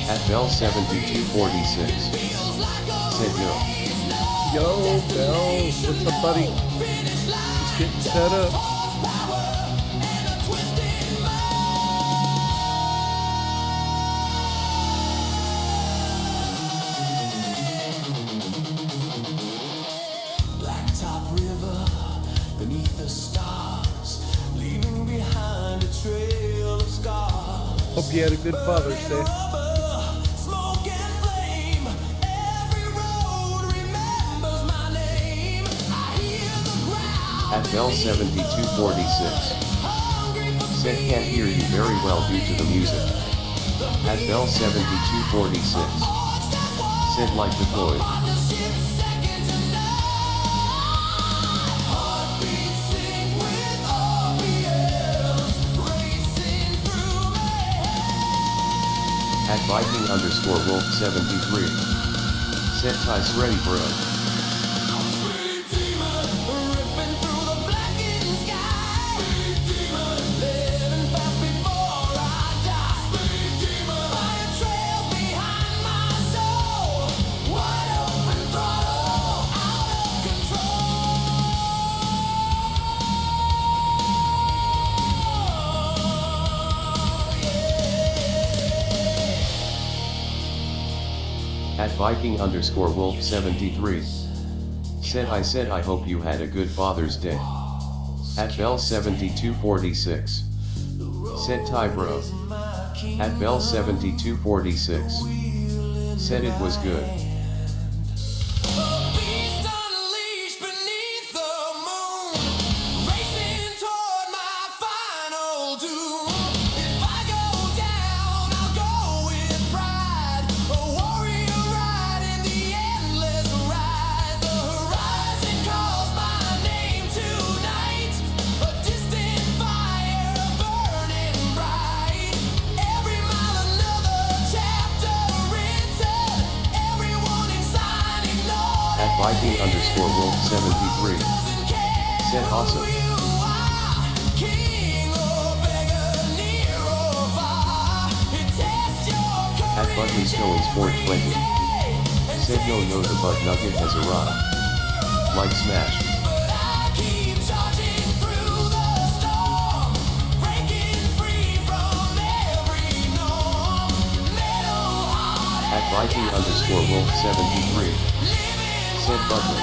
At Bell 7246. Said yo. Yo, Bell, what's up, buddy? Just getting set up. Blacktop River beneath the stars, leaving behind a trail of scars. Hope you had a good Father's Day. At Bell 7246. Said can't hear you very well due to the music. At Bell 7246. Said like the Floyd. At Viking_Wolf73. Said Ty's ready bro. Viking underscore Wolf 73. Said I hope you had a good Father's Day. At Bell 7246. Said Ty bro. At Bell 7246. Said it was good. Beast unleashed beneath the moon, racing toward my final doom. If I go down, I'll go with pride. A warrior riding the endless ride. The horizon calls my name tonight. A distant fire burning bright. Every mile another chapter written. Everyone inside ignored. At Viking underscore Wolf 73. Said awesome. At Butley Stones 420. Said yo the Bud Nugget has arrived. Like smash. At Viking underscore Wolf 73. Said Butley.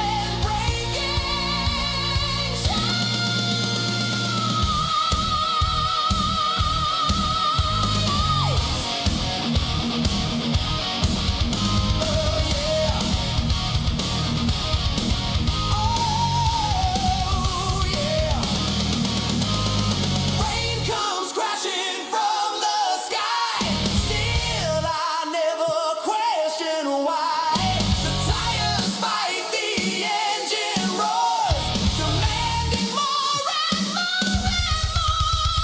Rain comes crashing from the sky. Still, I never question why. The tires fight, the engine roars, demanding more and more and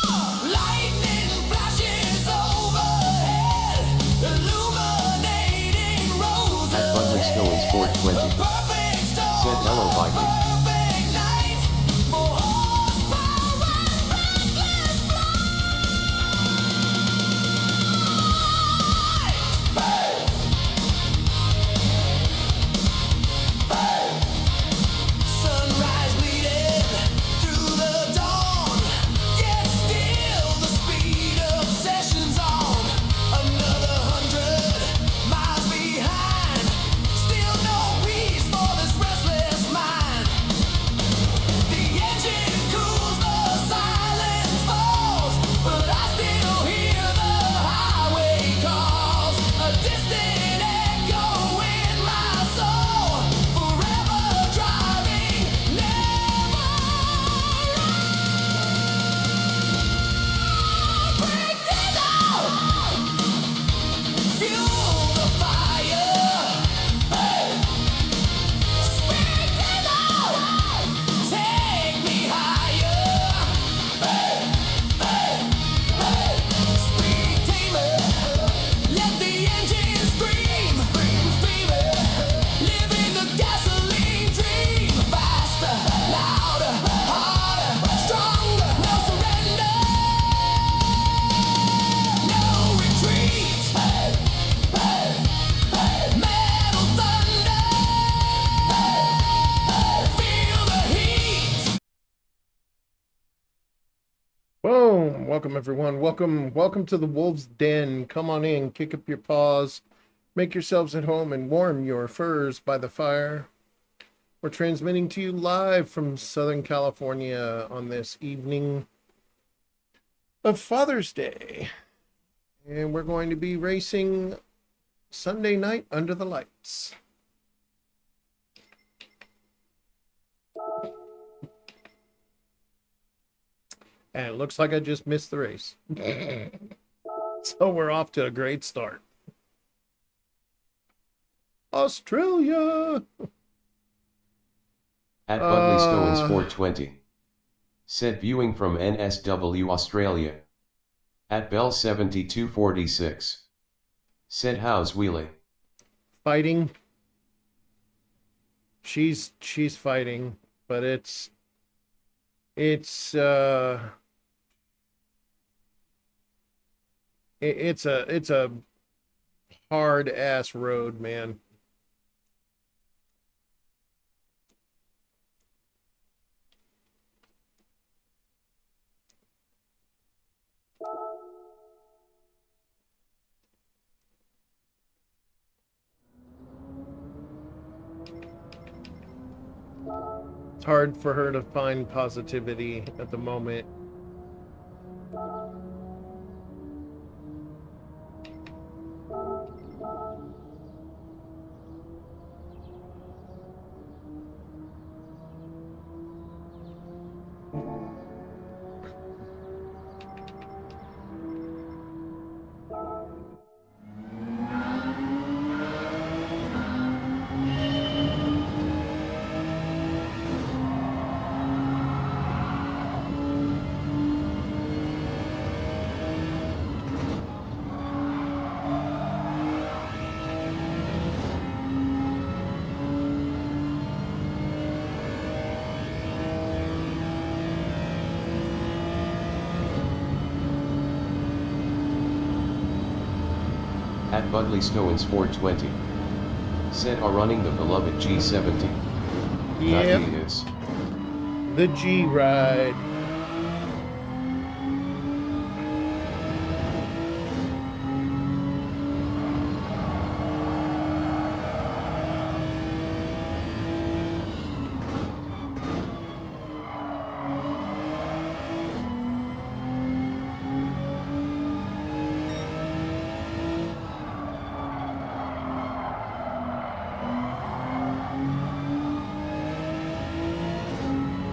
more. Lightning flashes overhead, illuminating roads At Butley Stones 420. perfect storm. Said hello Viking. Perfect night for horsepower and reckless sunrise bleeding through the dawn. Yet still the speed obsession's on. Another 100 miles behind. Still no peace for this restless mind. The engine cools, the silence falls, but I still hear the highway calls. A distant echo in my soul, forever driving, never break down. Fuel the fire, spirit take me higher. Sweet tamer, let the engine scream. Fever, living the gasoline dream. Faster, louder, harder, stronger. No surrender, no retreat. Metal thunder, feel the heat. Boom! Welcome everyone. Welcome to the Wolves Den. Come on in, kick up your paws, make yourselves at home, and warm your furs by the fire. We're transmitting to you live from Southern California on this evening of Father's Day. And we're going to be racing Sunday night under the lights. And it looks like I just missed the race. So we're off to a great start. Australia! At Butley Stones 420. Said viewing from NSW Australia. At Bell 7246. Said how's Wheelie? Fighting. She's fighting, but it's a hard ass road, man. It's hard for her to find positivity at the moment. At Budley Stowens 420. Said are running the beloved G70. Yep. That he is. The G ride.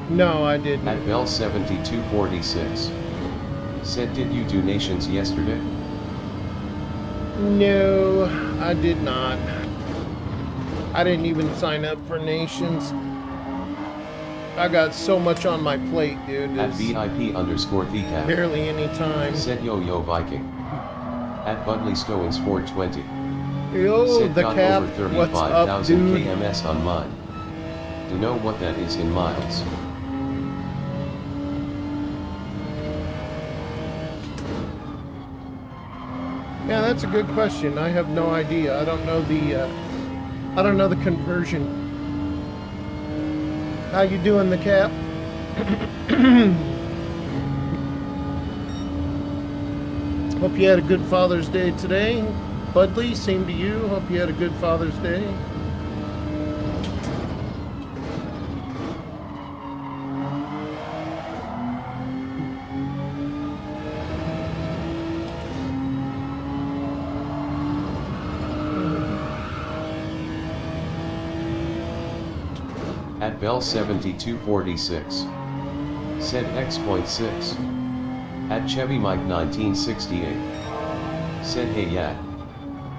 No, I didn't. At Bell 7246. Said did you do nations yesterday? No, I did not. I didn't even sign up for Nations. I got so much on my plate, dude. At It's VIP_TheCap. barely any time. Said yo Viking. At Budley Stowens 420. Yo, Said the got cap. over What's up, 35,000 dude? kms on mine. Do know what that is in miles? Yeah, that's a good question. I have no idea. I don't know the conversion. How you doing, the cap? Hope you had a good Father's Day today. Budley, same to you. Hope you had a good Father's Day. At Bell 7246. Said X.6. At Chevy Mike 1968. Said hey yeah.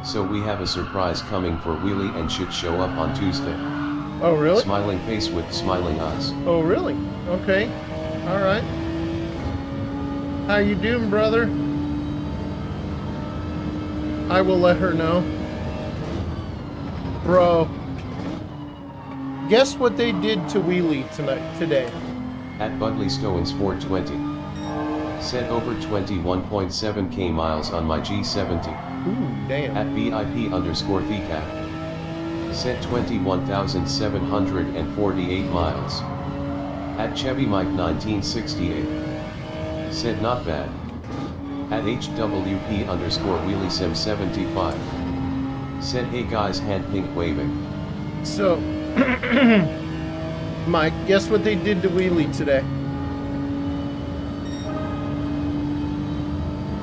So we have a surprise coming for Wheelie and should show up on Tuesday. Oh, really? Smiling face with smiling eyes. Oh, really? Okay. All right. How you doing, brother? I will let her know. Bro. Guess what they did to Wheelie today? At Budley Stowens 420. Said over 21.7k miles on my G70. Ooh, damn. At VIP_TheCap. Said 21,748 miles. At Chevy Mike 1968. Said not bad. At HWP_WheelieSim75. Said hey guys, hand pink waving. So, Mike, guess what they did to Wheelie today?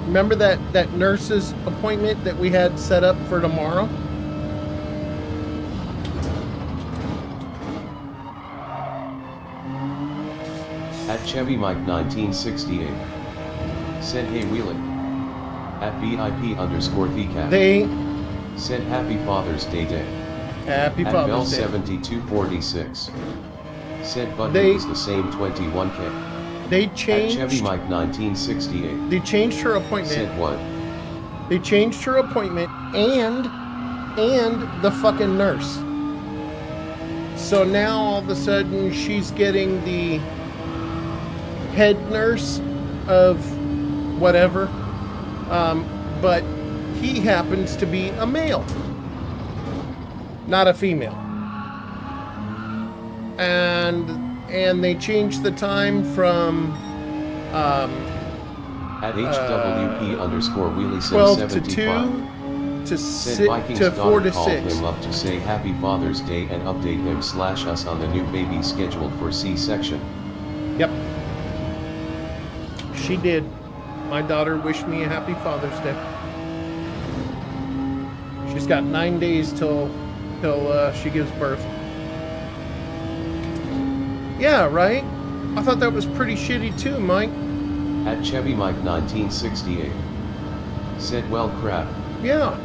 Remember that nurse's appointment that we had set up for tomorrow? At Chevy Mike 1968. Said hey Wheelie. At VIP_TheCap. They Said happy Father's Day day. Happy At Bell Father's Day. 7246. Said Buddy They- is the same 21k. They At Chevy changed. Mike 1968. They changed her appointment. Said what? They changed her appointment and the fucking nurse. So now all of a sudden she's getting the head nurse of whatever. But he happens to be a male, not a female. And they changed the time from At HWP_WheelieSim 12 to 2 75. to Said Vikings to 4 daughter to called 6. him up to say Happy Father's Day and update him/us on the new baby scheduled for C-section. Yep. She did. My daughter wished me a happy Father's Day. She's got 9 days till she gives birth. Yeah, right? I thought that was pretty shitty too, Mike. At Chevy Mike 1968. Said well crap. Yeah.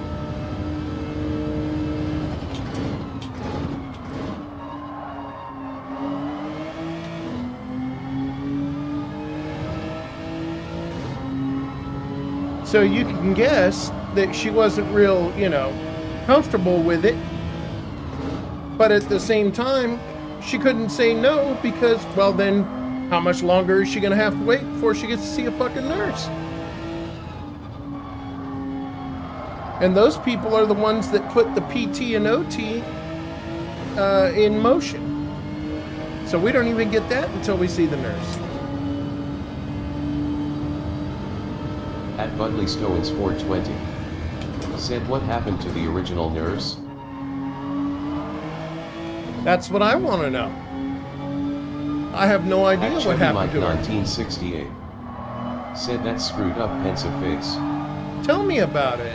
So you can guess that she wasn't real, comfortable with it. But at the same time, she couldn't say no because, well, then how much longer is she going to have to wait before she gets to see a fucking nurse? And those people are the ones that put the PT and OT in motion. So we don't even get that until we see the nurse. At Budley Stones 420. Said what happened to the original nurse? That's what I want to know. I have no idea At what Chevy happened Mike to her. 1968. Said that screwed up pensive face. Tell me about it.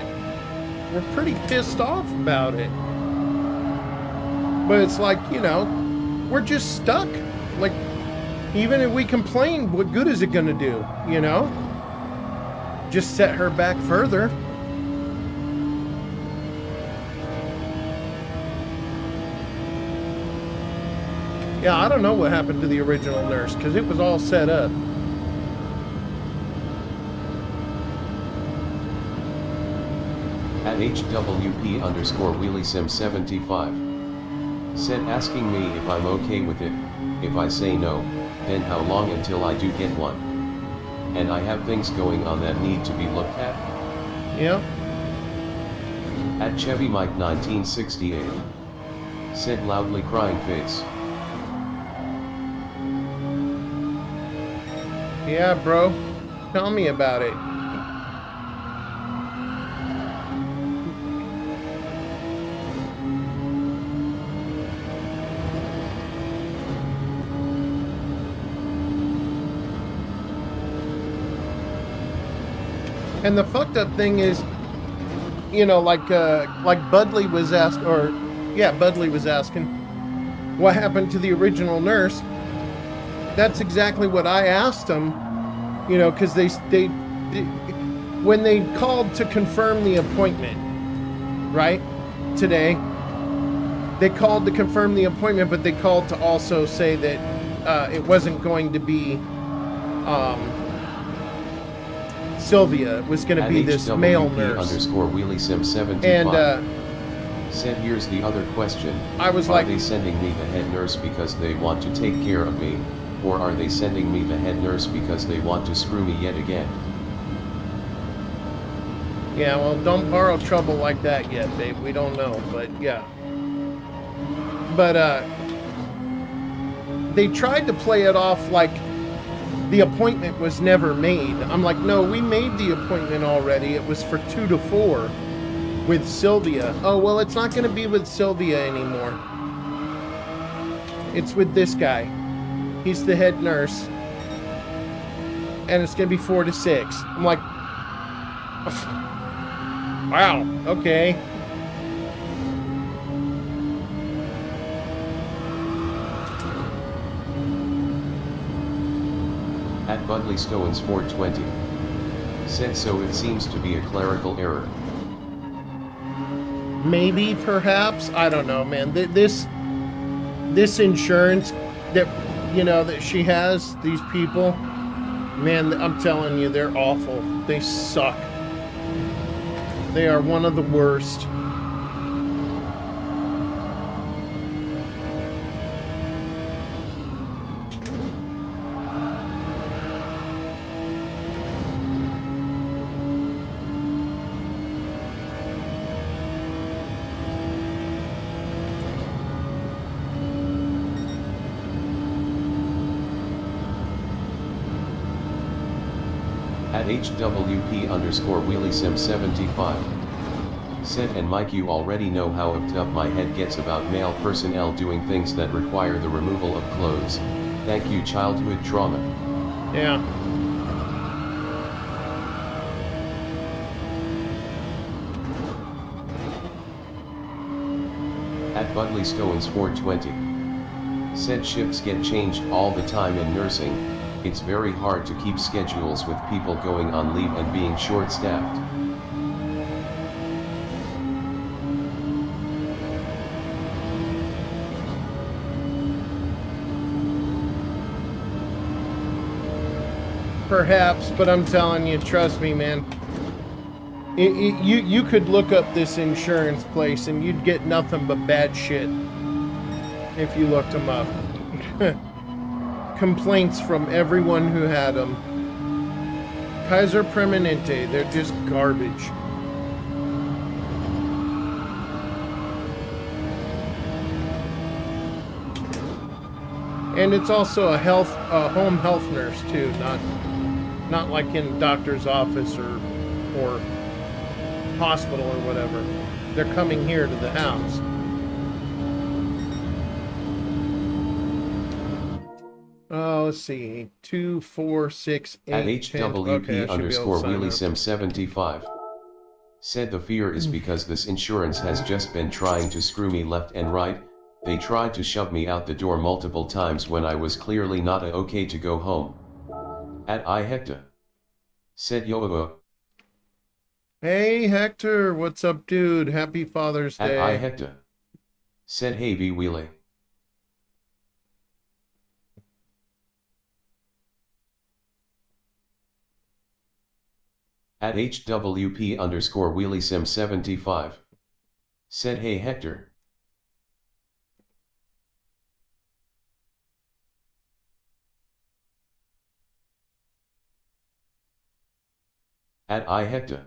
We're pretty pissed off about it. But it's like, we're just stuck. Like, even if we complain, what good is it going to do, Just set her back further. Yeah, I don't know what happened to the original nurse, because it was all set up. At HWP_WheelieSim75. Said asking me if I'm okay with it. If I say no, then how long until I do get one? And I have things going on that need to be looked at. Yeah. At Chevy Mike 1968. Said loudly crying face. Yeah, bro. Tell me about it. And the fucked up thing is, like Budley was Budley was asking, what happened to the original nurse? That's exactly what I asked them, because they when they called to confirm the appointment, right, today, they called to confirm the appointment, but they called to also say that it wasn't going to be Sylvia. It was going to be this male nurse. _WheelieSim75. And said here's the other question. I was are like, they sending me the head nurse because they want to take care of me? Or are they sending me the head nurse because they want to screw me yet again? yeah, well, don't borrow trouble like that yet, babe. We don't know, but yeah. But they tried to play it off like the appointment was never made. I'm like, no, we made the appointment already. It was for 2 to 4 with Sylvia. Oh, well, it's not going to be with Sylvia anymore. It's with this guy. He's the head nurse. And it's going to be 4 to 6. I'm like, wow, okay. At Budley Stones 420. Said so it seems to be a clerical error. Maybe, perhaps, I don't know, man. This insurance that that she has, these people, man, I'm telling you, they're awful. They suck. They are one of the worst. At HWP_WheelieSim75. Said, and Mike, you already know how upped up my head gets about male personnel doing things that require the removal of clothes. Thank you, childhood trauma. Yeah. At Budley Stones 420. Said, shifts get changed all the time in nursing. It's very hard to keep schedules with people going on leave and being short-staffed. Perhaps, but I'm telling you, trust me, man. You could look up this insurance place and you'd get nothing but bad shit if you looked them up. Complaints from everyone who had them. Kaiser Permanente, they're just garbage. And it's also a home health nurse too, not like in doctor's office or hospital or whatever. They're coming here to the house. Oh, let's see. 2, 4, 6, 8. At 10. HWP Okay, underscore WheelySim75. Said, the fear is because this insurance has just been trying to screw me left and right. They tried to shove me out the door multiple times when I was clearly not okay to go home. At iHector. Said, yo. Hey Hector, what's up, dude? Happy Father's Day. At iHector. Said, hey V Wheelie. At HWP underscore WheelySim75. Said, hey Hector. At iHector.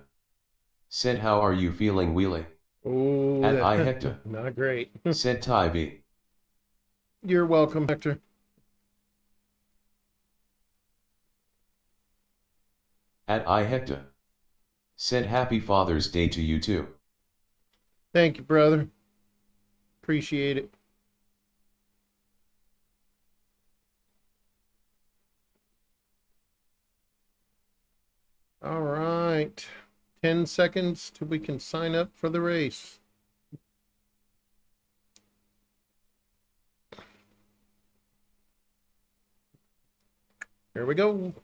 Said, how are you feeling, Wheelie? Oh, At iHector. Not great. Said, Ty V. You're welcome, Hector. At iHector. Said, happy Father's Day to you too. Thank you, brother. Appreciate it. All right. 10 seconds till we can sign up for the race. Here we go.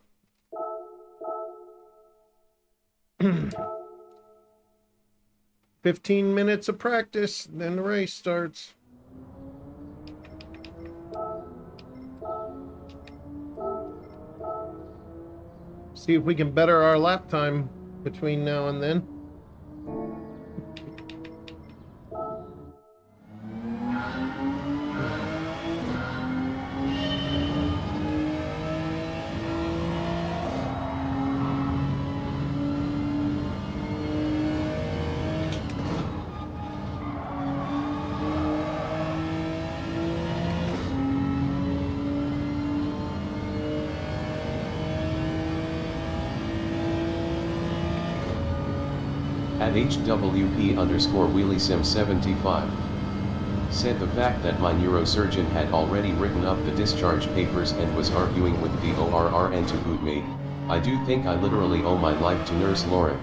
15 minutes of practice, then the race starts. See if we can better our lap time between now and then. At HWP underscore WheelySim75. Said, the fact that my neurosurgeon had already written up the discharge papers and was arguing with the ORR and to boot me, I do think I literally owe my life to Nurse Lauren.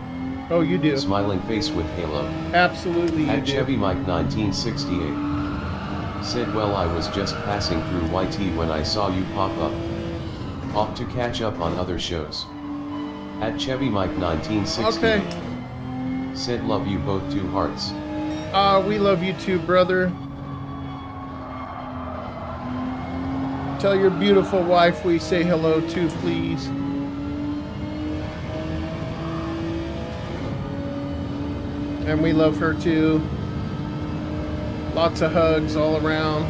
Oh, you do. Smiling face with halo. Absolutely you At do. Chevy Mike 1968. Said, well, I was just passing through YT when I saw you pop up. Off to catch up on other shows. At Chevy Mike 1968. Okay. Said, love you both, 2 hearts. We love you too, brother. Tell your beautiful wife we say hello to, please. And we love her too. Lots of hugs all around.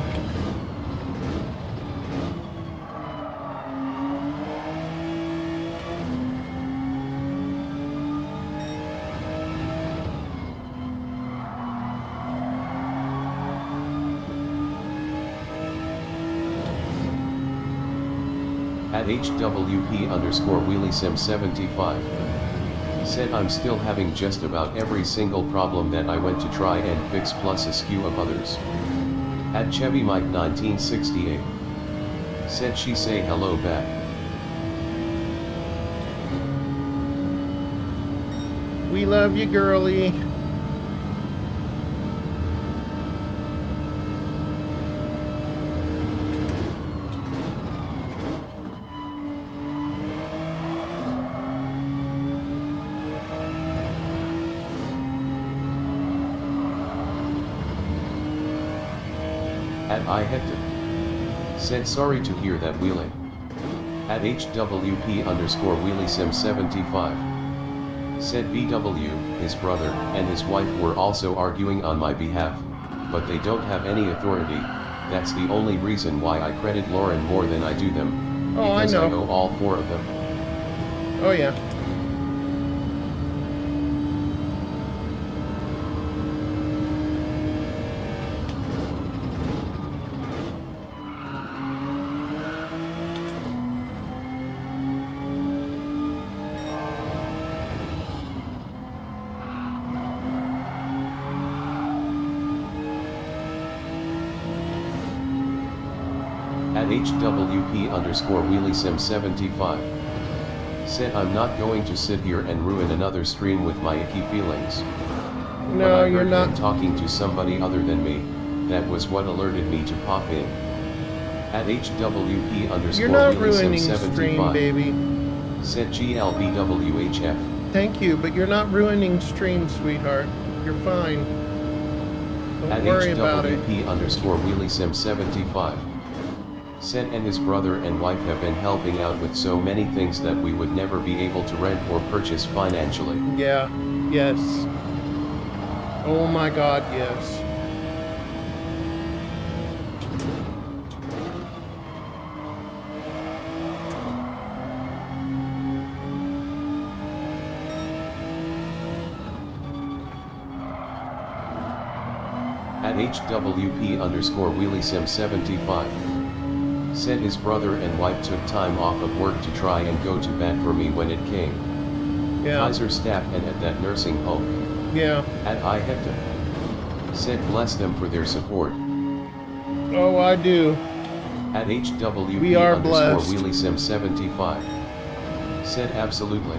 At HWP underscore WheelySim75. Said I'm still having just about every single problem that I went to try and fix plus a skew of others. At Chevy Mike 1968. Said she say hello back. We love you, girlie. At I hectic. Said sorry to hear that wheeling. At HWP underscore wheeliesim75. Said BW, his brother, and his wife were also arguing on my behalf, but they don't have any authority. That's the only reason why I credit Lauren more than I do them, Oh, I because know. I owe all four of them. Oh, yeah. At HWP underscore wheeliesim75. Said I'm not going to sit here and ruin another stream with my icky feelings. When No, I you're heard him not. talking to somebody other than me, that was what alerted me to pop in. At HWP underscore You're not ruining stream, wheeliesim75. baby. Said GLBWHF. Thank you, but you're not ruining stream, sweetheart. You're fine. Don't At worry about it. HWP underscore wheeliesim75. Said and his brother and wife have been helping out with so many things that we would never be able to rent or purchase financially. Yeah. Yes. Oh my God, yes. At HWP underscore wheeliesim75. Said his brother and wife took time off of work to try and go to bat for me when it came. Yeah. Kaiser staff and at that nursing home. Yeah. At I hectic. Said bless them for their support. Oh, I do. At HWP We are underscore blessed. wheeliesim75. Said absolutely.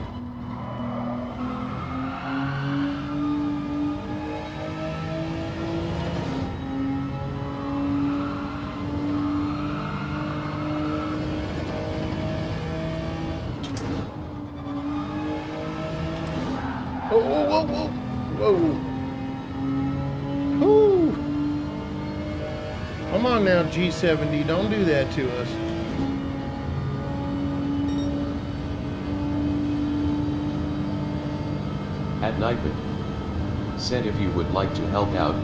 Oh, whoa, whoa, whoa. Whoa. Whoo. Come on now, G70. Don't do that to us. At Nightman. Said if you would like to help out,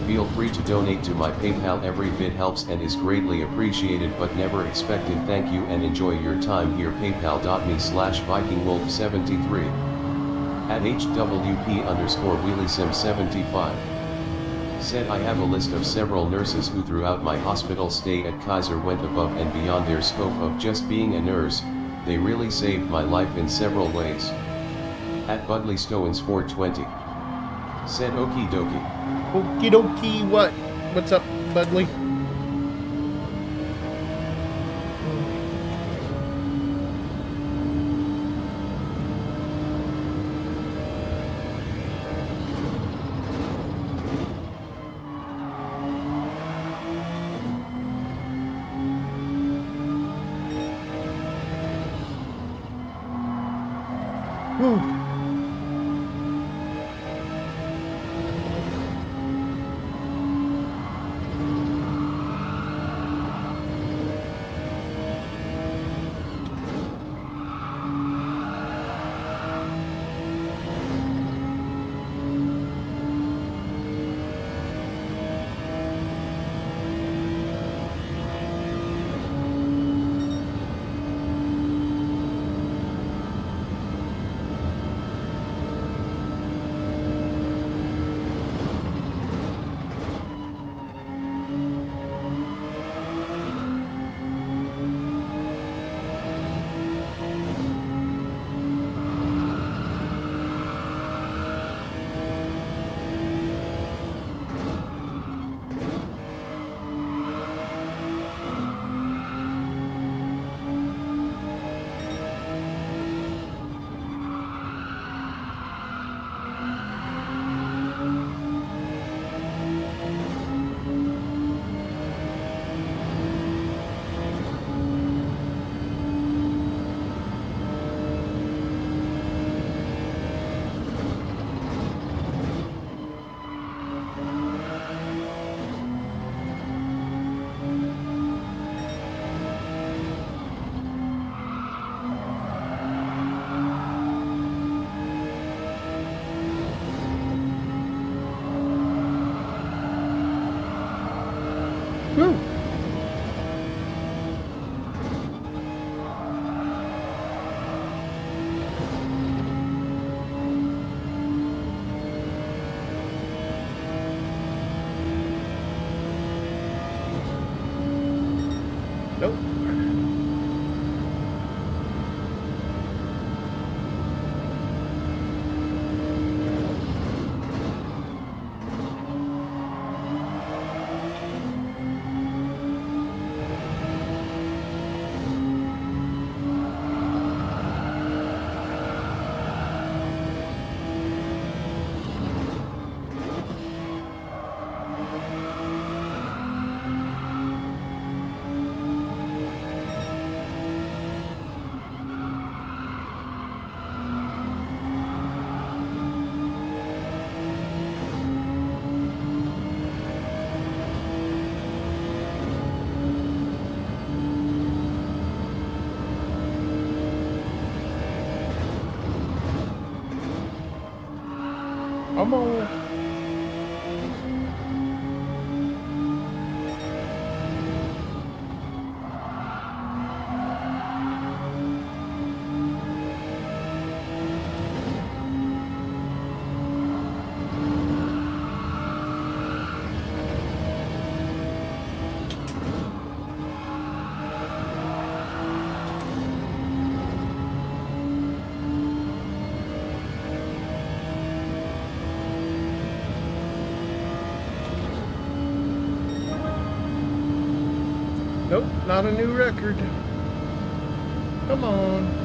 feel free to donate to my PayPal. Every bit helps and is greatly appreciated but never expected. Thank you and enjoy your time here. PayPal.me/VikingWolf73. At HWP underscore wheeliesim75. Said I have a list of several nurses who throughout my hospital stay at Kaiser went above and beyond their scope of just being a nurse. They really saved my life in several ways. At Budley Stowens 420. Said okie dokie. Okie dokie, what? What's up, Budley? Whew. Nope. Come on. Nope, not a new record. Come on.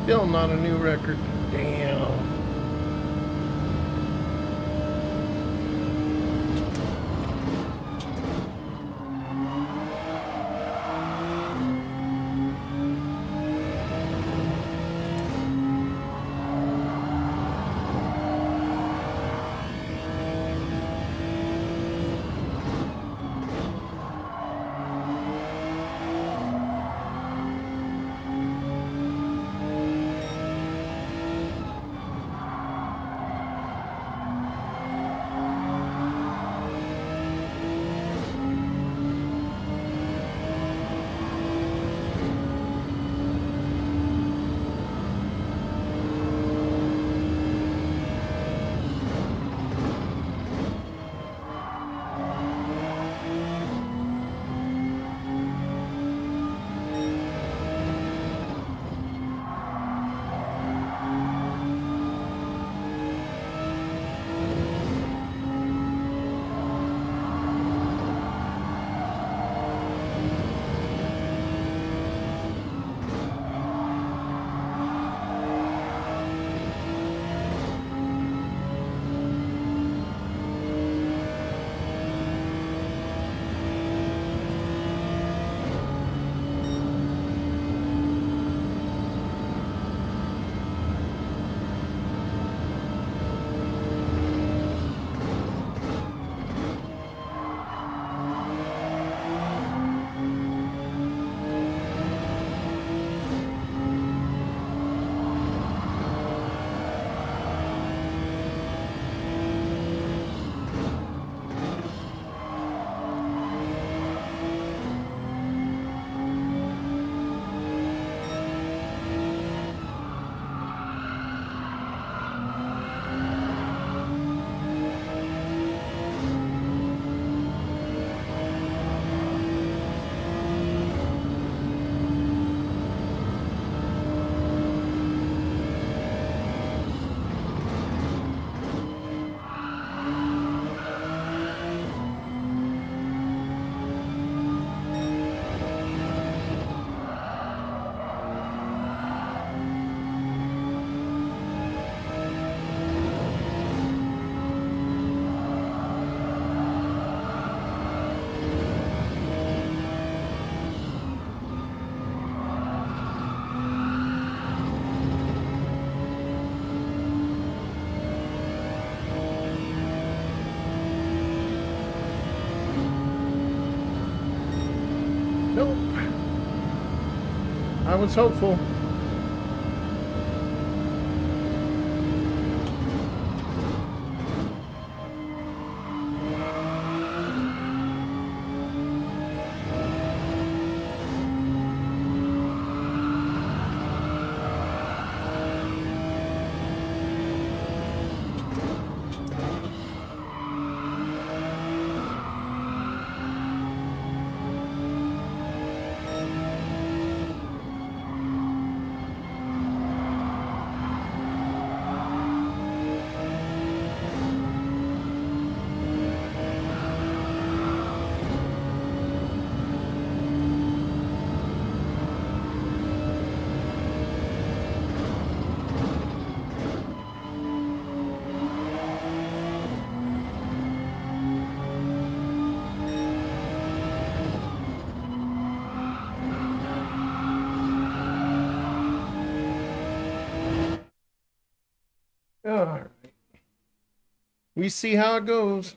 Still not a new record. Damn. I was hopeful. All right. We see how it goes.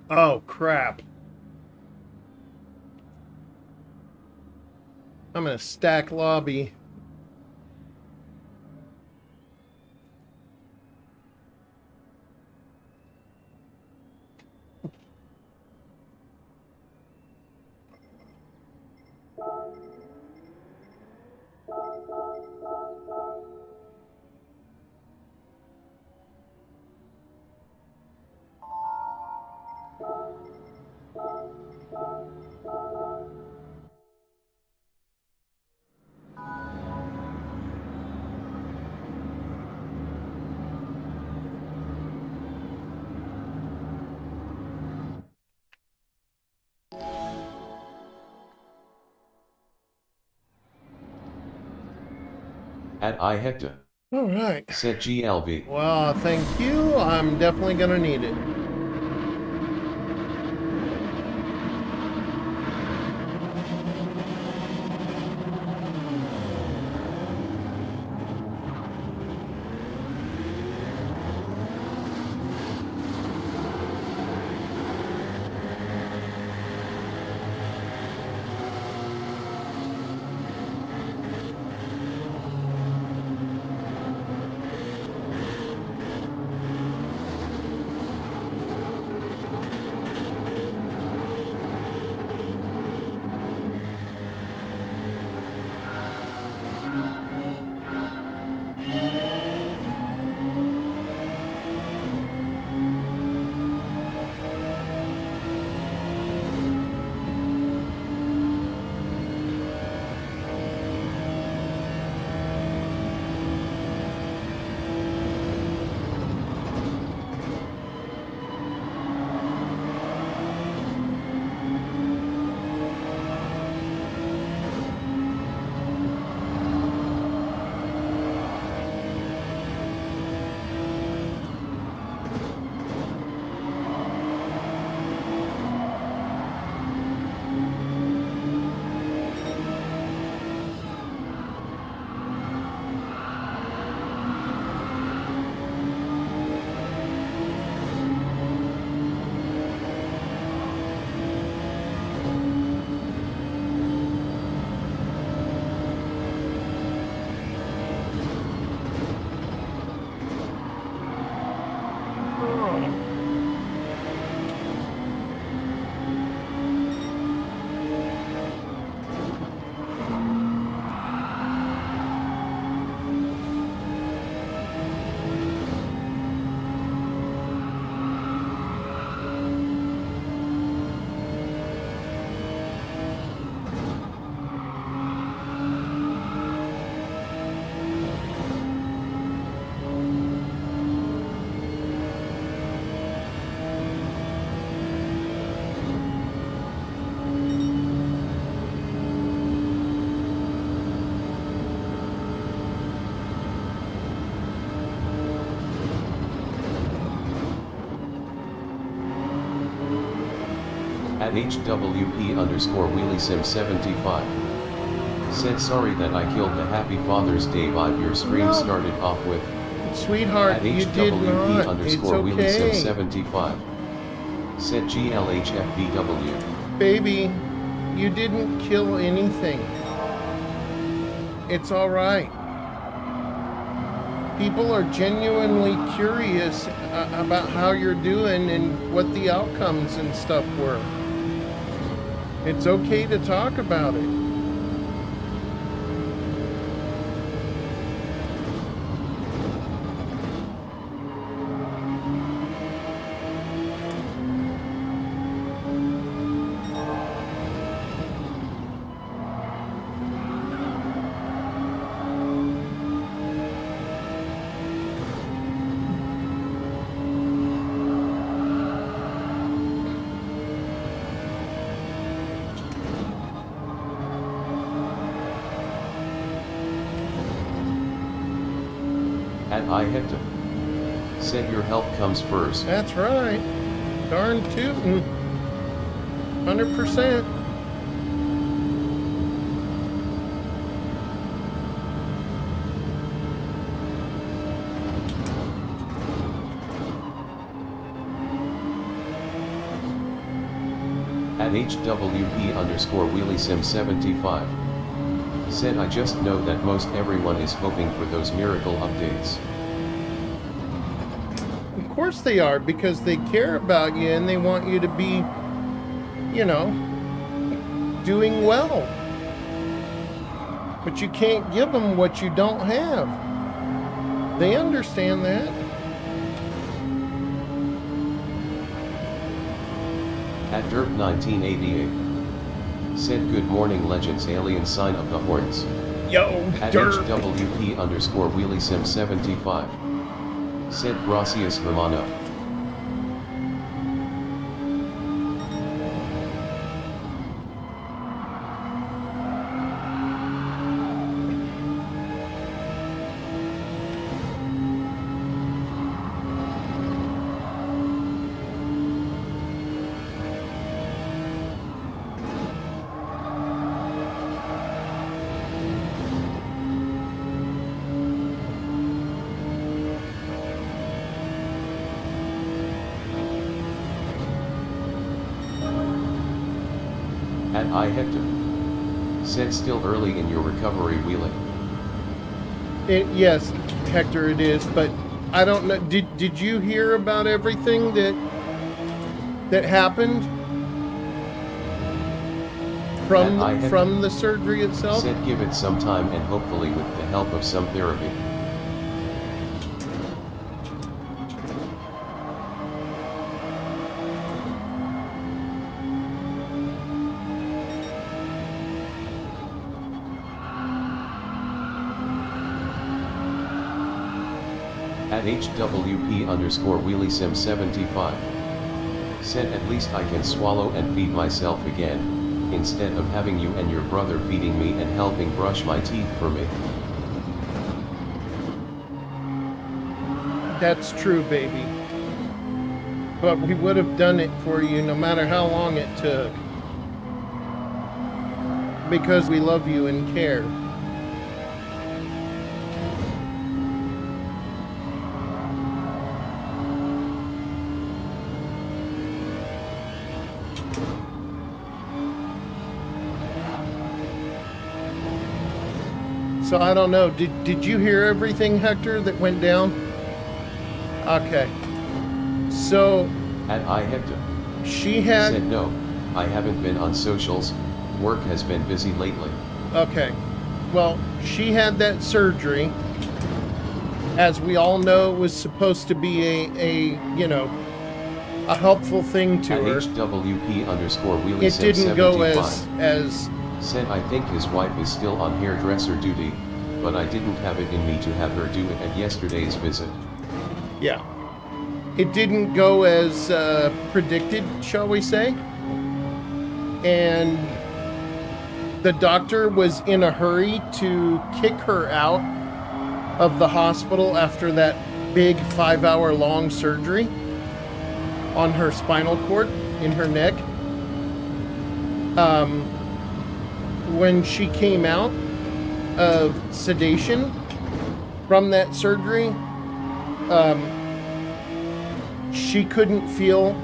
Oh, crap. I'm in a stack lobby. At I Hector. All right. Set GLB. Well, thank you. I'm definitely going to need it. At HWP_WheelieSim75. Said sorry that I killed the Happy Father's Day vibe your stream No. started off with. Sweetheart, At you did not. It's okay. HWP_WheelieSim75. Said GLHFBW. Baby, you didn't kill anything. It's all right. People are genuinely curious about how you're doing and what the outcomes and stuff were. It's okay to talk about it. At I Hector. Said your help comes first. That's right. Darn tootin'. 100%. At HWP_WheelieSim75. Said I just know that most everyone is hoping for those miracle updates. Of course they are, because they care about you and they want you to be, you know, doing well. But you can't give them what you don't have. They understand that. At Derp1988. Said good morning legends alien sign of the horns. Yo, At Derp. HWP_WheelieSim75. Said gracias hermano. At I Hector. Said still early in your recovery wheeling. Yes, Hector, it is, but I don't know. Did you hear about everything that happened from the surgery itself? Said give it some time and hopefully with the help of some therapy. At HWP_WheelieSim75. Said at least I can swallow and feed myself again, instead of having you and your brother feeding me and helping brush my teeth for me. That's true, baby. But we would have done it for you no matter how long it took. Because we love you and care. So I don't know. Did you hear everything, Hector, that went down? Okay. So At I Hector. she had. Said no, I haven't been on socials, work has been busy lately. Okay. Well, she had that surgery. As we all know, it was supposed to be a helpful thing to At her. HWP_WheelieSim75. It didn't go as Said I think his wife is still on hairdresser duty, but I didn't have it in me to have her do it at yesterday's visit. yeah. It didn't go as predicted, shall we say. And the doctor was in a hurry to kick her out of the hospital after that big 5-hour long surgery on her spinal cord in her neck. When she came out of sedation from that surgery, she couldn't feel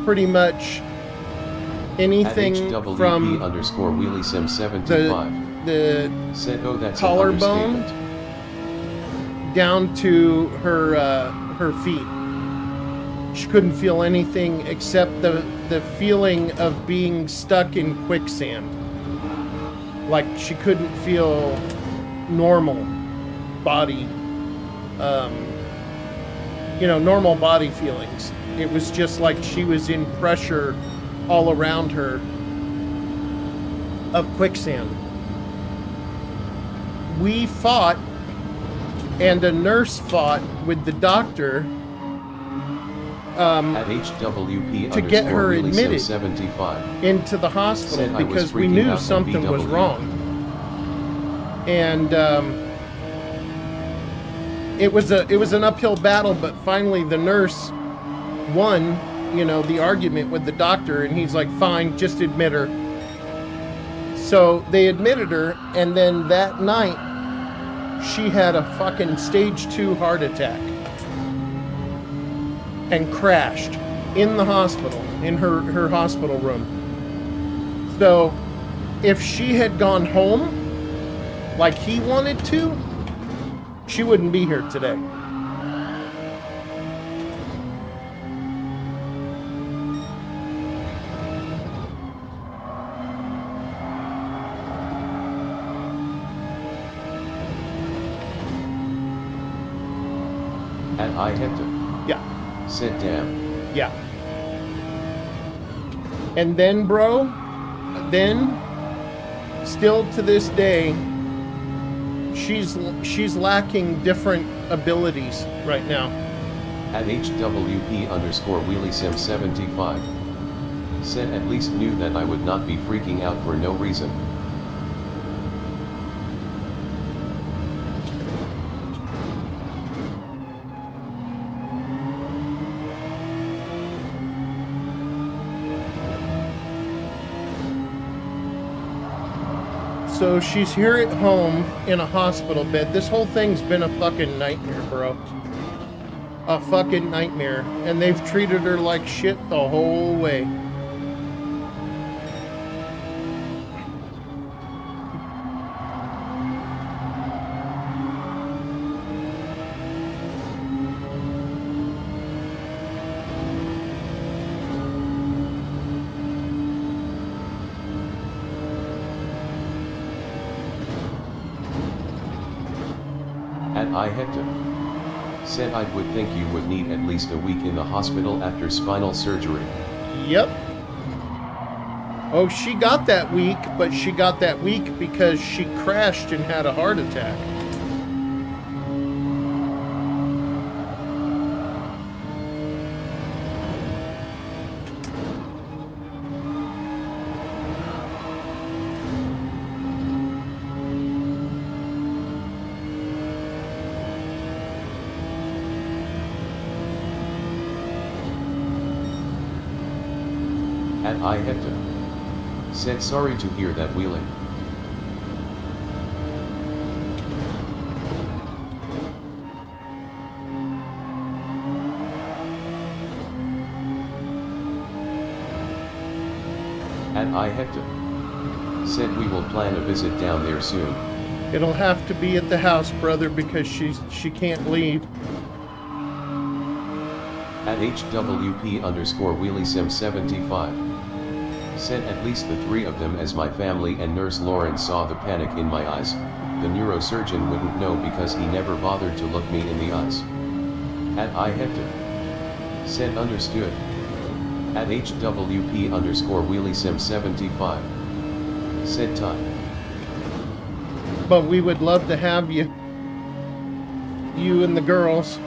pretty much At anything HWP from underscore Wheelie Sim 75. the Said, oh, that's an collarbone understatement. down to her feet. She couldn't feel anything except the feeling of being stuck in quicksand. Like she couldn't feel normal body, normal body feelings. It was just like she was in pressure all around her of quicksand. We fought, and a nurse fought with the doctor At HWP to get her underscore Wheelie Sim admitted 75. into the hospital Said I was because we freaking knew out, something was MBW. wrong. And it was an uphill battle, but finally the nurse won, the argument with the doctor, and he's like, fine, just admit her. So they admitted her, and then that night she had a fucking stage 2 heart attack and crashed in the hospital, in her hospital room. So if she had gone home like he wanted to, she wouldn't be here today. At I Hector. Yeah. Said, damn. Yeah. And then, bro, still to this day, she's lacking different abilities right now. At HWP underscore Wheelie Sim 75. Said at least knew that I would not be freaking out for no reason. So she's here at home in a hospital bed. This whole thing's been a fucking nightmare, bro. A fucking nightmare. And they've treated her like shit the whole way. At I Hector. Said I would think you would need at least a week in the hospital after spinal surgery. Yep. Oh, she got that week, but she got that week because she crashed and had a heart attack. At I Hector. Said sorry to hear that wheeling. At I Hector. Said we will plan a visit down there soon. It'll have to be at the house, brother, because she can't leave. At HWP underscore Wheelie Sim 75. Said at least the three of them as my family and Nurse Lauren saw the panic in my eyes. The neurosurgeon wouldn't know because he never bothered to look me in the eyes. At I Hector. Said understood. At HWP underscore Wheelie Sim 75. Said time. But we would love to have you. You and the girls.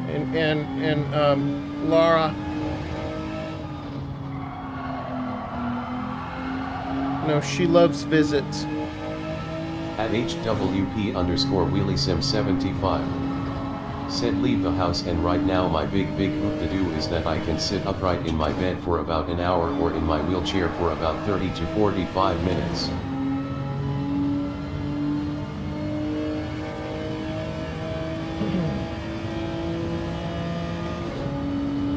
And Laura. No, she loves visits. At HWP underscore Wheelie Sim 75. Said leave the house, and right now my big hoop to do is that I can sit upright in my bed for about an hour or in my wheelchair for about 30 to 45 minutes.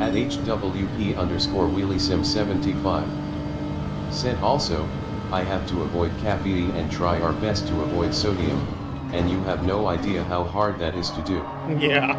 At HWP underscore WheelieSim75. Said also, I have to avoid caffeine and try our best to avoid sodium, and you have no idea how hard that is to do. Yeah.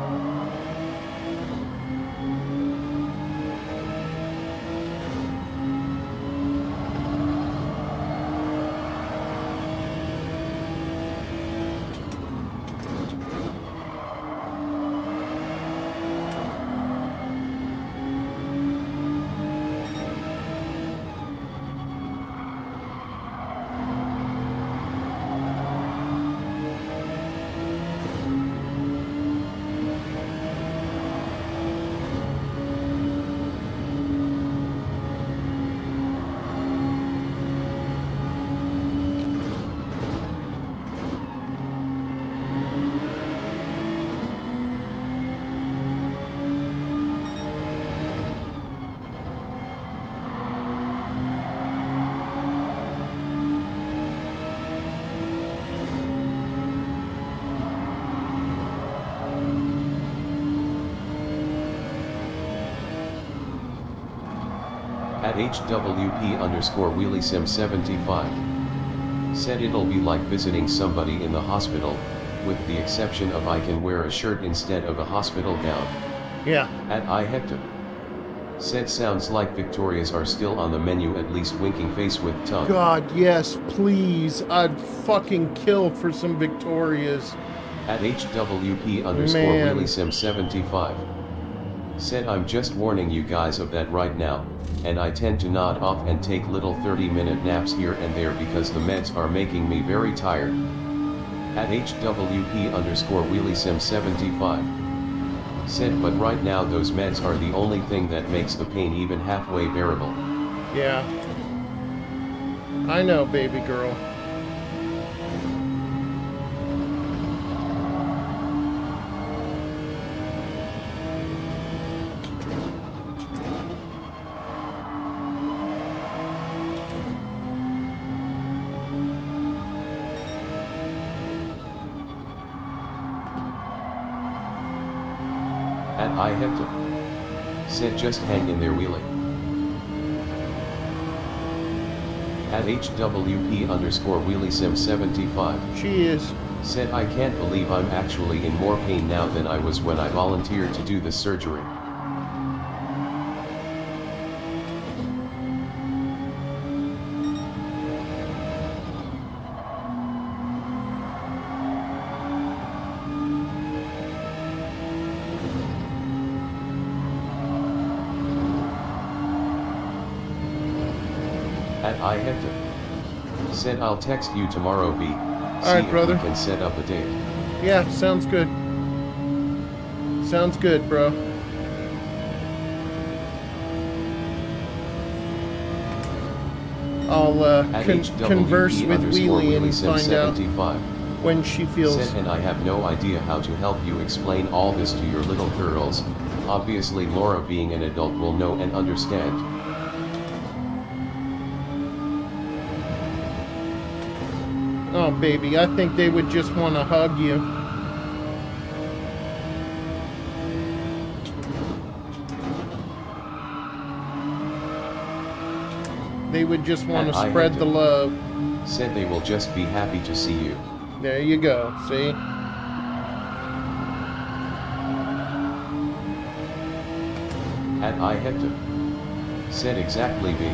At HWP underscore WheelieSim75. Said it'll be like visiting somebody in the hospital, with the exception of I can wear a shirt instead of a hospital gown. Yeah. At iHector. Said sounds like Victorias are still on the menu, at least winking face with tongue. God, yes, please. I'd fucking kill for some Victorias. At HWP underscore Man. WheelieSim75. Said I'm just warning you guys of that right now, and I tend to nod off and take little 30-minute naps here and there because the meds are making me very tired. At HWP underscore WheelieSim75. Said but right now those meds are the only thing that makes the pain even halfway bearable. Yeah. I know, baby girl. At iHector. Said just hang in there wheelie. At HWP underscore WheelieSim75. She is. Said I can't believe I'm actually in more pain now than I was when I volunteered to do the surgery. At iHector. Said I'll text you tomorrow B. Alright, if brother. we can set up a date. Yeah, sounds good. Sounds good, bro. I'll At converse HWP with underscore Wheelie and find out WheelieSim75. when she feels. Said and I have no idea how to help you explain all this to your little girls. Obviously Laura being an adult will know and understand. Oh, baby, I think they would just want to hug you. They would just want to And I spread had the to- love. Said they will just be happy to see you. There you go, see? At iHector. Said exactly B.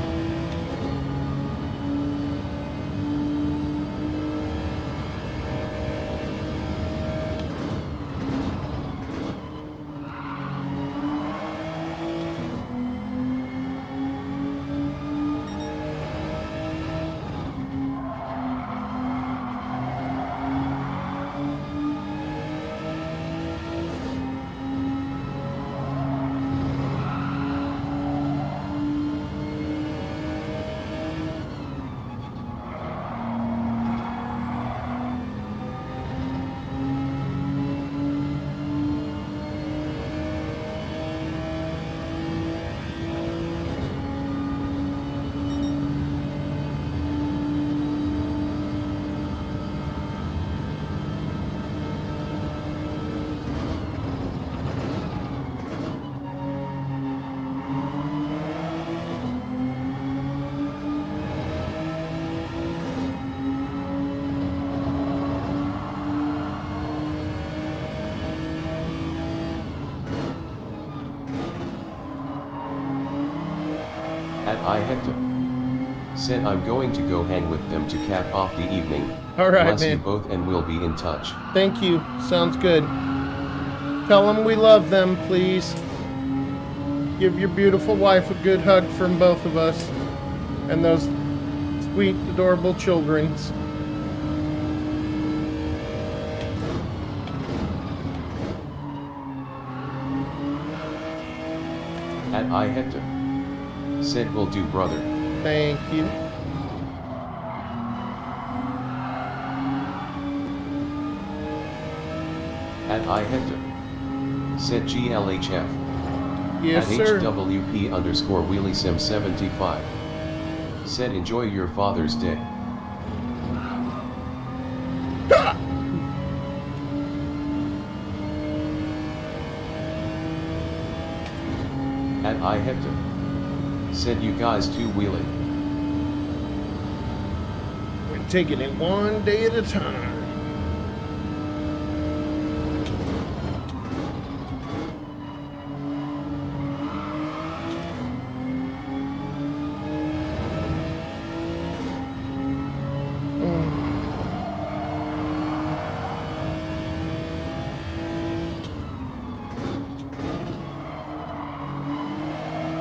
At I Hector. Said I'm going to go hang with them to cap off the evening. All right, Bless you man. both and we'll be in touch. Thank you. Sounds good. Tell them we love them, please. Give your beautiful wife a good hug from both of us. And those sweet, adorable childrens. At I Hector. Said will do, brother. Thank you. At I Hector. Said GLHF. Yes, at sir. HWP_WheelieSim75. Said enjoy your Father's Day. At I Hector. Said you guys too wheelie. We're taking it one day at a time.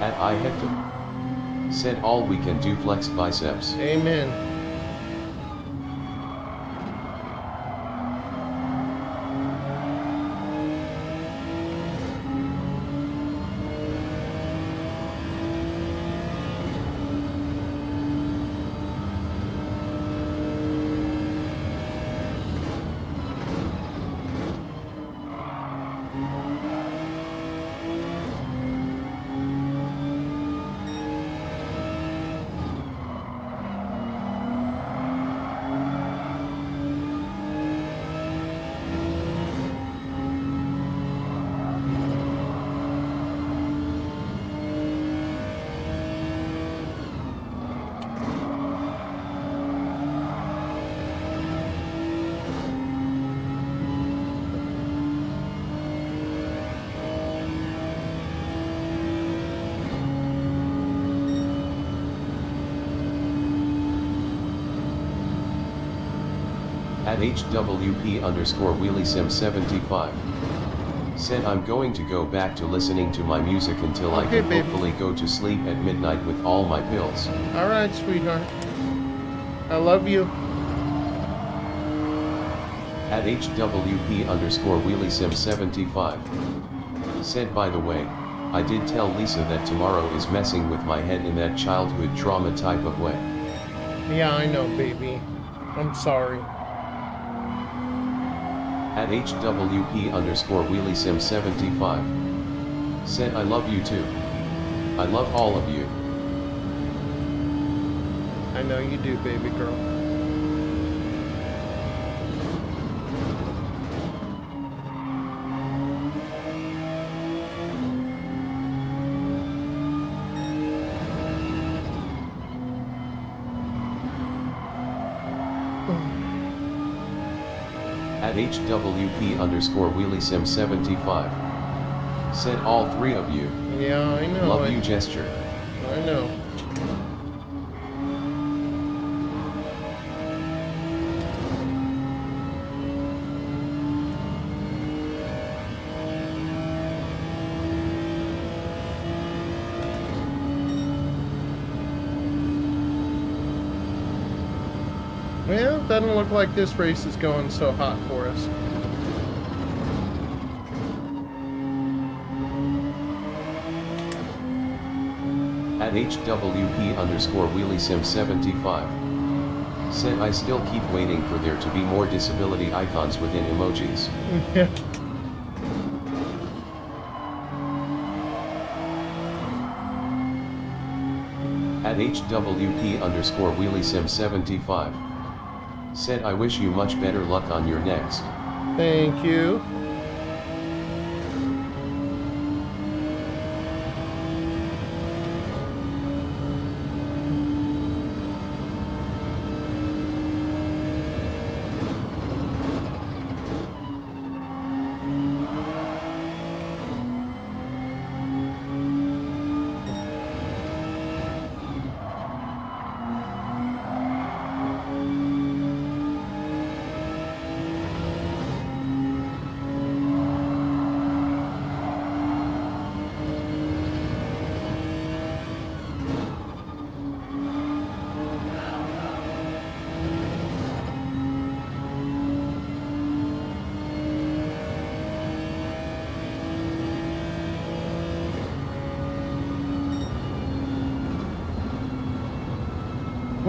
At I Hector. Said all we can do flex biceps. Amen. At HWP_WheelieSim75. Said I'm going to go back to listening to my music until I Okay, can baby. hopefully go to sleep at midnight with all my pills. All right, sweetheart. I love you. At HWP_WheelieSim75. Said by the way, I did tell Lisa that tomorrow is messing with my head in that childhood trauma type of way. Yeah, I know, baby. I'm sorry. At HWP_WheelieSim75. Said I love you too. I love all of you. I know you do, baby girl. At HWP_WheelieSim75. Said all three of you. Yeah, I know. Love you gesture. I know. Well, it doesn't look like this race is going so hot for us. At HWP_WheelieSim75. Said I still keep waiting for there to be more disability icons within emojis. Yeah. At HWP_WheelieSim75. Said I wish you much better luck on your next. Thank you.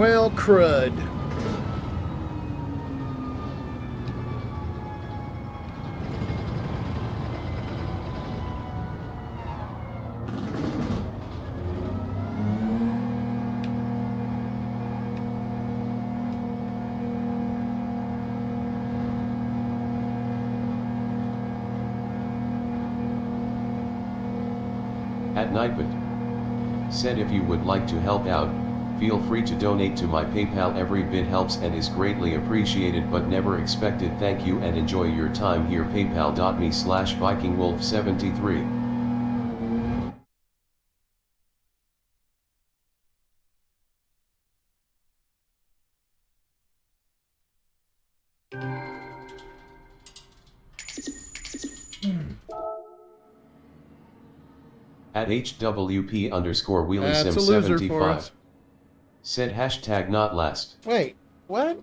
Well, crud. At Nightbit said if you would like to help out, feel free to donate to my PayPal. Every bit helps and is greatly appreciated but never expected. Thank you and enjoy your time here. PayPal.me/VikingWolf73. At That's a loser for HWP_WheelySim75 us. said hashtag not last. Wait, what?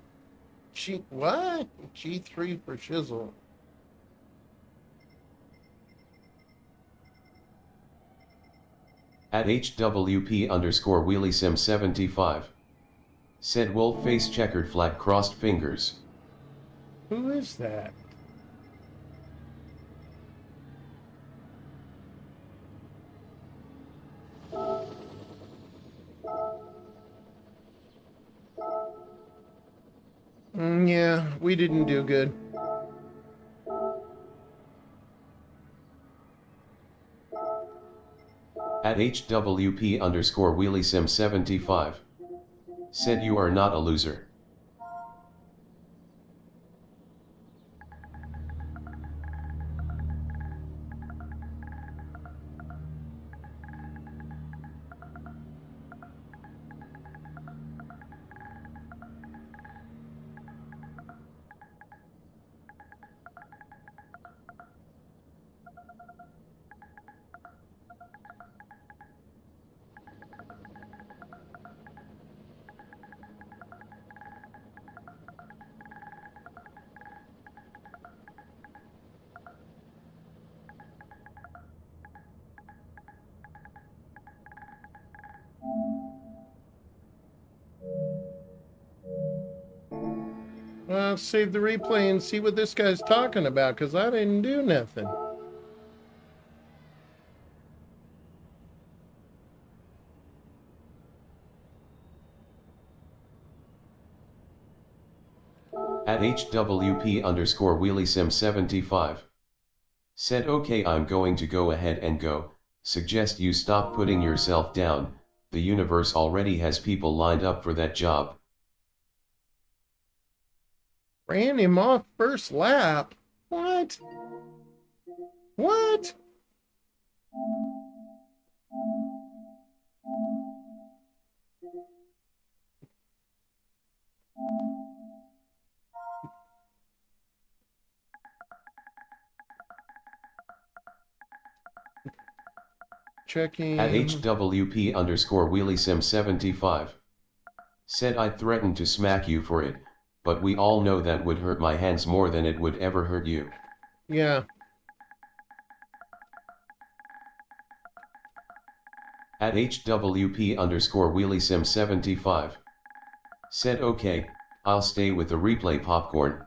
What? G3 for shizzle. At HWP_WheelySim75 said wolf face checkered flat crossed fingers. Who is that? Yeah, we didn't do good. At HWP_WheelySim75 said you are not a loser. Well, save the replay and see what this guy's talking about, because I didn't do nothing. At HWP_WheelySim75 said okay, I'm going to go ahead and go, suggest you stop putting yourself down, the universe already has people lined up for that job. Ran him off first lap? What? What? Checking. At HWP_WheelySim75 said I'd threaten to smack you for it, but we all know that would hurt my hands more than it would ever hurt you. Yeah. At HWP_WheelySim75 said okay, I'll stay with the replay popcorn.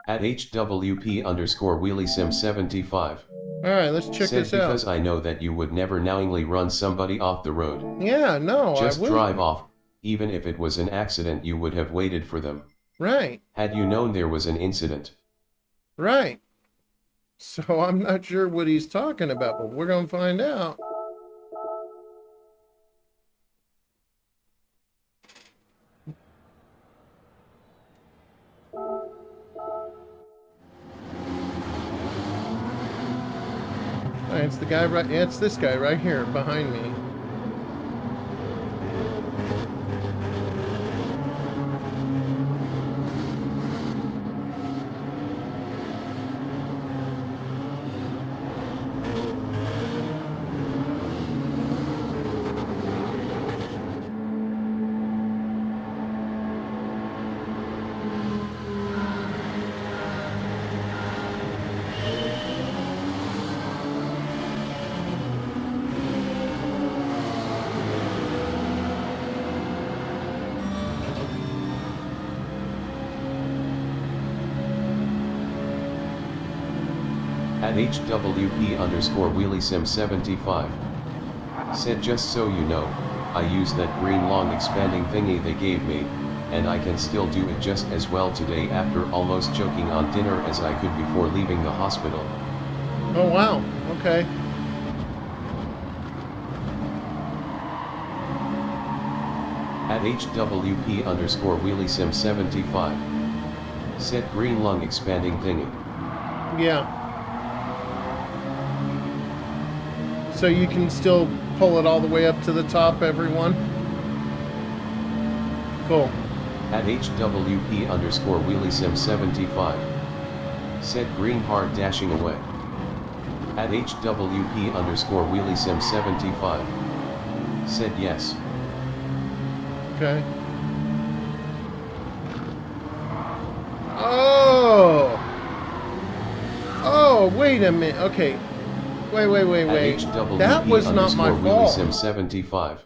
At HWP_WheelySim75 Alright, let's check said this out. because I know that you would never knowingly run somebody off the road. Yeah, no, Just I wouldn't. drive off, even if it was an accident you would have waited for them. Right, Had you known there was an incident. right. So I'm not sure what he's talking about, but we're going to find out. Alright, it's the guy right, it's this guy right here behind me. At HWP underscore WheelieSim75. Said just so you know, I used that green long expanding thingy they gave me, and I can still do it just as well today after almost choking on dinner as I could before leaving the hospital. Oh, wow. Okay. At HWP underscore WheelieSim75. Said green lung expanding thingy. Yeah. So you can still pull it all the way up to the top, everyone? Cool. At HWP underscore WheelieSim75. Said green heart dashing away. At HWP underscore WheelieSim75. Said yes. Okay. Oh! Oh, wait a minute. Okay. Wait. At HWP That was not my fault. WheelieSim75.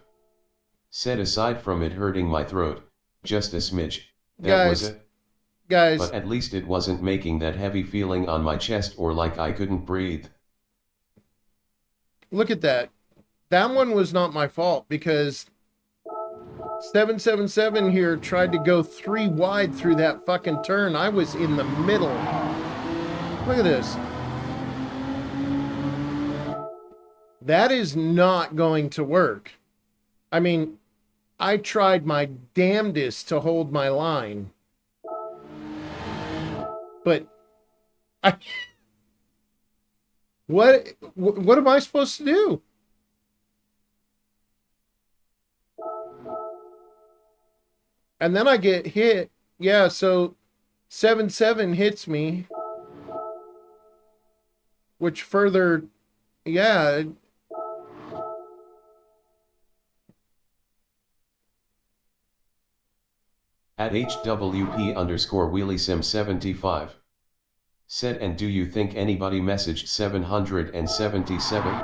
Said aside from it hurting my throat, just a smidge, that was it. Guys. But at least it wasn't making that heavy feeling on my chest or like I couldn't breathe. Look at that. That one was not my fault because 777 here tried to go 3 wide through that fucking turn. I was in the middle. Look at this. That is not going to work. I mean, I tried my damnedest to hold my line. But what am I supposed to do? And then I get hit. Yeah, so 7-7 hits me. Which further, yeah. At HWP underscore WheelieSim75. Said, and do you think anybody messaged 777?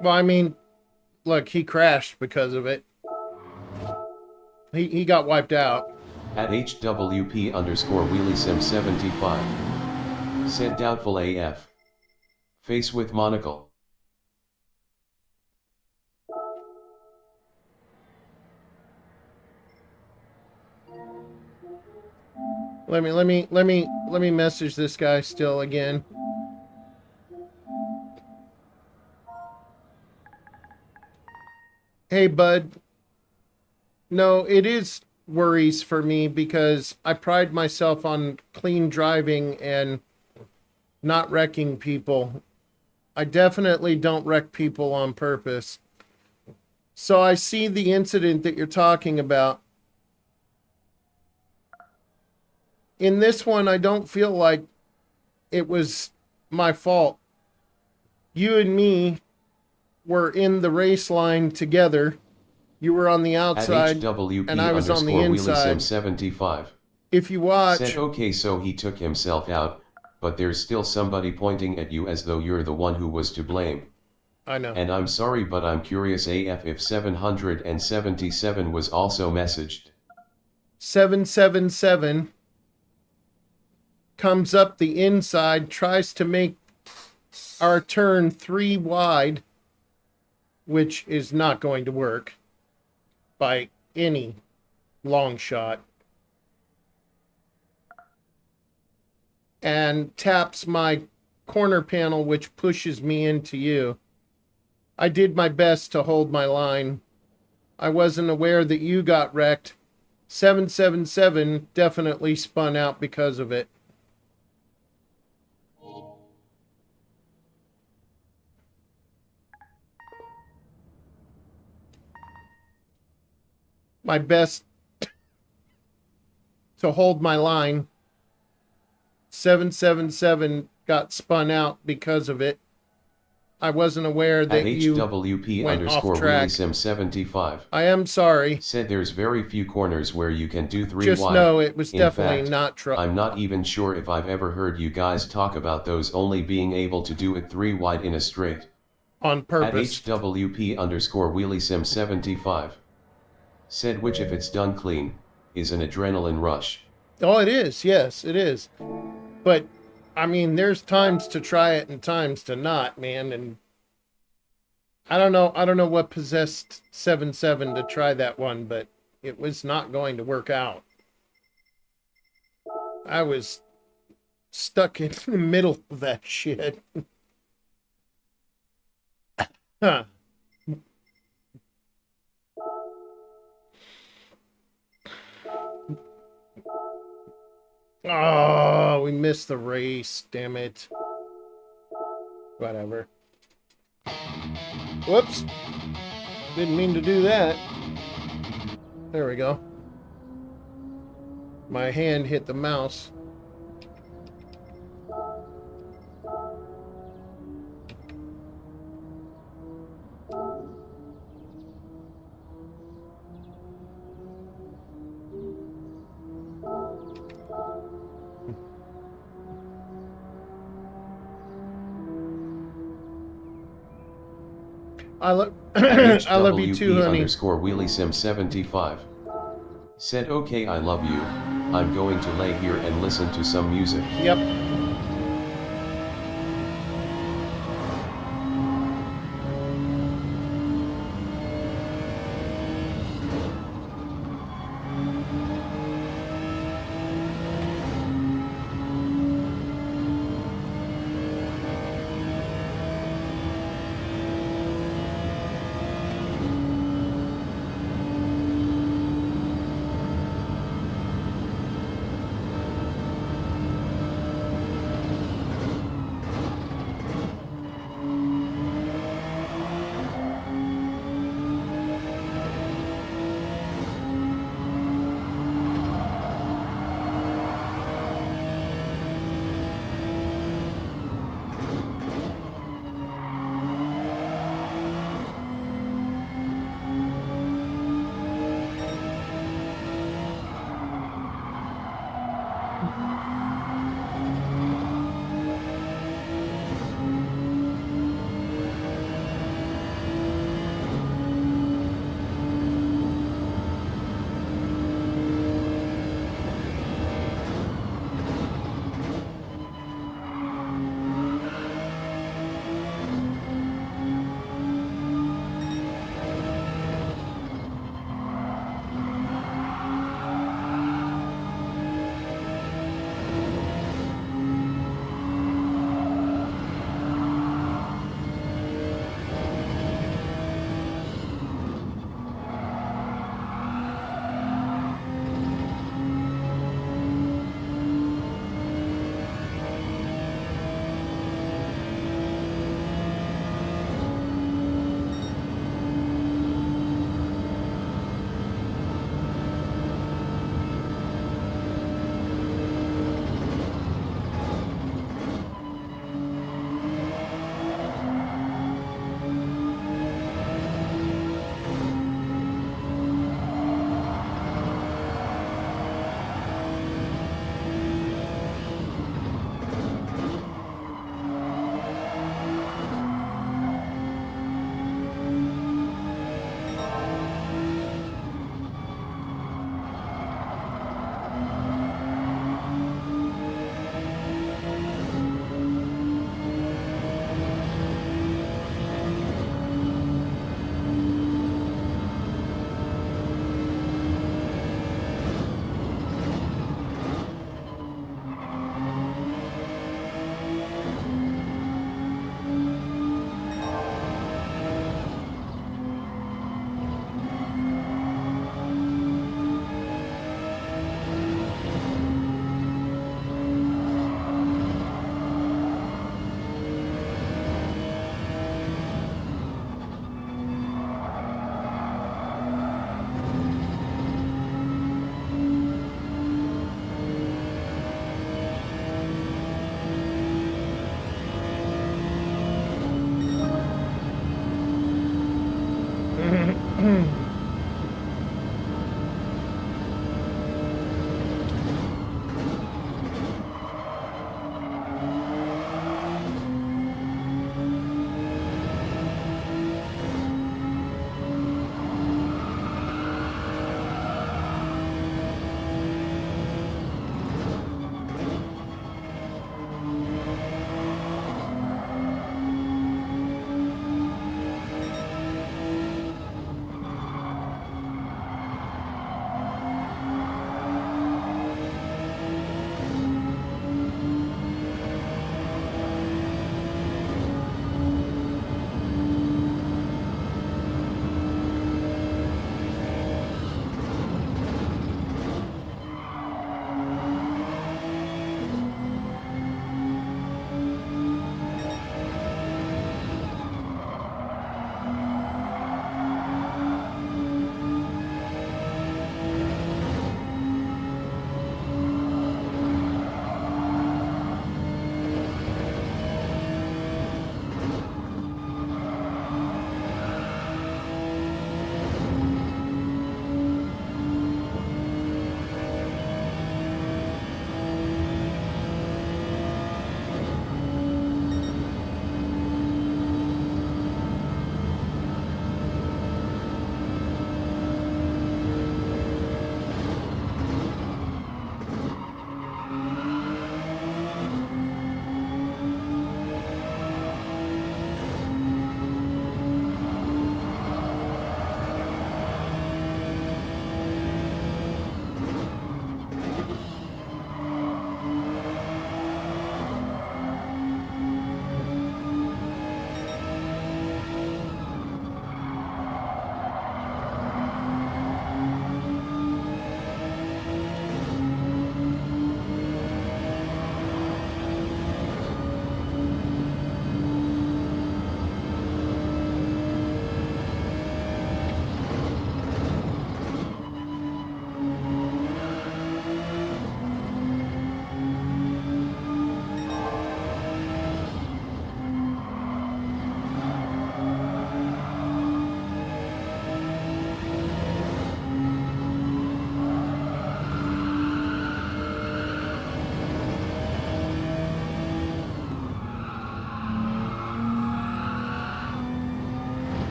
Well, I mean, look, he crashed because of it. He got wiped out. At HWP underscore WheelieSim75. Said doubtful AF. Face with monocle. Let me message this guy still again. Hey, bud. No, it is worries for me because I pride myself on clean driving and not wrecking people. I definitely don't wreck people on purpose. So I see the incident that you're talking about. In this one, I don't feel like it was my fault. You and me were in the race line together. You were on the outside, and I was on the inside. 75. If you watch... Said, okay, so he took himself out, but there's still somebody pointing at you as though you're the one who was to blame. I know. And I'm sorry, but I'm curious AF if 777 was also messaged. 777 comes up the inside, tries to make our turn 3 wide, which is not going to work by any long shot, and taps my corner panel, which pushes me into you. I did my best to hold my line. I wasn't aware that you got wrecked. 777 definitely spun out because of it. My best to hold my line. 777 got spun out because of it. I wasn't aware that you HWP went underscore off track. WheelieSim75. I am sorry. Said there's very few corners where you can do 3 Just wide. know it was In definitely fact, not true. I'm not even sure if I've ever heard you guys talk about those only being able to do it 3 wide in a straight. On purpose. At HWP underscore WheelieSim75. Said which if it's done clean, is an adrenaline rush. Oh, it is. Yes, it is. But I mean, there's times to try it and times to not, man. And I don't know what possessed 7-7 to try that one, but it was not going to work out. I was stuck in the middle of that shit. Huh. Oh, we missed the race. Damn it. Whatever. Whoops. Didn't mean to do that. There we go. My hand hit the mouse. I love you too, honey. Underscore Wheelie Sim 75. Said okay, I love you. I'm going to lay here and listen to some music. Yep.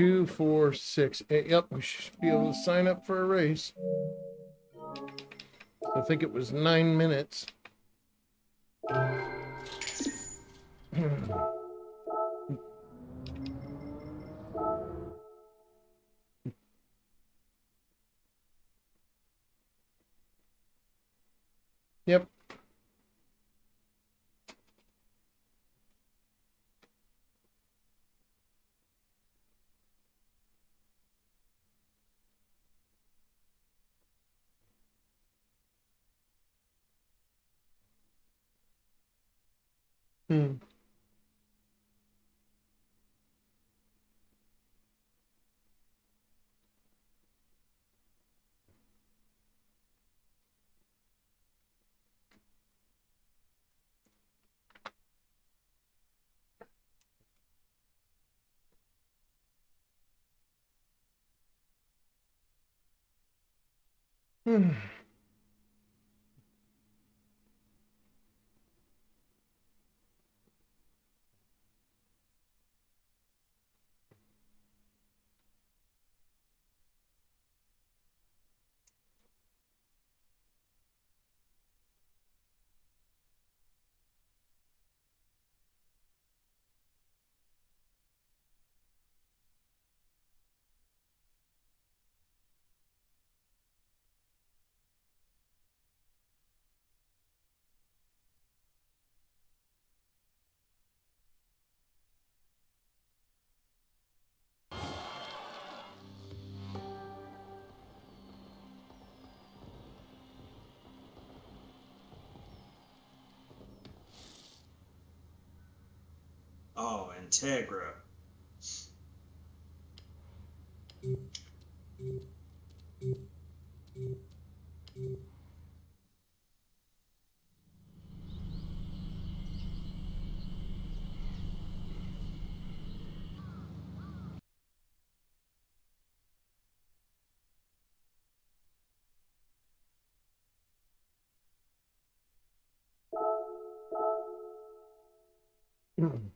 2, 4, 6, 8. Yep, we should be able to sign up for a race. I think it was 9 minutes. Yep. Hmm. Hmm. Oh, Integra. Hmm.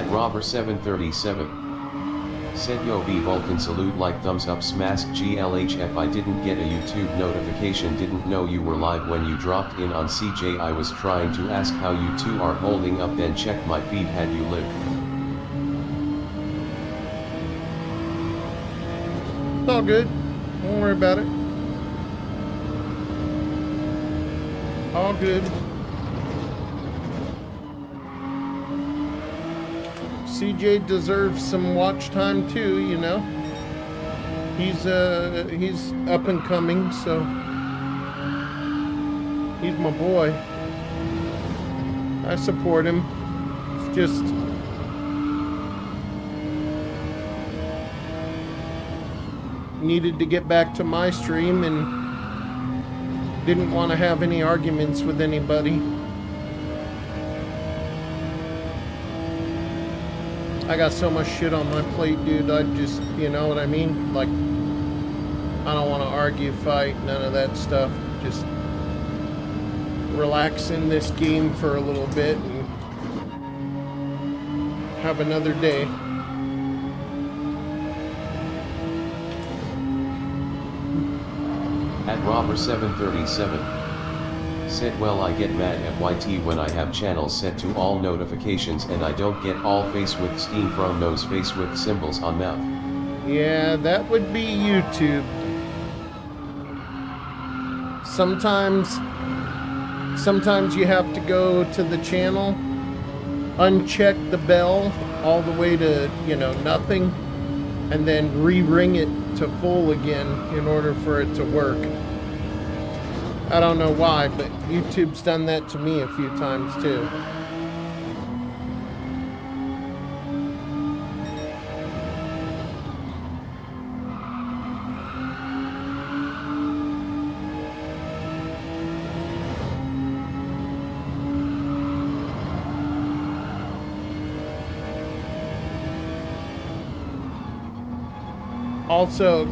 At Robber737. Said yo B Vulcan salute like thumbs up smash GLHF. I didn't get a YouTube notification, didn't know you were live when you dropped in on CJ. I was trying to ask how you two are holding up, then check my feed. Had you lived? It's all good. Don't worry about it. All good. CJ deserves some watch time too, you know. He's up and coming, so he's my boy. I support him. It's just needed to get back to my stream and didn't want to have any arguments with anybody. I got so much shit on my plate, dude. I just, you know what I mean? Like, I don't want to argue, fight, none of that stuff. Just relax in this game for a little bit and have another day. At Robber737. Said well, I get mad at YT when I have channels set to all notifications and I don't get all face with Steam from those face with symbols on mouth. Yeah, that would be YouTube. Sometimes you have to go to the channel, uncheck the bell all the way to, you know, nothing, and then re-ring it to full again in order for it to work. I don't know why, but YouTube's done that to me a few times too. Also,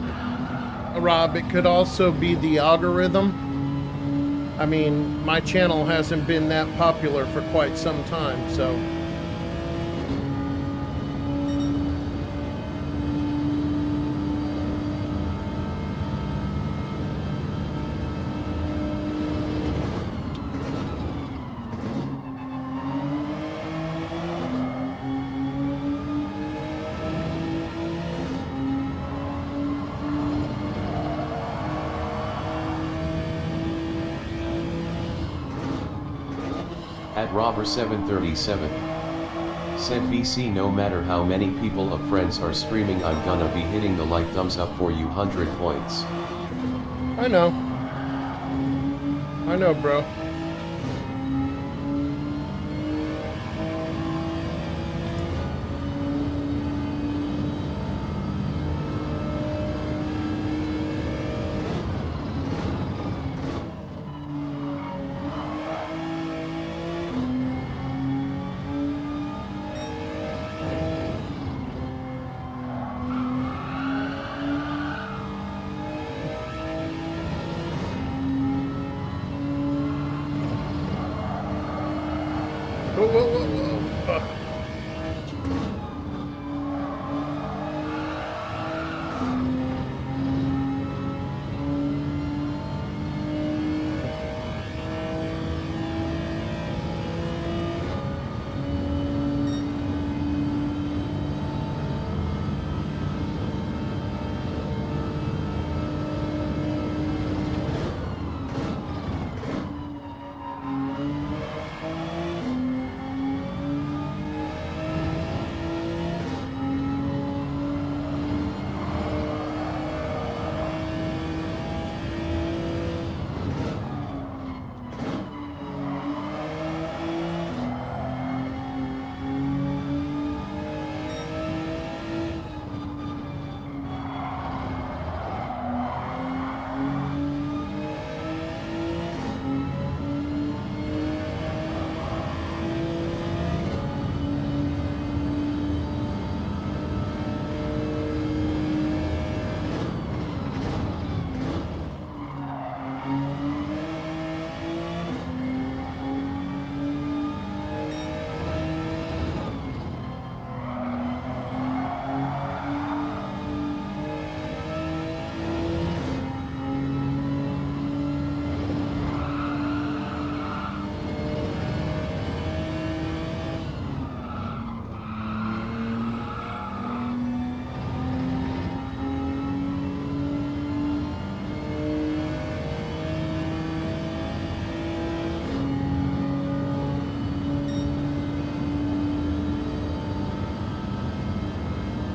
Rob, it could also be the algorithm. I mean, my channel hasn't been that popular for quite some time, so. At Robber737. Said BC, no matter how many people of friends are screaming, I'm gonna be hitting the like thumbs up for you 100 points. I know, bro. Whoa, whoa, whoa, whoa.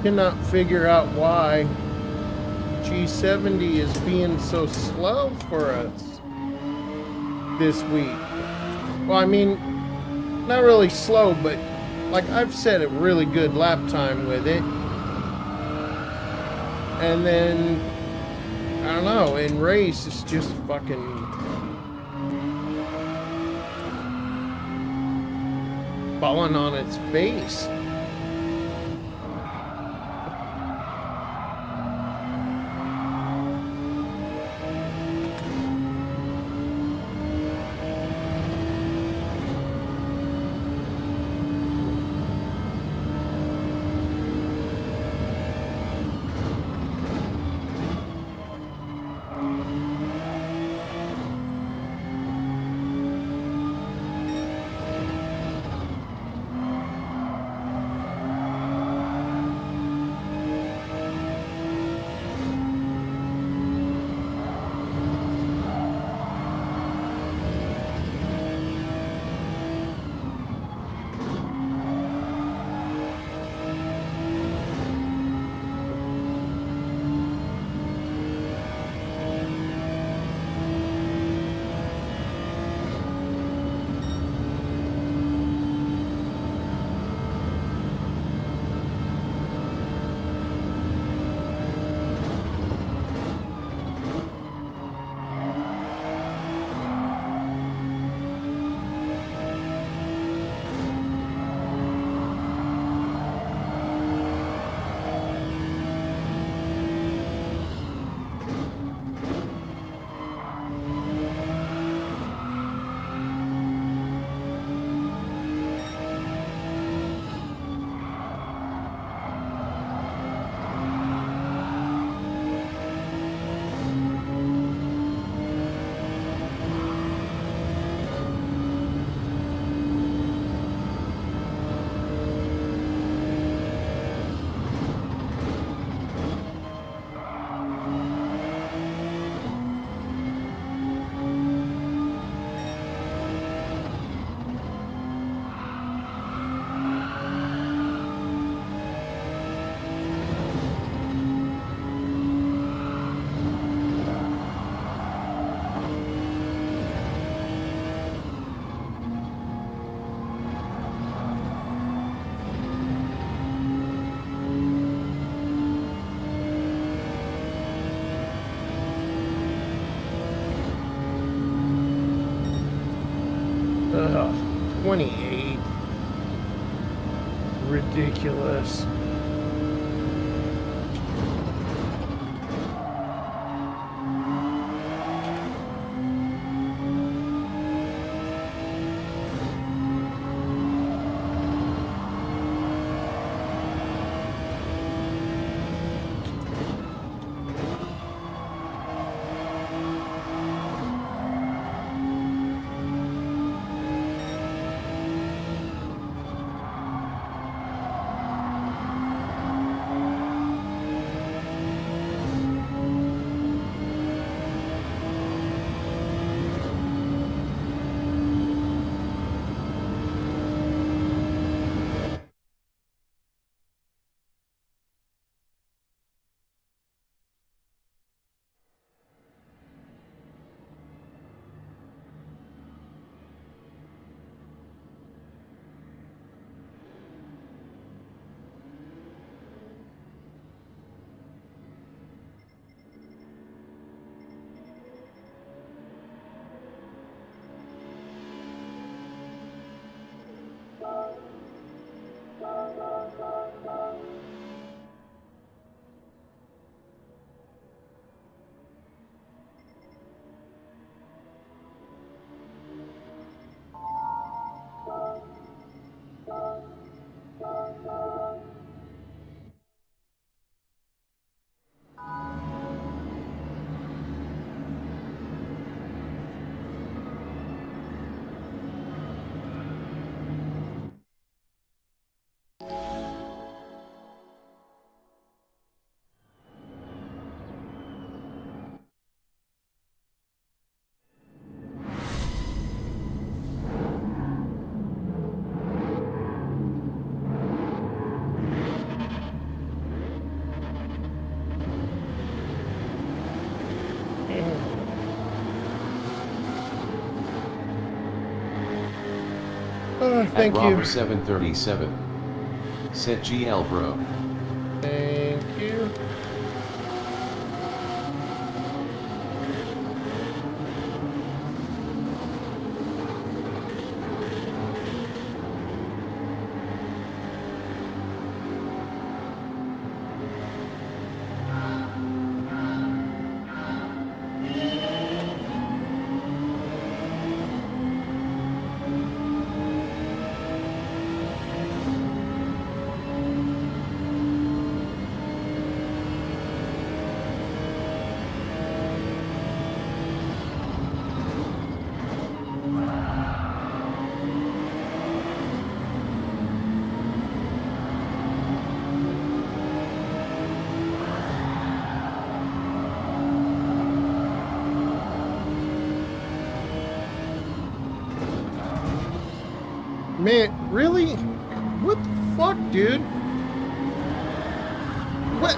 Cannot figure out why G70 is being so slow for us this week. Well, I mean, not really slow, but like I've set a really good lap time with it. And then, I don't know, in race, it's just fucking falling on its face. Ugh, 28. Ridiculous. At Thank you. Robber 737. Set GL bro. Thank you. Man, really? What the fuck, dude? What?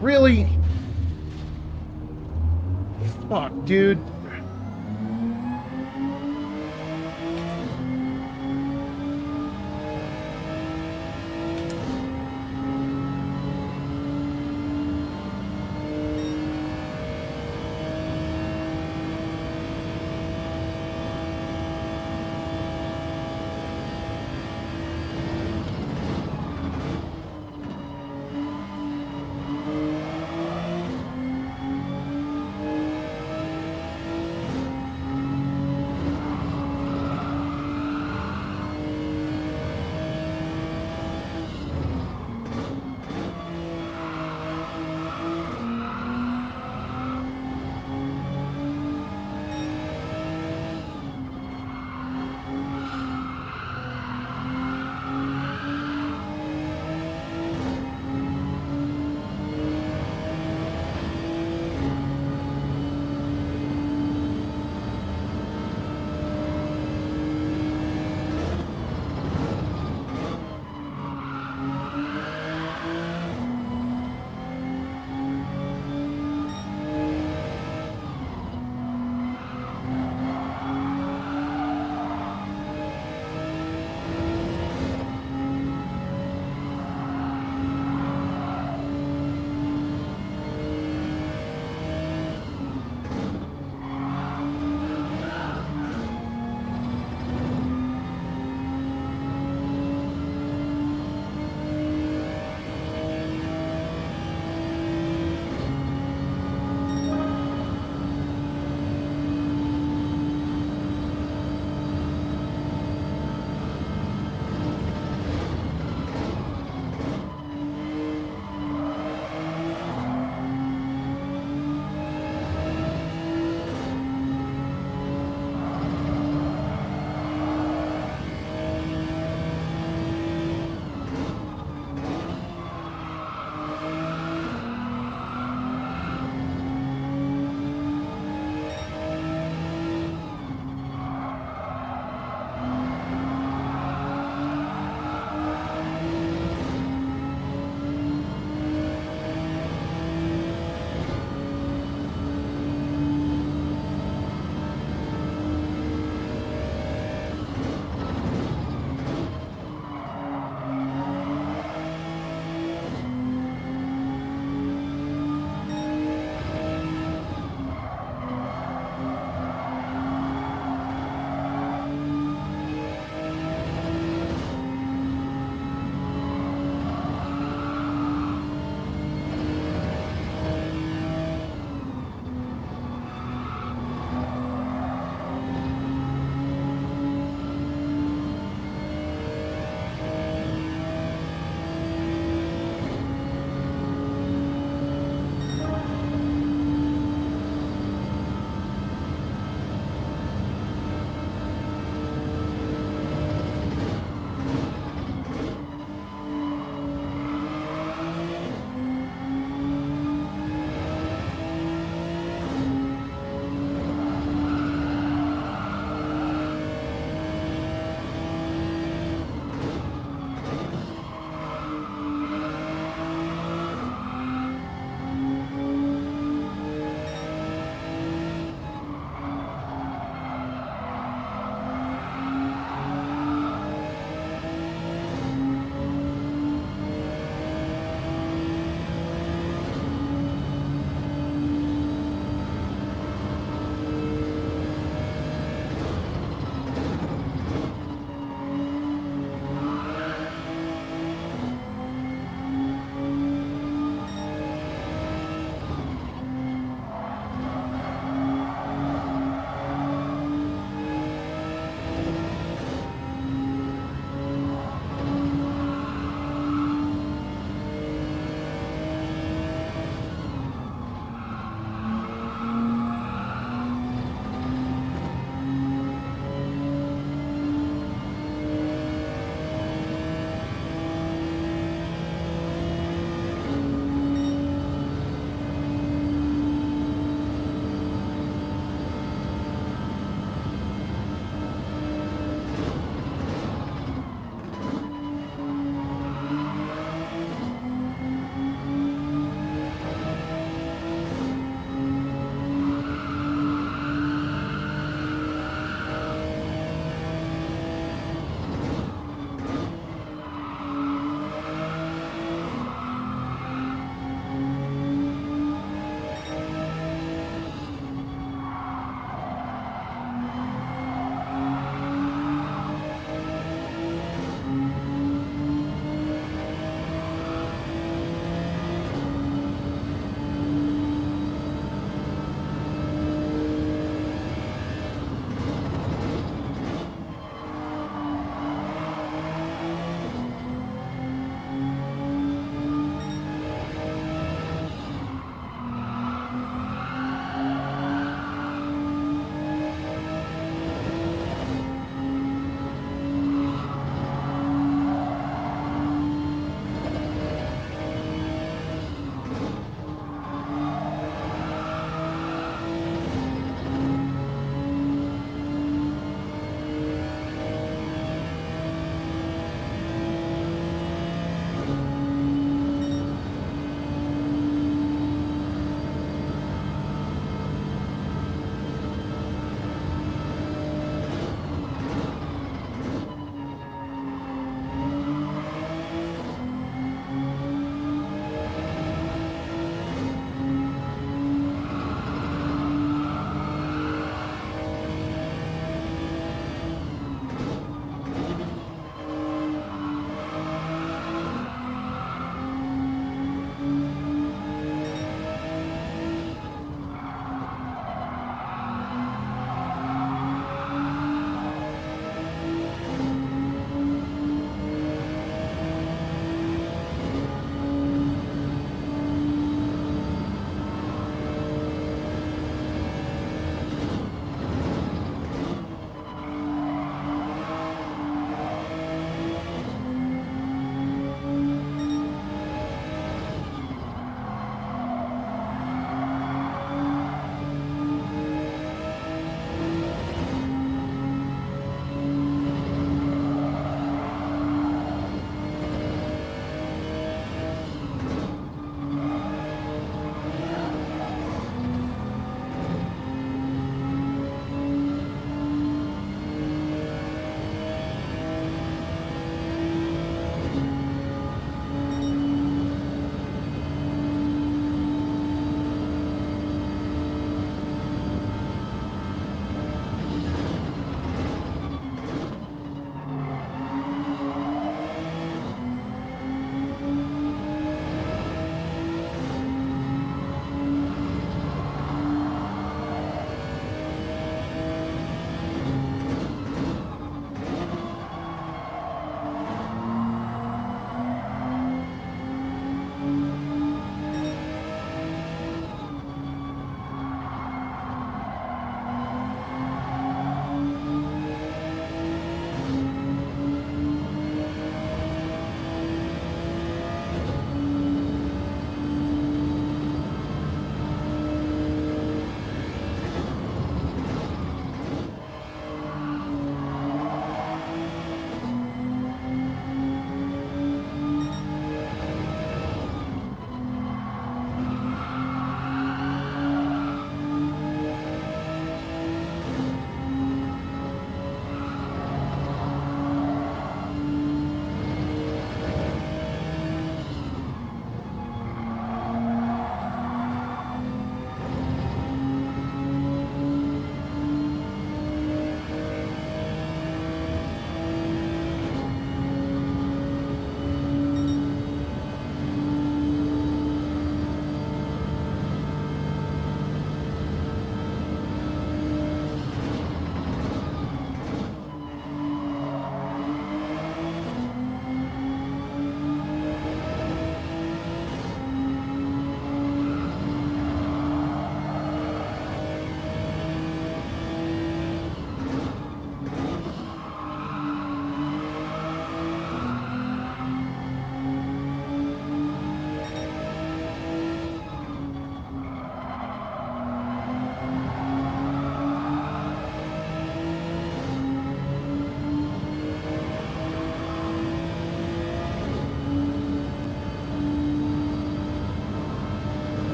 Really? Fuck, dude.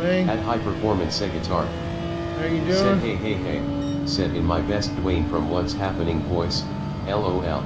Hey, At High Performance Guitar. how you Said doing? hey. Said in my best Dwayne from What's Happening voice, LOL.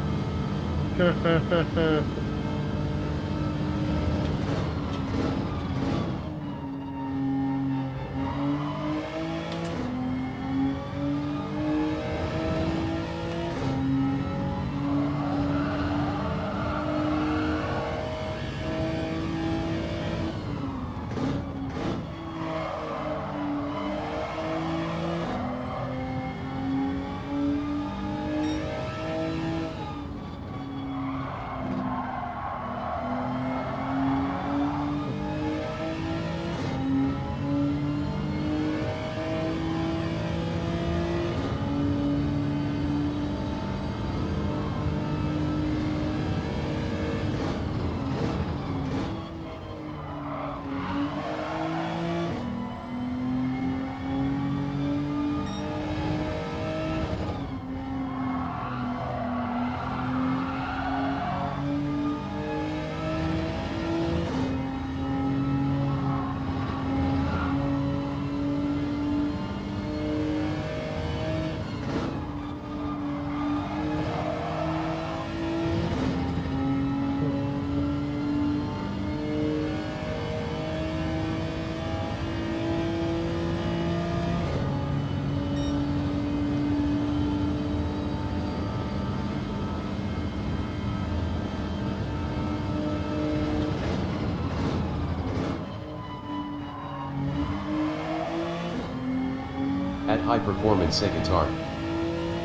At High Performance Guitar.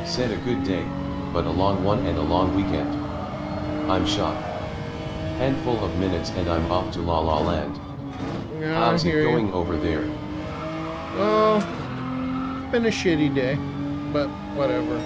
Said a good day, but a long one and a long weekend. I'm shot. Handful of minutes and I'm off to La La Land. Yeah, How's I it hear going you. over there? Oh, it's been a shitty day, but whatever.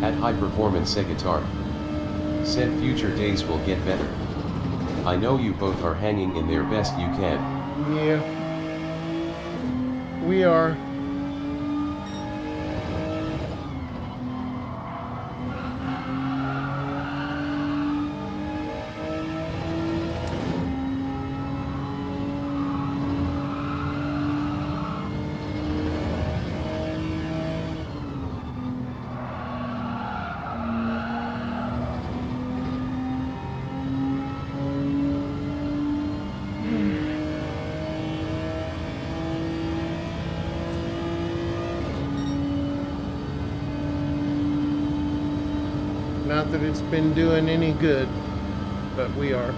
At High Performance Guitar. Said future days will get better. I know you both are hanging in there best you can. Yeah, we are. Not that it's been doing any good, but we are.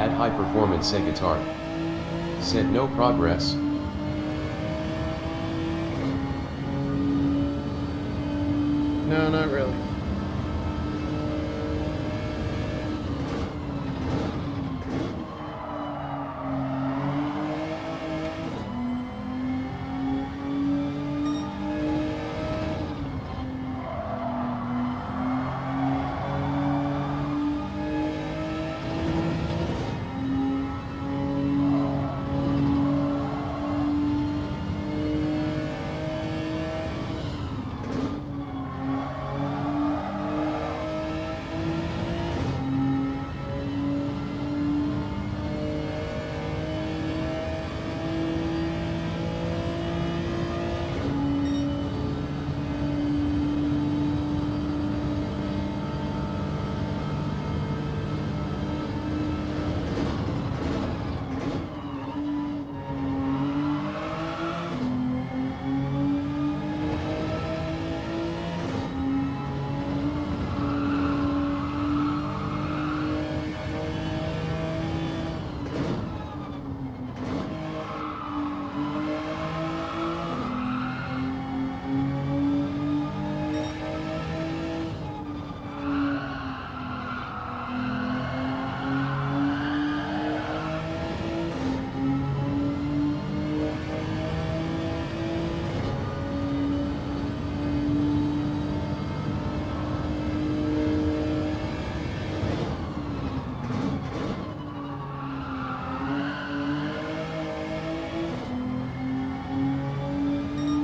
At High Performance Guitar. Said no progress. No, not really.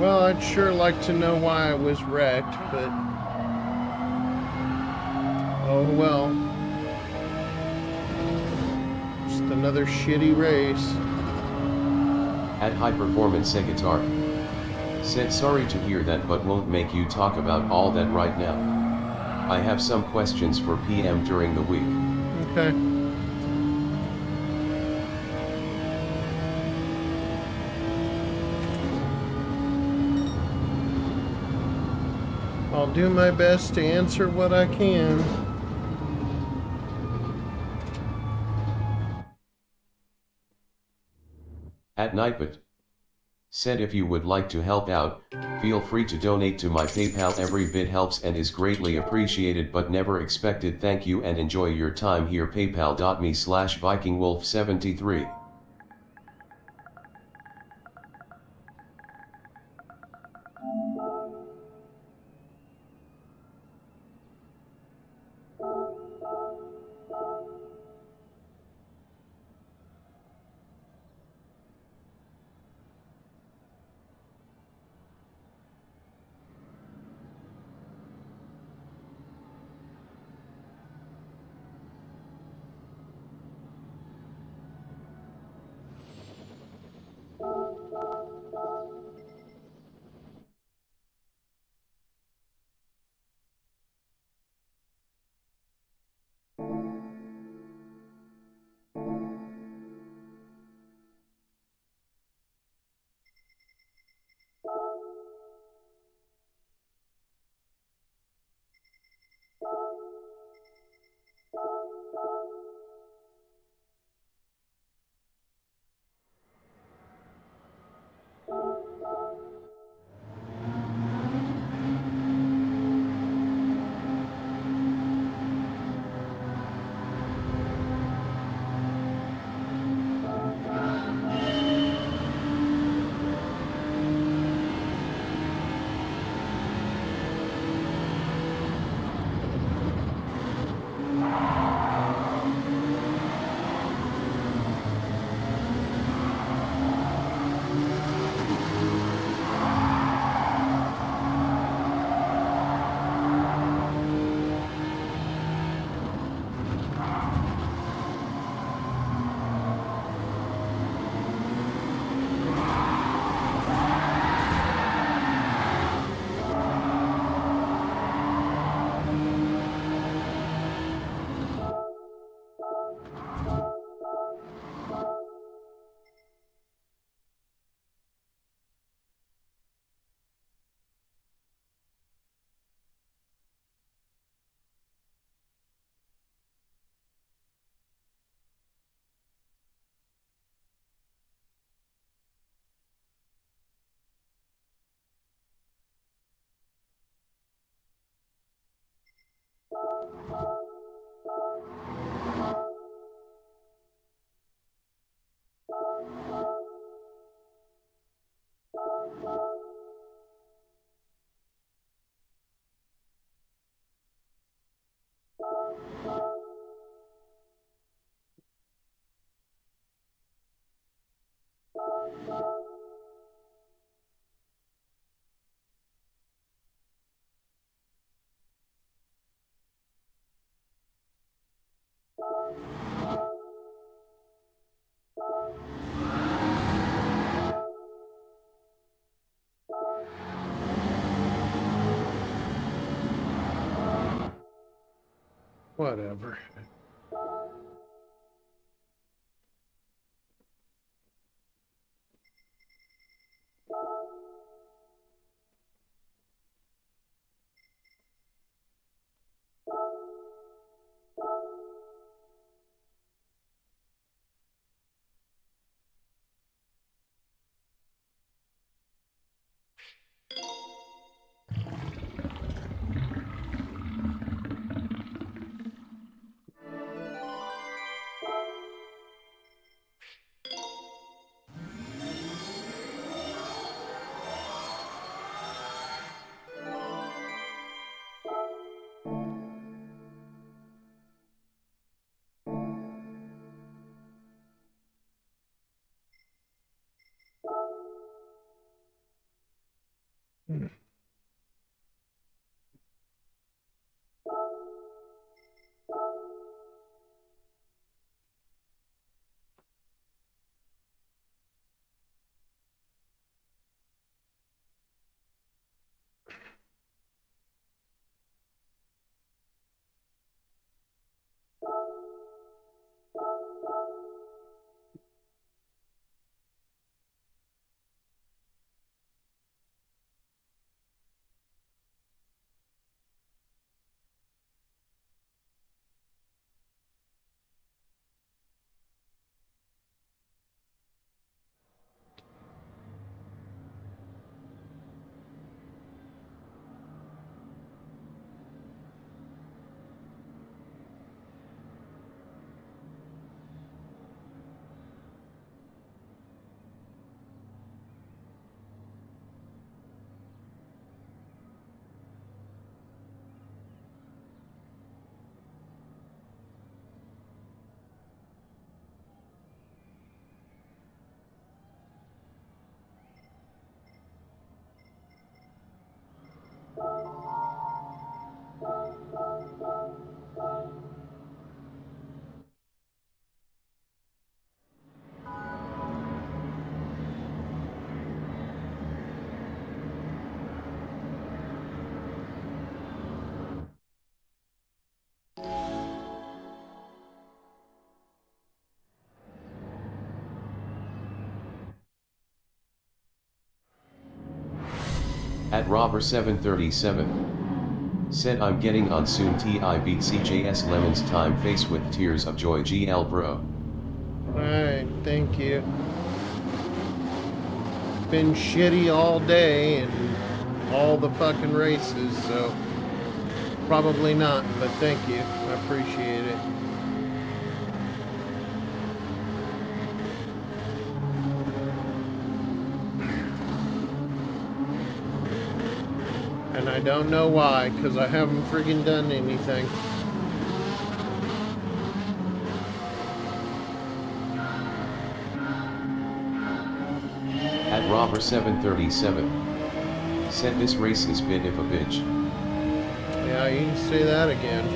Well, I'd sure like to know why I was wrecked, but oh well. Just another shitty race. At High Performance Guitar. Said sorry to hear that but won't make you talk about all that right now. I have some questions for PM during the week. Okay. I'll do my best to answer what I can. At Nightbot. Said if you would like to help out, feel free to donate to my PayPal. Every bit helps and is greatly appreciated but never expected. Thank you and enjoy your time here. PayPal.me/VikingWolf73. Whatever. At Robber737. Said I'm getting on soon Ti beat CJS Lemon's time face with tears of joy GL bro. Alright, thank you. It's been shitty all day and all the fucking races, so probably not, but thank you. I appreciate it. And I don't know why, because I haven't friggin' done anything. At Robber737. Said this race is bit of a bitch. Yeah, you can say that again.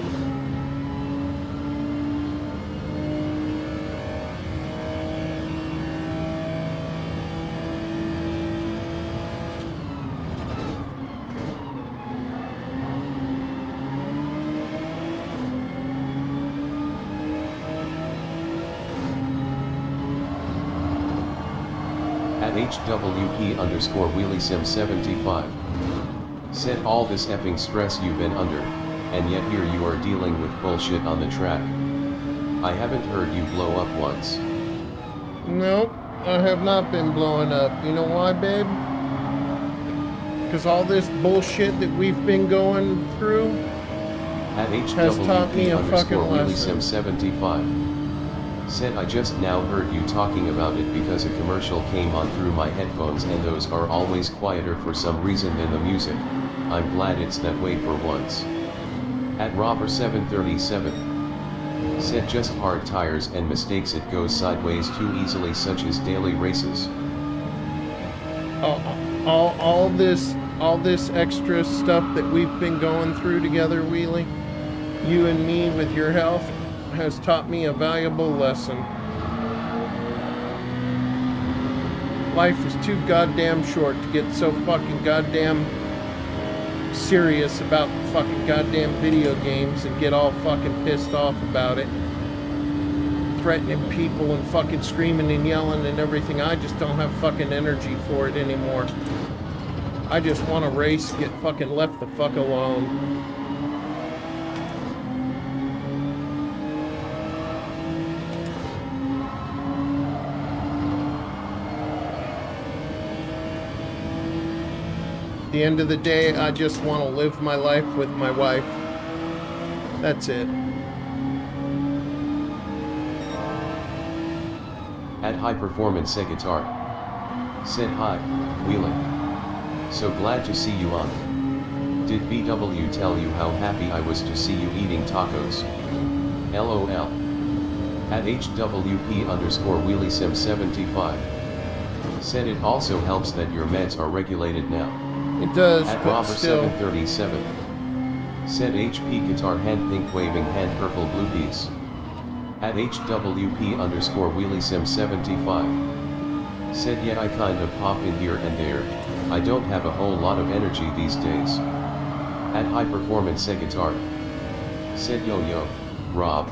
At HWP_WheelieSim75. Said all this effing stress you've been under, and yet here you are dealing with bullshit on the track. I haven't heard you blow up once. Nope, I have not been blowing up. You know why, babe? Because all this bullshit that we've been going through At has taught me a fucking lesson. HWP_WheelieSim75. Said I just now heard you talking about it because a commercial came on through my headphones and those are always quieter for some reason than the music. I'm glad it's that way for once. At Robber737. Said just hard tires and mistakes, it goes sideways too easily, such as daily races. All this extra stuff that we've been going through together, Wheelie, you and me with your health, has taught me a valuable lesson. Life is too goddamn short to get so fucking goddamn serious about the fucking goddamn video games and get all fucking pissed off about it. Threatening people and fucking screaming and yelling and everything. I just don't have fucking energy for it anymore. I just want to race, get fucking left the fuck alone. At the end of the day, I just want to live my life with my wife. That's it. At High Performance Guitar. Said hi, Wheeling. So glad to see you on. Did BW tell you how happy I was to see you eating tacos? LOL. At HWP_WheelieSim75. Said it also helps that your meds are regulated now. It does, At but still. Robber737. Said HP Guitar hand pink waving hand purple blue piece. At HWP_WheelieSim75. Said yeah, I kind of pop in here and there. I don't have a whole lot of energy these days. At High Performance Guitar. Said yo yo, Rob.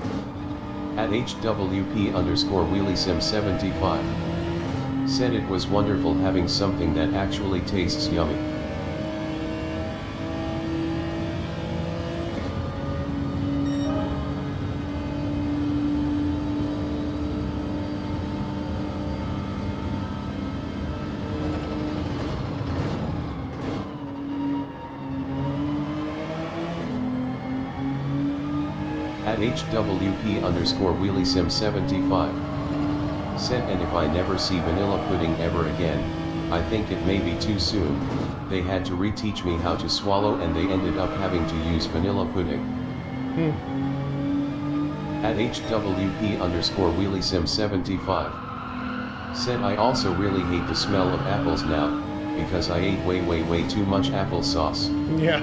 At HWP_WheelieSim75. Said it was wonderful having something that actually tastes yummy. At HWP_WheelieSim75. Said and if I never see vanilla pudding ever again, I think it may be too soon. They had to reteach me how to swallow and they ended up having to use vanilla pudding. At HWP_WheelieSim75. Said I also really hate the smell of apples now, because I ate way too much applesauce. Yeah.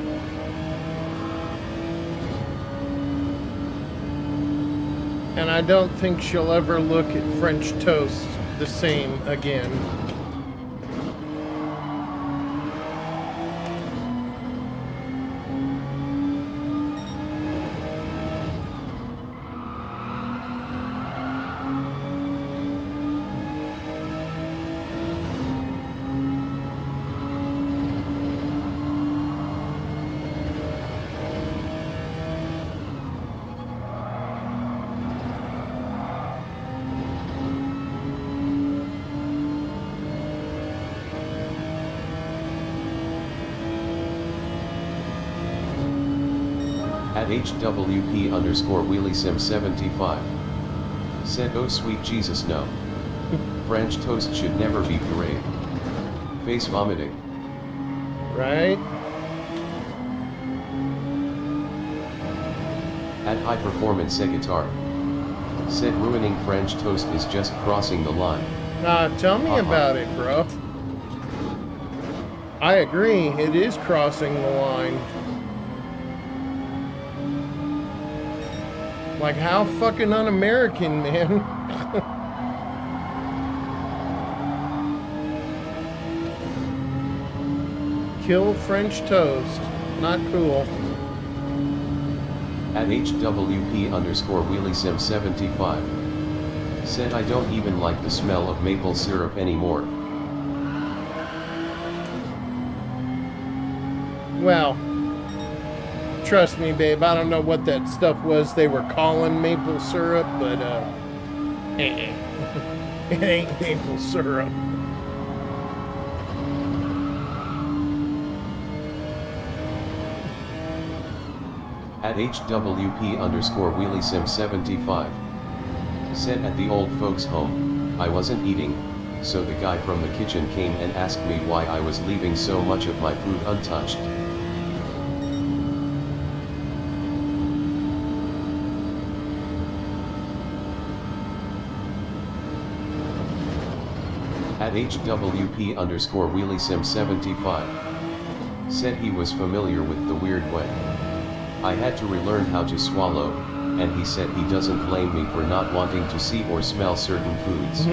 And I don't think she'll ever look at French toast the same again. At HWP_WheelieSim75. Said oh sweet Jesus no. French toast should never be pureed. Face vomiting. Right? At High Performance Guitar. Said ruining French toast is just crossing the line. Tell me about it, bro. I agree, it is crossing the line. Like, how fucking un-American, man. Kill French toast. Not cool. At HWP_WheelieSim75. Said I don't even like the smell of maple syrup anymore. Well, trust me, babe, I don't know what that stuff was they were calling maple syrup, but, it ain't maple syrup. At HWP_WheelieSim75. Said at the old folks' home, I wasn't eating, so the guy from the kitchen came and asked me why I was leaving so much of my food untouched. At HWP_WheelieSim75. Said he was familiar with the weird way I had to relearn how to swallow, and he said he doesn't blame me for not wanting to see or smell certain foods.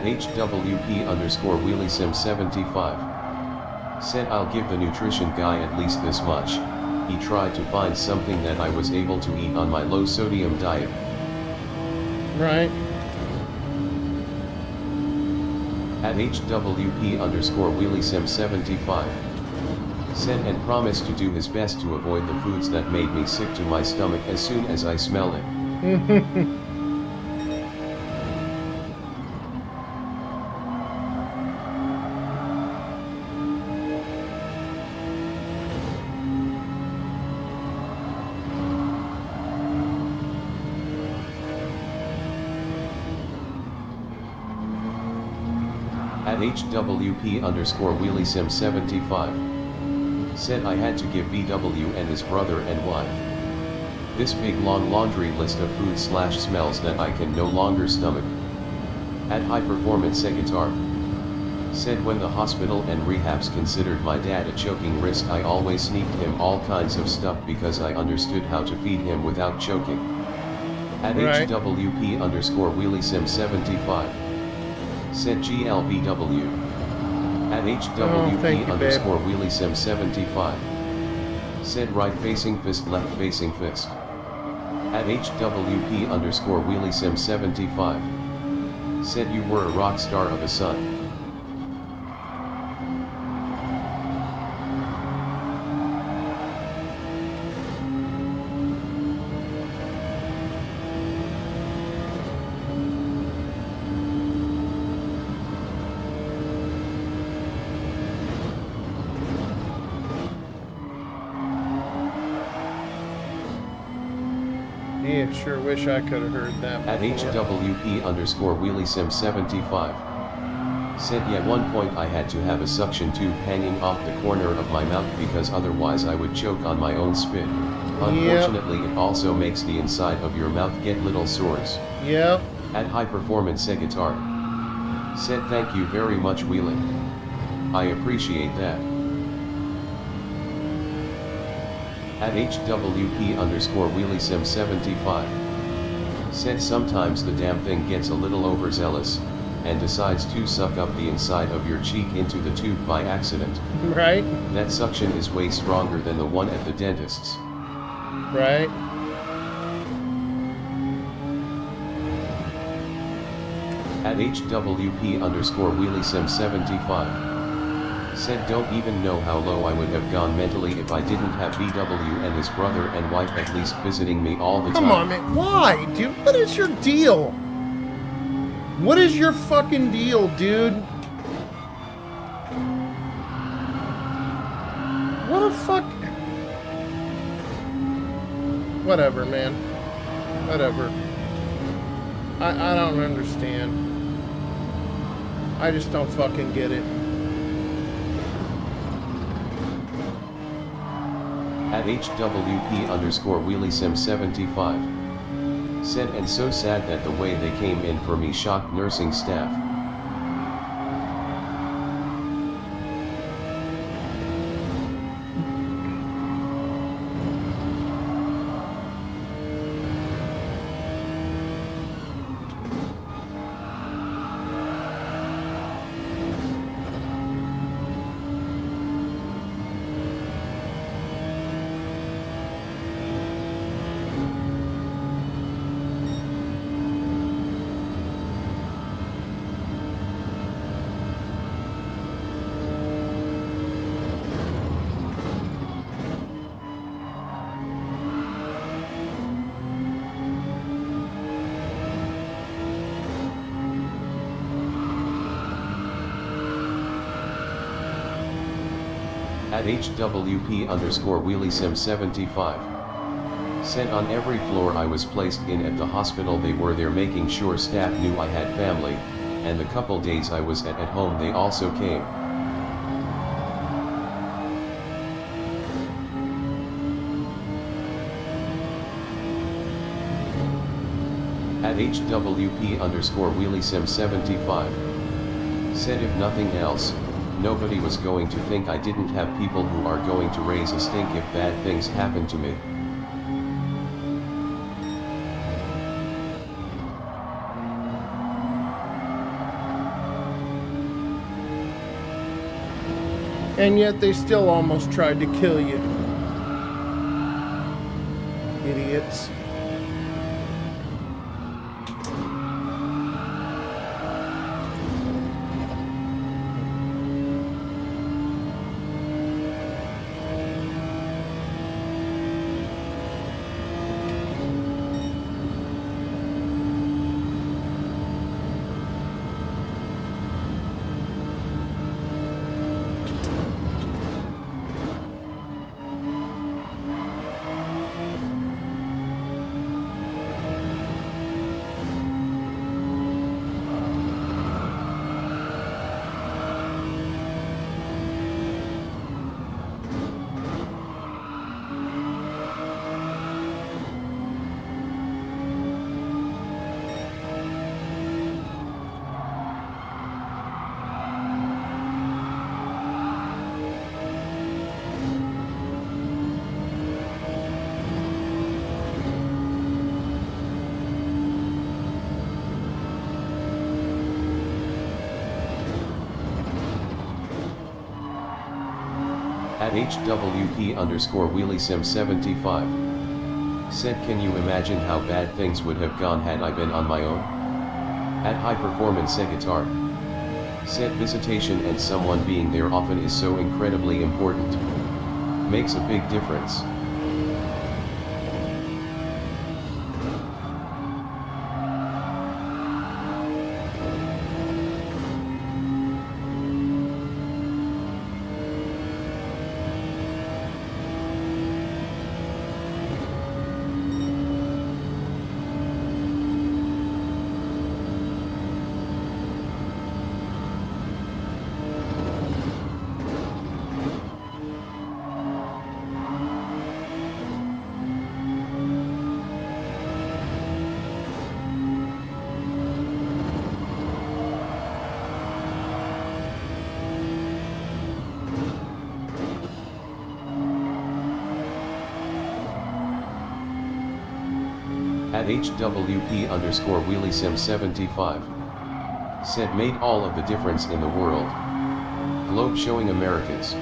HWP_WheelieSim75. Said I'll give the nutrition guy at least this much. He tried to find something that I was able to eat on my low sodium diet. Right. At HWP_WheelieSim75. Said and promised to do his best to avoid the foods that made me sick to my stomach as soon as I smell it. At HWP_WheelieSim75. Said I had to give BW and his brother and wife this big long laundry list of food/smells that I can no longer stomach. At High Performance Guitar. Said when the hospital and rehabs considered my dad a choking risk, I always sneaked him all kinds of stuff because I understood how to feed him without choking. At Right. HWP_WheelieSim75. Said GLBW. At thank you, babe. HWP_WheelieSim75. Said right facing fist, left facing fist. At HWP_WheelieSim75. Said you were a rock star of a son. Yeah, sure wish I could have heard that At before. HWP_WheelieSim75. Said yeah, one point I had to have a suction tube hanging off the corner of my mouth because otherwise I would choke on my own spit. Unfortunately, it also makes the inside of your mouth get little sores. Yep. At High Performance Guitar. Said thank you very much, Wheelie. I appreciate that. At HWP_WheelieSim75. Said sometimes the damn thing gets a little overzealous, and decides to suck up the inside of your cheek into the tube by accident. Right. That suction is way stronger than the one at the dentist's. Right. At HWP_WheelieSim75. Said don't even know how low I would have gone mentally if I didn't have BW and his brother and wife at least visiting me all the time. Come on, man. Why, dude? What is your deal? What is your fucking deal, dude? What a fuck... Whatever, man. Whatever. I don't understand. I just don't fucking get it. At HWP_WheelieSim75. Said and so sad that the way they came in for me shocked nursing staff. At HWP_WheelieSim75. Said on every floor I was placed in at the hospital they were there making sure staff knew I had family, and the couple days I was at home they also came. At HWP_WheelieSim75. Said if nothing else, nobody was going to think I didn't have people who are going to raise a stink if bad things happen to me. And yet they still almost tried to kill you. Idiots. At HWP_WheelieSim75. Said, can you imagine how bad things would have gone had I been on my own? At High Performance Guitar. Said, visitation and someone being there often is so incredibly important. Makes a big difference. At HWP_WheelieSim75. Said, made all of the difference in the world. Globe showing Americans.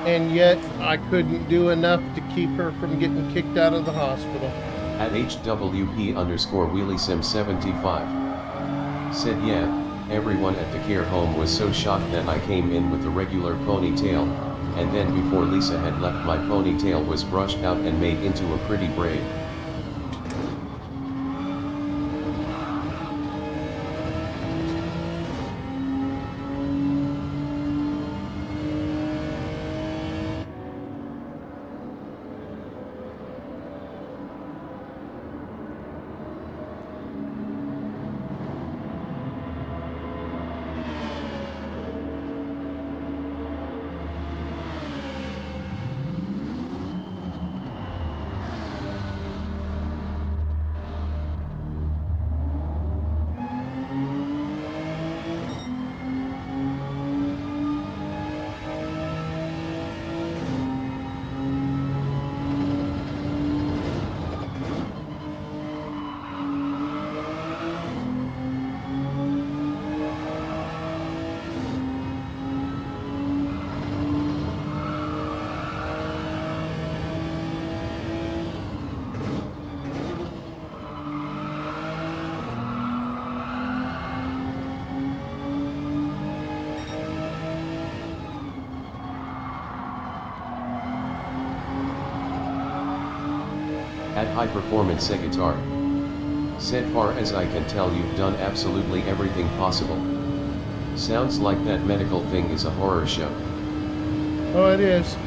And yet I couldn't do enough to keep her from getting kicked out of the hospital. At HWP_WheelieSim75. Said, yeah, everyone at the care home was so shocked that I came in with a regular ponytail, and then before Lisa had left my ponytail was brushed out and made into a pretty braid. At High Performance Guitar. Said, far as I can tell you've done absolutely everything possible. Sounds like that medical thing is a horror show. Oh, it is.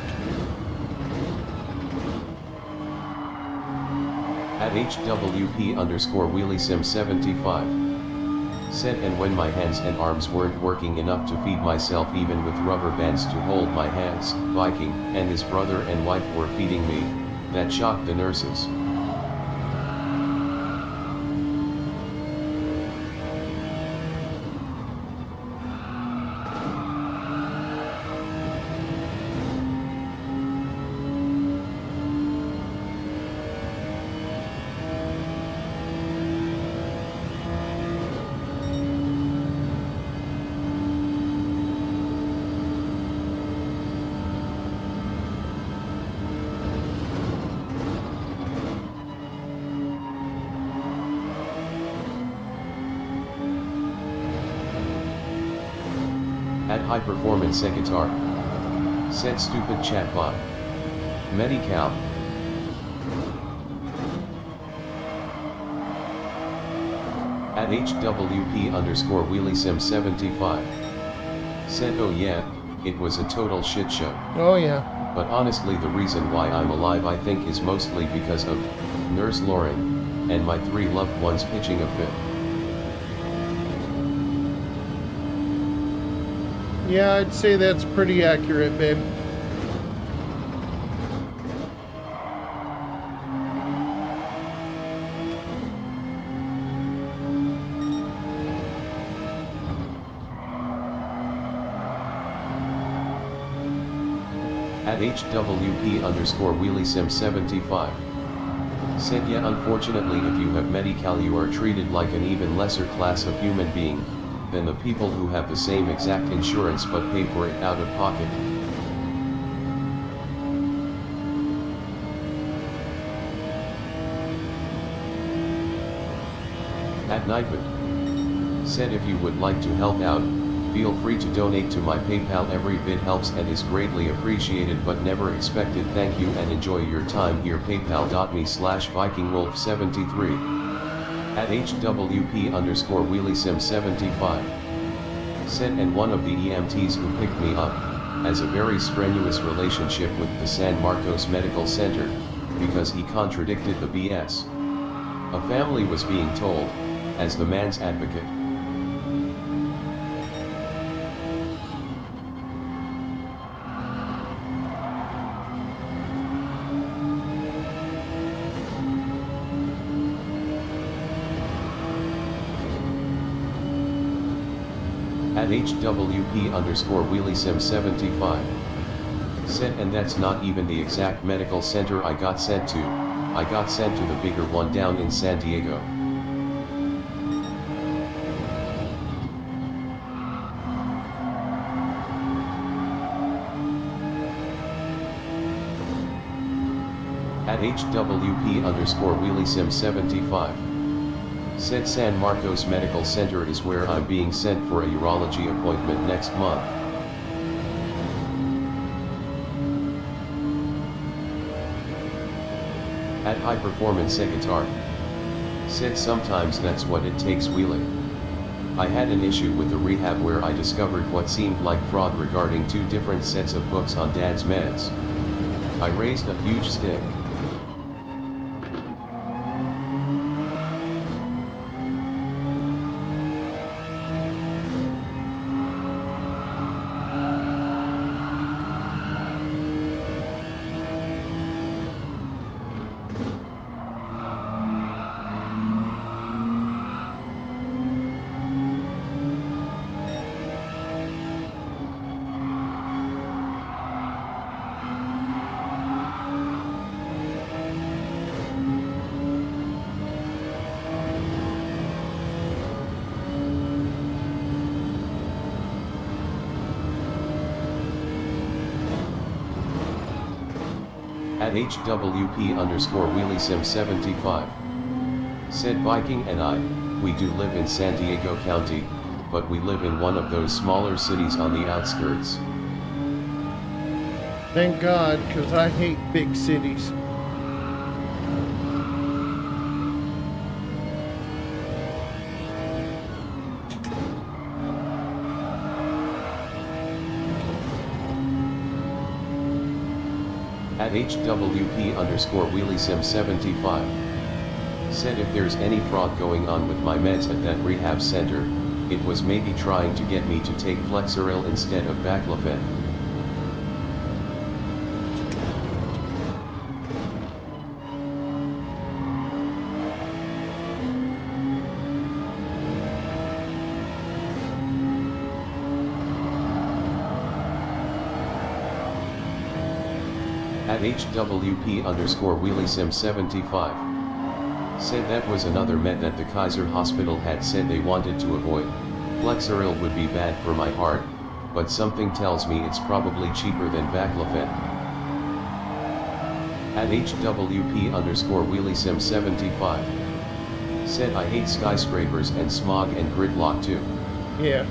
At HWP_WheelieSim75. Said, and when my hands and arms weren't working enough to feed myself even with rubber bands to hold my hands, Viking and his brother and wife were feeding me, that shocked the nurses. At High Performance Guitar. Said stupid chatbot. Medical. At HWP_WheelieSim75. Said oh yeah, it was a total shit show. Oh yeah. But honestly the reason why I'm alive I think is mostly because of Nurse Lauren, and my 3 loved ones pitching a fit. Yeah, I'd say that's pretty accurate, babe. At HWP_WheelieSim75. Said yeah, unfortunately if you have medical you are treated like an even lesser class of human being than the people who have the same exact insurance but pay for it out of pocket. At Nightwood. Said if you would like to help out, feel free to donate to my PayPal. Every bit helps and is greatly appreciated but never expected. Thank you and enjoy your time here. PayPal.me/VikingWolf73. At HWP_WheelieSim75. Said and one of the EMTs who picked me up has a very strenuous relationship with the San Marcos Medical Center because he contradicted the BS. A family was being told, as the man's advocate. At HWP_WheelieSim75. Said and that's not even the exact medical center I got sent to. I got sent to the bigger one down in San Diego. At HWP_WheelieSim75. Said San Marcos Medical Center is where I'm being sent for a urology appointment next month. At High Performance Guitar. Said sometimes that's what it takes wheeling. I had an issue with the rehab where I discovered what seemed like fraud regarding 2 different sets of books on dad's meds. I raised a huge stink. At HWP_WheelieSim75. Said Viking and I, we do live in San Diego County, but we live in one of those smaller cities on the outskirts. Thank God, because I hate big cities. At HWP_WheelieSim75. Said if there's any fraud going on with my meds at that rehab center, it was maybe trying to get me to take Flexeril instead of Baclofen. At HWP_WheelieSim75. Said that was another med that the Kaiser Hospital had said they wanted to avoid. Flexeril would be bad for my heart, but something tells me it's probably cheaper than Baclofen. At HWP_WheelieSim75. Said I hate skyscrapers and smog and gridlock too. Yeah.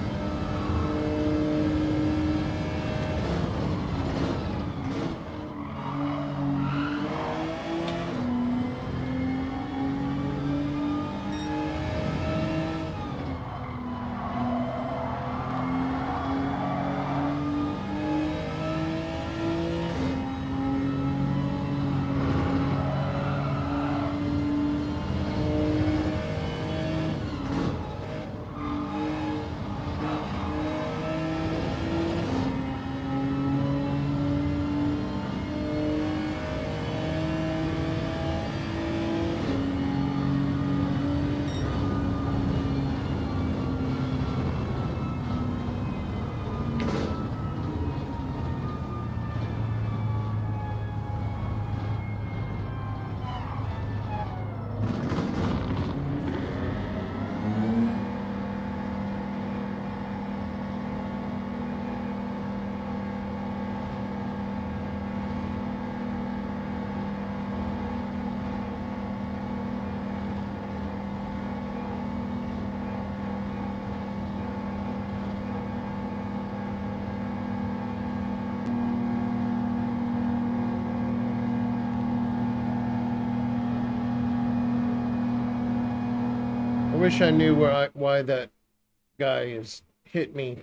wish I knew why that guy has hit me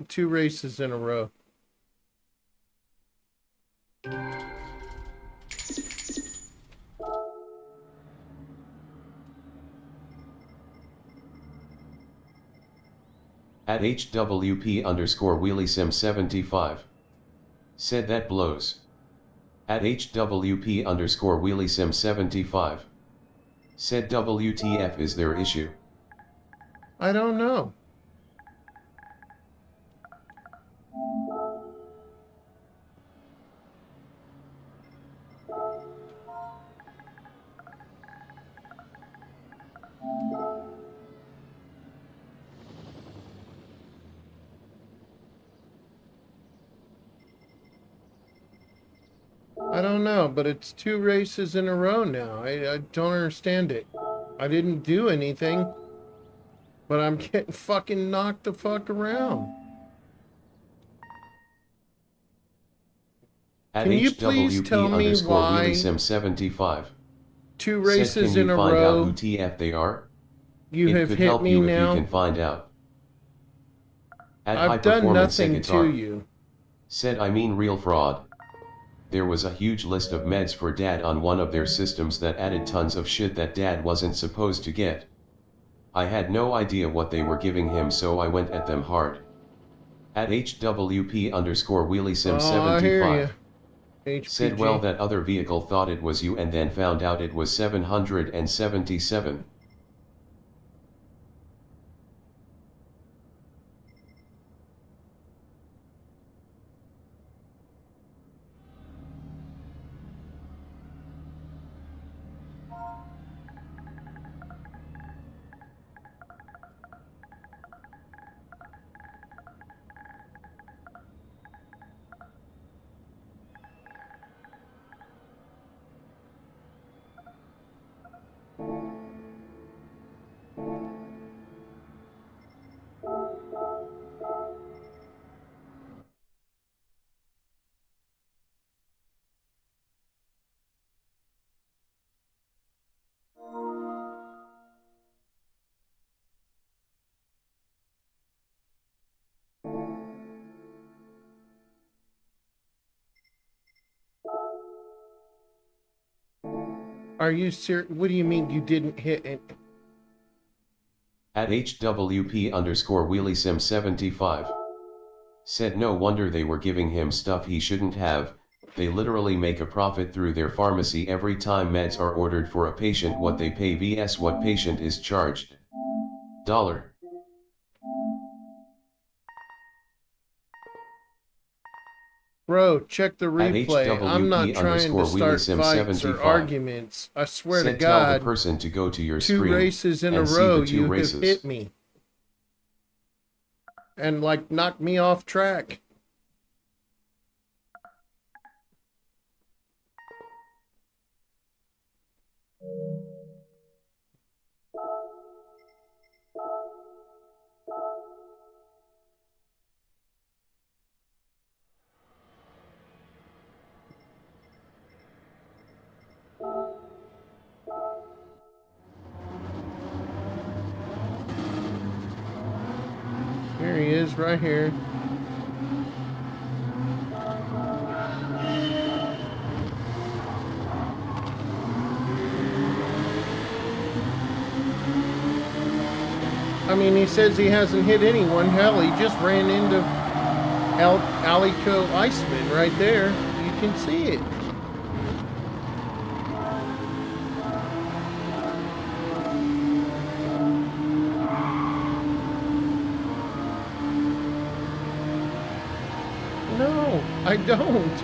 two races in a row. At HWP underscore WheelieSim75. Said that blows. At HWP underscore WheelieSim75. Said WTF is their issue. I don't know. I don't know, but it's two races in a row now. I don't understand it. I didn't do anything, but I'm getting fucking knocked the fuck around. At Can you please HWP tell me underscore why WheelieSim75. two Said races can in you a find out row who TF they are? you It have could hit help me you if you now? can find out. At High I've done Performance nothing Guitar. to you. Said I mean real fraud. There was a huge list of meds for Dad on one of their systems that added tons of shit that Dad wasn't supposed to get. I had no idea what they were giving him, so I went at them hard. At HWP underscore Oh, I hear WheelieSim75. you. Said well, HPG. that other vehicle thought it was you and then found out it was 777. Are you serious? What do you mean you didn't hit it? At HWP underscore WheelieSim75. Said no wonder they were giving him stuff he shouldn't have. They literally make a profit through their pharmacy every time meds are ordered for a patient. What they pay vs what patient is charged. $. Bro, check the At replay. I'm not HWP trying to underscore start fights or WheelieSim75. arguments. I swear to Said tell the God, person to go to your two screen races in a and see row the two you races. have hit me. And like knocked me off track. Here he is, right here. I mean, he says he hasn't hit anyone. Hell, he just ran into Alico Iceman right there. You can see it. No, I don't.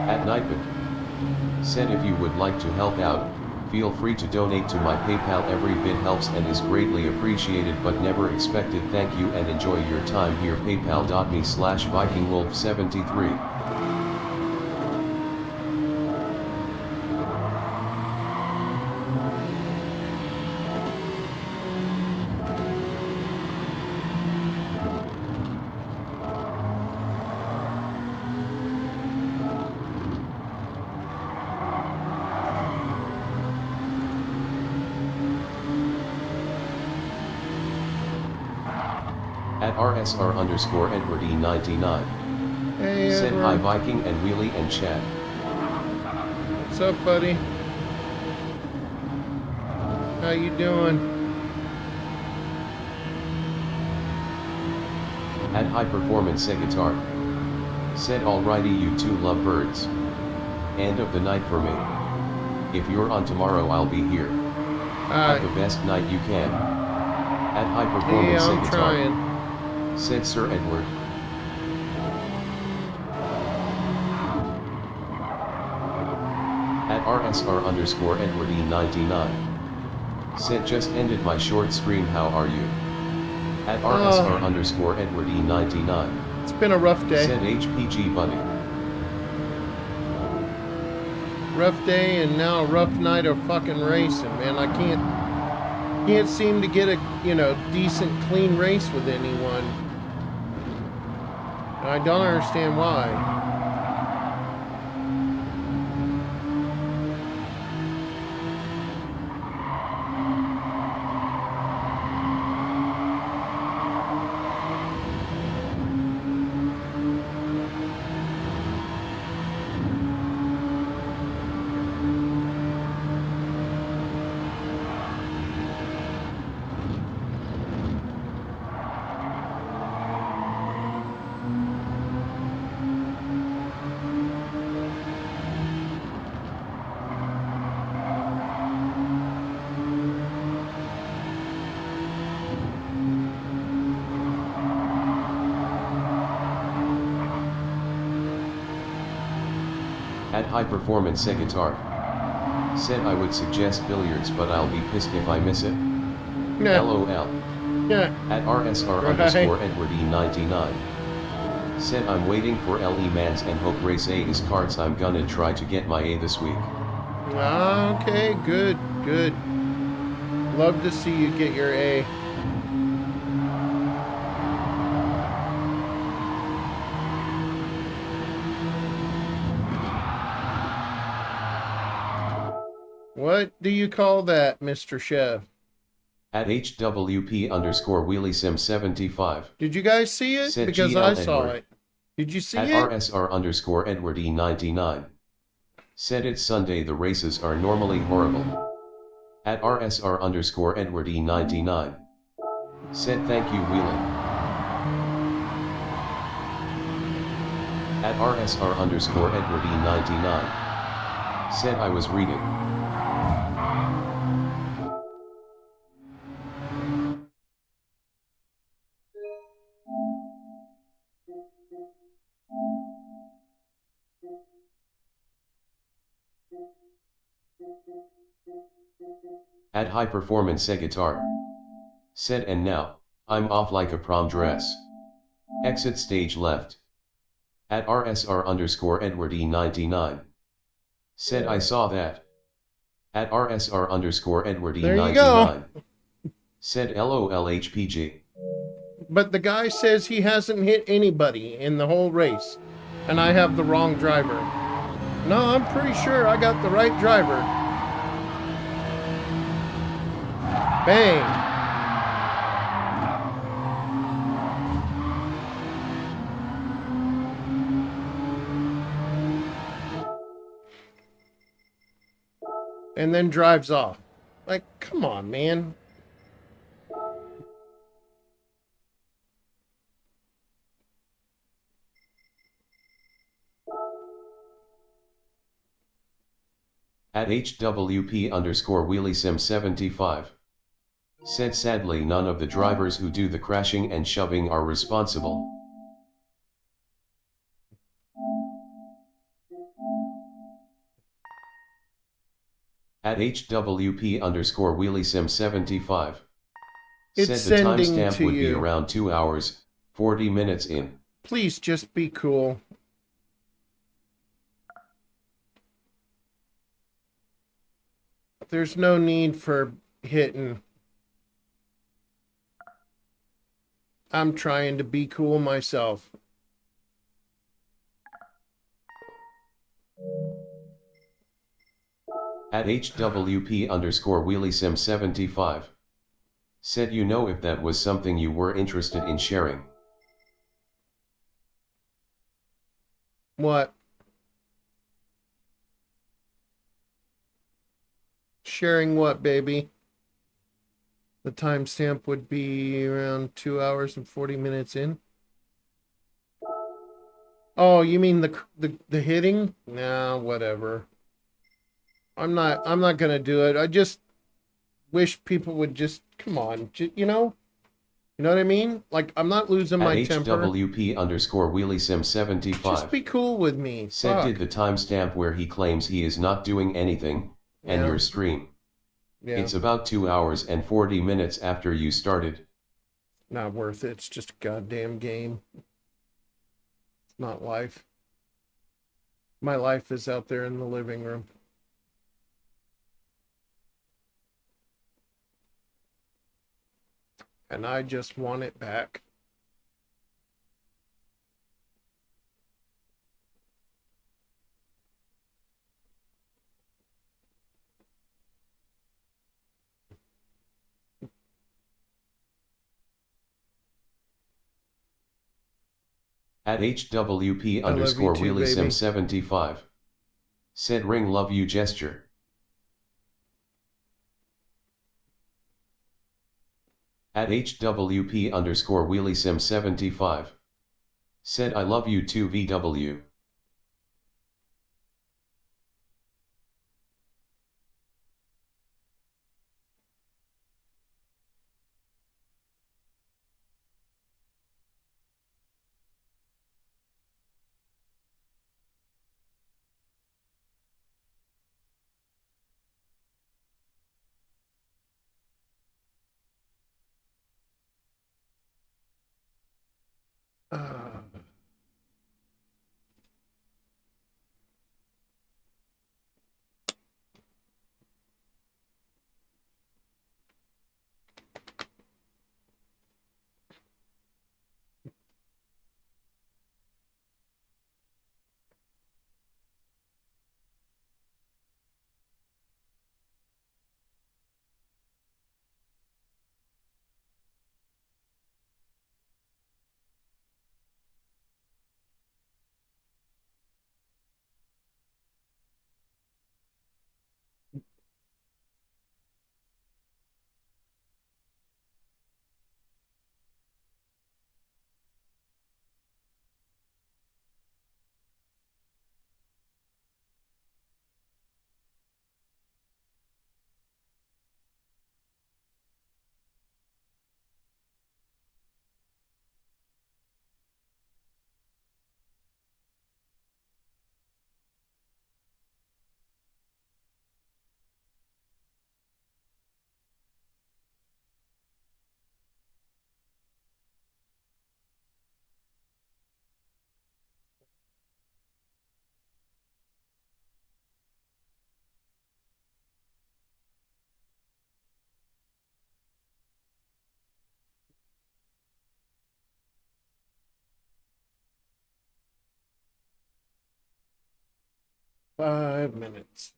At Nightbit. Said if you would like to help out, Feel free to donate to my PayPal. Every bit helps and is greatly appreciated but never expected. Thank you and enjoy your time here. PayPal.me/VikingWolf73. At RSR_Edward E99. Hey, Said Edward. hi Viking and Wheelie and Chad. What's up, buddy? How you doing? At High Performance Guitar. Said alrighty, you two lovebirds. End of the night for me. If you're on tomorrow I'll be here. Have the best night you can. At High Performance I'm Guitar. trying. Said Sir Edward. At RSR_Edward E99. Said just ended my short stream, how are you? At RSR_Edward E99. It's been a rough day. Said HPG Bunny. Rough day and now a rough night of fucking racing, man. I can't seem to get a, decent clean race with anyone. And I don't understand why. At High Performance Guitar. Said I would suggest billiards but I'll be pissed if I miss it. Yeah. LOL. Yeah. At RSR_Edward E99. Said I'm waiting for LE Mans and hope race A is cards. I'm gonna try to get my A this week. Okay, good. Love to see you get your A. What do you call that, Mr. Chef? At HWP_WheelieSim75. Did you guys see it? Said Because GL I saw Edward. it. Did you see At it? RSR_Edward E99. Said it's Sunday, the races are normally horrible. At RSR_Edward E99. Said thank you Wheeling. At RSR_Edward E99. Said I was reading. At High Performance Guitar. Said and now, I'm off like a prom dress. Exit stage left. At RSR_Edward E99. Said I saw that. At RSR_Edward There you E99. go. Said LOLHPG. But the guy says he hasn't hit anybody in the whole race. And I have the wrong driver. No, I'm pretty sure I got the right driver. Bang. And then drives off. Like, come on, man. At HWP_WheelieSim75. Said sadly none of the drivers who do the crashing and shoving are responsible. At HWP underscore WheelieSim75. It's Said the sending timestamp to would be you. around 2 hours, 40 minutes in. Please just be cool. There's no need for hitting. I'm trying to be cool myself. At HWP underscore WheelieSim75. Said you know if that was something you were interested in sharing. What? Sharing what, baby? The timestamp would be around 2 hours and 40 minutes in. Oh, you mean the hitting? Nah, whatever. I'm not gonna do it. I just wish people would just come on, you know? You know what I mean? Like, I'm not losing At my temper. HWP underscore Just WheelieSim75. be cool with me. Said Fuck. did the timestamp where he claims he is not doing anything, and Yeah. your stream. Yeah. It's about 2 hours and 40 minutes after you started. Not worth it. It's just a goddamn game. It's not life. My life is out there in the living room. And I just want it back. At HWP I love you underscore too, baby. WheelieSim75. Said ring love you gesture. At HWP underscore WheelieSim75. Said I love you too VW. Uh, 5 minutes.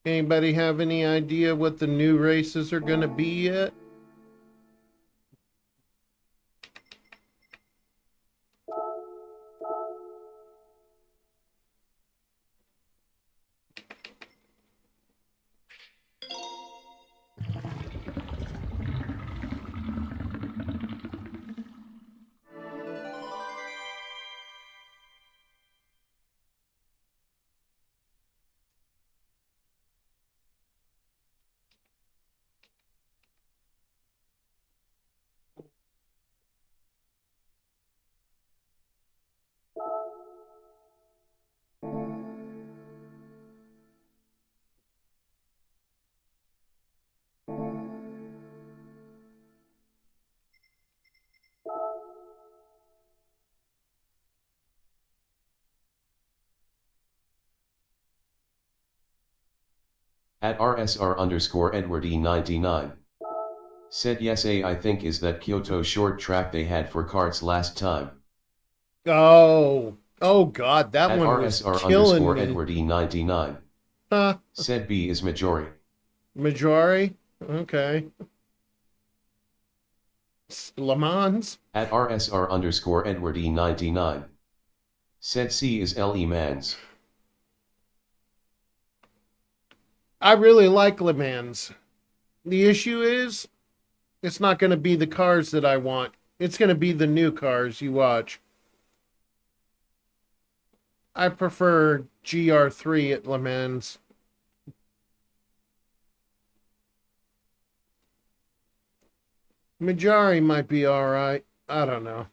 Anybody have any idea what the new races are going to be yet? At RSR underscore Edward E99. Said yes, I think is that Kyoto short track they had for karts last time. Oh, oh God, that At one was RSR killing underscore me. Edward E99. Huh? Said B is Majori. Majori? Okay. Le Mans? At RSR underscore Edward E99. Said C is LE Mans. I really like Le Mans. The issue is, it's not going to be the cars that I want. It's going to be the new cars you watch. I prefer GR3 at Le Mans. Majari might be alright. I don't know.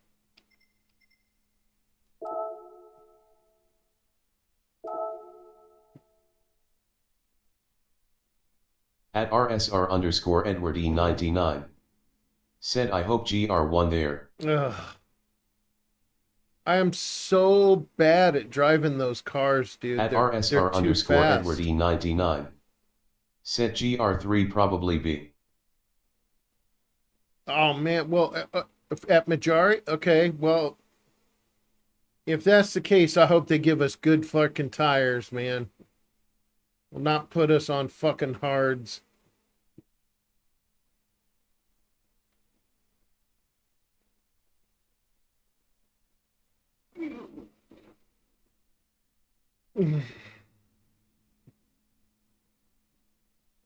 At RSR underscore Edward E99. Said I hope GR won there. Ugh. I am so bad at driving those cars, dude. At They're RSR too underscore fast. Edward E99. Said GR3 probably B. Oh man, well, at Majari, okay, well, if that's the case, I hope they give us good fucking tires, man. Will not put us on fucking hards.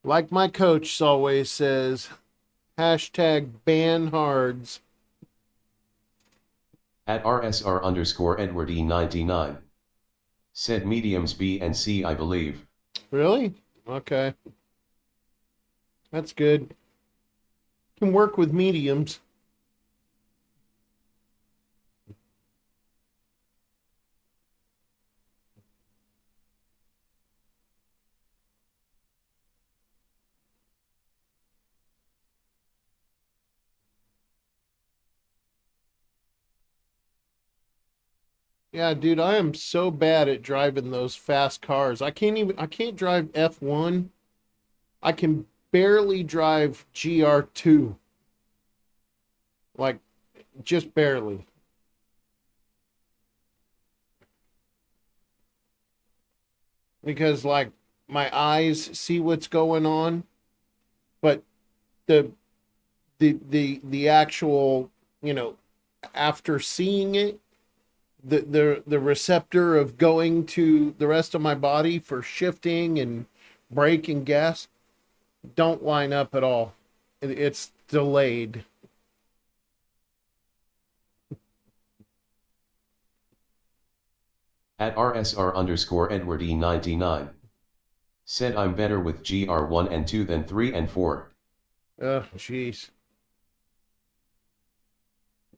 Like my coach always says, hashtag ban hards. At RSR underscore Edward E99. Said mediums B and C I believe. Really? Okay. That's good. Can work with mediums. Yeah, dude, I am so bad at driving those fast cars. I can't drive F1. I can barely drive GR2. Like, just barely. Because, like, my eyes see what's going on, but the the actual, after seeing it, the receptor of going to the rest of my body for shifting and brake and gas don't line up at all. It's delayed. At RSR underscore Edward E99. Said I'm better with GR1 and 2 than 3 and 4. Oh, jeez.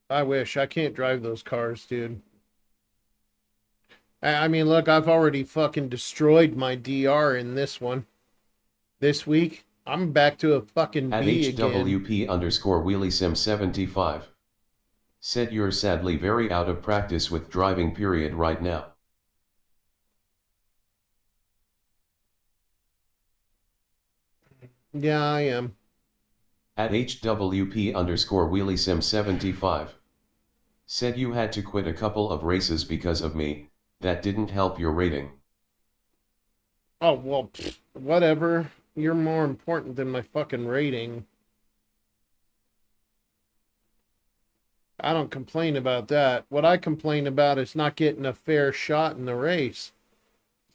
I wish. I can't drive those cars, dude. I mean, look, I've already fucking destroyed my DR in this one. This week, I'm back to a fucking At B again. HWP underscore WheelieSim75. Said you're sadly very out of practice with driving period right now. Yeah, I am. At HWP underscore WheelieSim75. Said you had to quit a couple of races because of me, that didn't help your rating. Oh, well, whatever. You're more important than my fucking rating. I don't complain about that. What I complain about is not getting a fair shot in the race.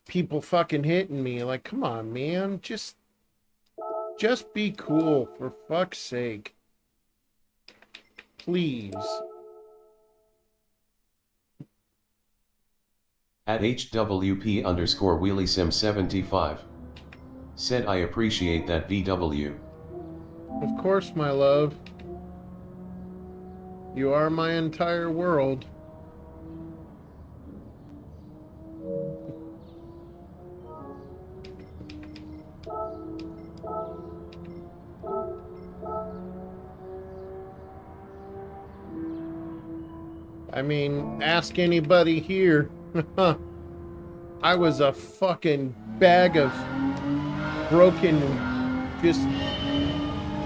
People fucking hitting me. Like, come on, man. Just be cool, for fuck's sake. Please. At HWP underscore WheelieSim75. Said I appreciate that VW. Of course, my love. You are my entire world. I mean, ask anybody here. I was a fucking bag of broken just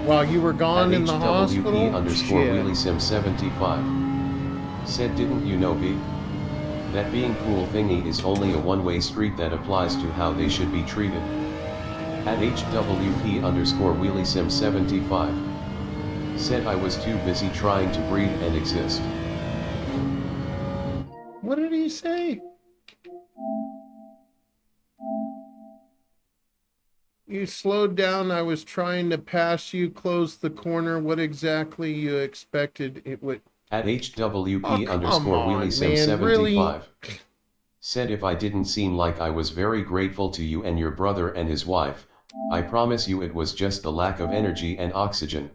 while you were At gone in the HWP hospital? underscore Shit. WheelySim75. Said, didn't you know, B? That being cool thingy is only a one-way street that applies to how they should be treated. At HWP underscore WheelySim75. Said, I was too busy trying to breathe and exist. What did he say? You slowed down. I was trying to pass you, close the corner. What exactly you expected it would... At HWP Oh, come underscore on, man, WheelySim75. really? Said, if I didn't seem like I was very grateful to you and your brother and his wife, I promise you it was just the lack of energy and oxygen.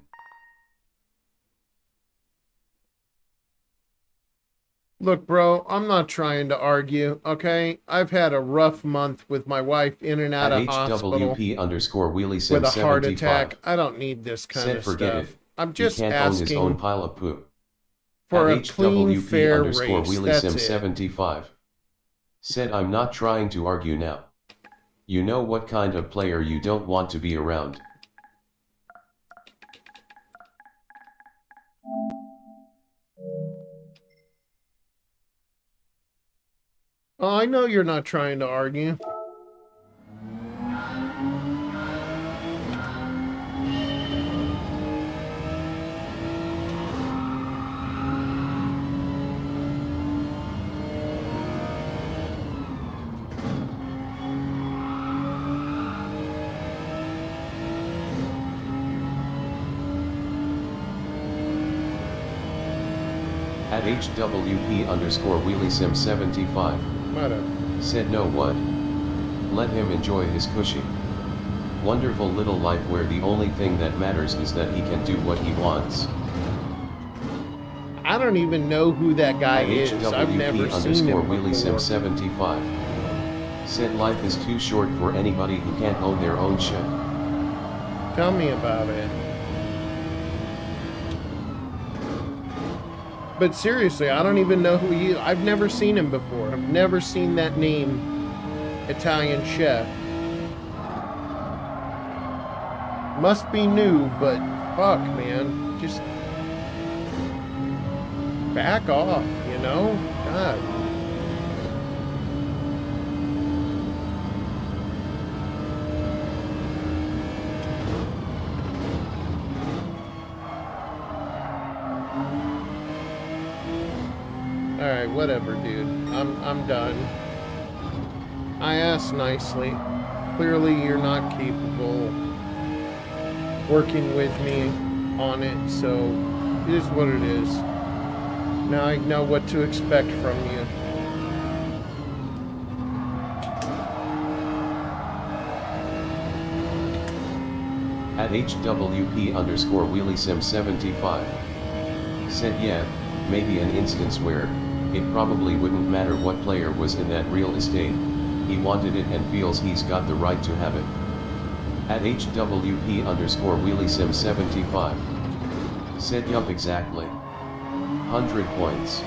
Look, bro, I'm not trying to argue, okay? I've had a rough month with my wife in and out At of hospital HWP underscore with a heart attack. WheelySim75. I don't need this kind Said, of forget stuff. it. I'm He just can't own his own asking pile of poo. for At a clean, HWP fair underscore race. That's it. WheelySim75. Said, I'm not trying to argue now. You know what kind of player you don't want to be around. Oh, I know you're not trying to argue. At HWP underscore WheelySim75. Whatever. Said, no what? Let him enjoy his cushy. Wonderful little life where the only thing that matters is that he can do what he wants. I don't even know who that guy At is. I've never HWP seen underscore him before. WheelySim75. Said, life is too short for anybody who can't own their own shit. Tell me about it. But seriously, I don't even know who he is. I've never seen him before. I've never seen that name, Italian chef. Must be new, but fuck, man. Just back off, you know? God. Alright, whatever, dude. I'm done. I asked nicely. Clearly you're not capable working with me on it, so it is what it is. Now I know what to expect from you. At HWP underscore WheelySim75. Said, yeah, maybe an instance where it probably wouldn't matter what player was in that real estate. He wanted it and feels he's got the right to have it. At HWP underscore WheelySim75. Said, yup, exactly. 100 points.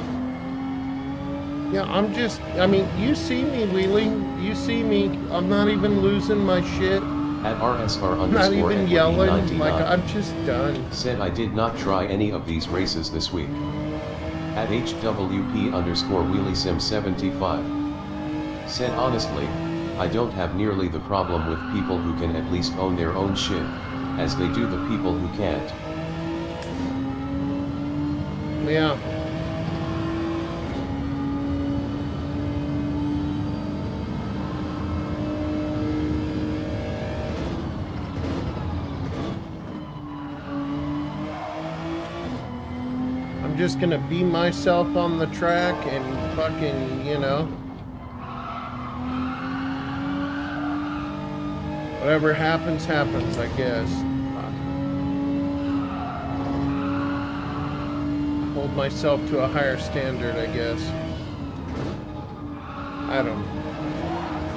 Yeah, I mean, you see me, Wheelie. You see me. I'm not even losing my shit. At RSR I'm not underscore even yelling. NYD99. Like, I'm just done. Said, I did not try any of these races this week. At HWP underscore WheelySim75. Said, honestly, I don't have nearly the problem with people who can at least own their own shit, as they do the people who can't. Yeah. I'm just gonna be myself on the track and fucking, you know. Whatever happens, happens, I guess. Hold myself to a higher standard, I guess. I don't know.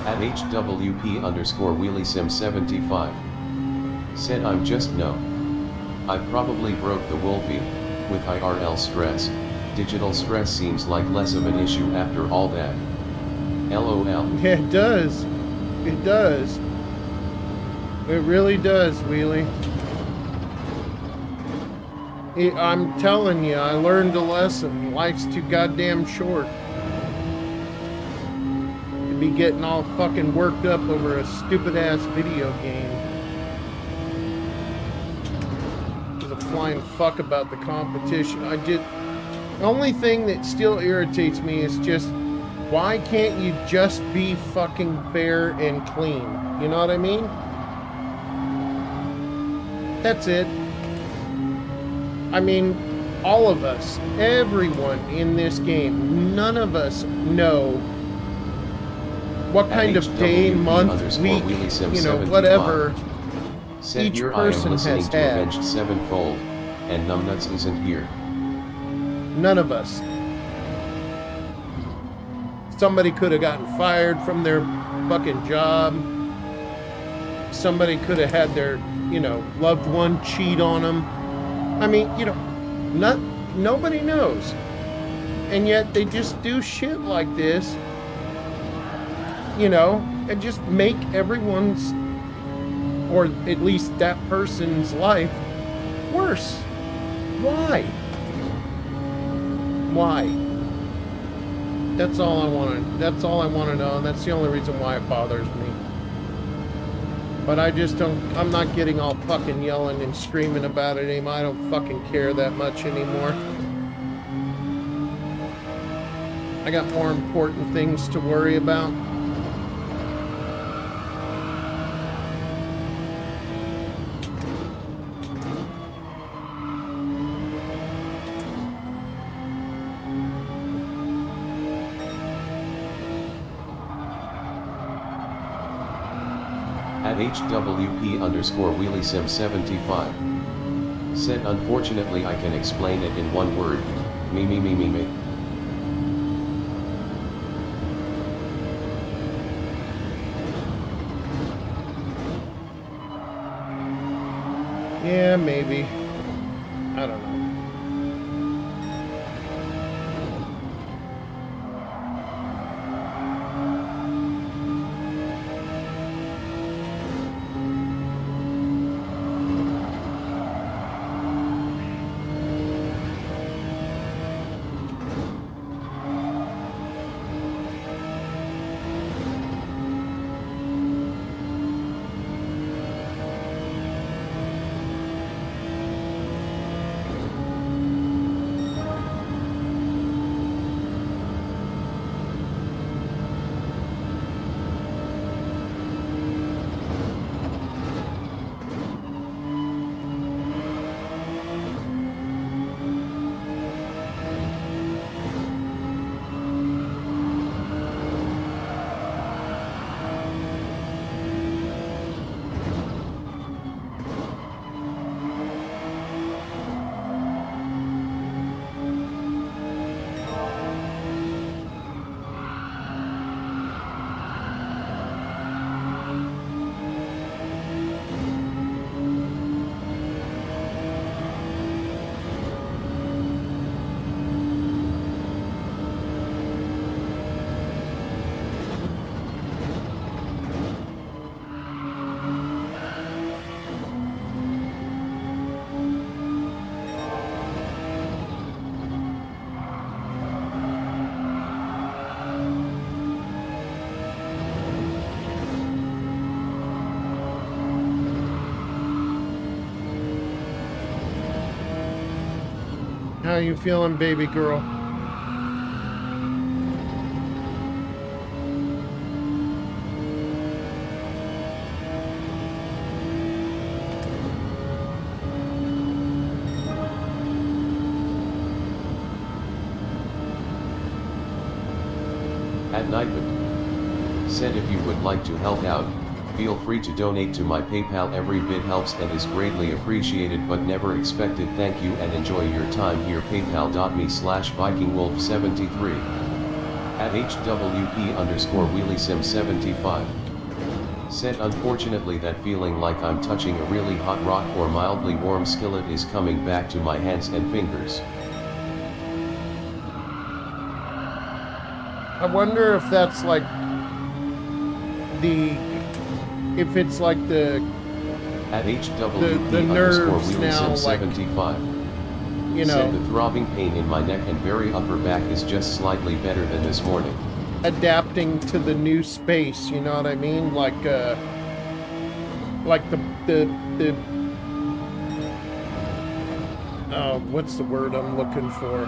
At HWP underscore WheelySim75. Said, I'm just no. I probably broke the Wolfie. With IRL stress, digital stress seems like less of an issue after all that. LOL. Yeah, it does. It does. It really does, Wheelie. I'm telling you, I learned a lesson. Life's too goddamn short to be getting all fucking worked up over a stupid-ass video game. Give a flying fuck about the competition. The only thing that still irritates me is just, why can't you just be fucking fair and clean? You know what I mean? That's it. I mean, all of us, everyone in this game, none of us know what kind of day, month, week, you know, whatever Said each here I am person listening has to had. Avenged Sevenfold, and Numbnuts isn't here. None of us. Somebody could have gotten fired from their fucking job. Somebody could have had their, you know, loved one cheat on them. I mean, you know, nobody knows. And yet they just do shit like this, you know, and just make everyone's, or at least that person's life, worse. Why? Why? That's all I want to know, and that's the only reason why it bothers me. But I just don't, I'm not getting all fucking yelling and screaming about it anymore. I don't fucking care that much anymore. I got more important things to worry about. At HWP_WheelieSim75. Said unfortunately I can explain it in one word. Me. Yeah, maybe. I don't know. How you feeling, baby girl? At Nightman. Said if you would like to help out, feel free to donate to my PayPal. Every bit helps and is greatly appreciated but never expected. Thank you and enjoy your time here. PayPal.me/VikingWolf73. At HWP_WheelieSim75. Said unfortunately that feeling like I'm touching a really hot rock or mildly warm skillet is coming back to my hands and fingers. I wonder if that's like if it's like the At HWP the underscore nerves Wheelie now, Sim like, 75. you Said know, the throbbing pain in my neck and very upper back is just slightly better than this morning. adapting to the new space. You know what I mean? Like the what's the word I'm looking for?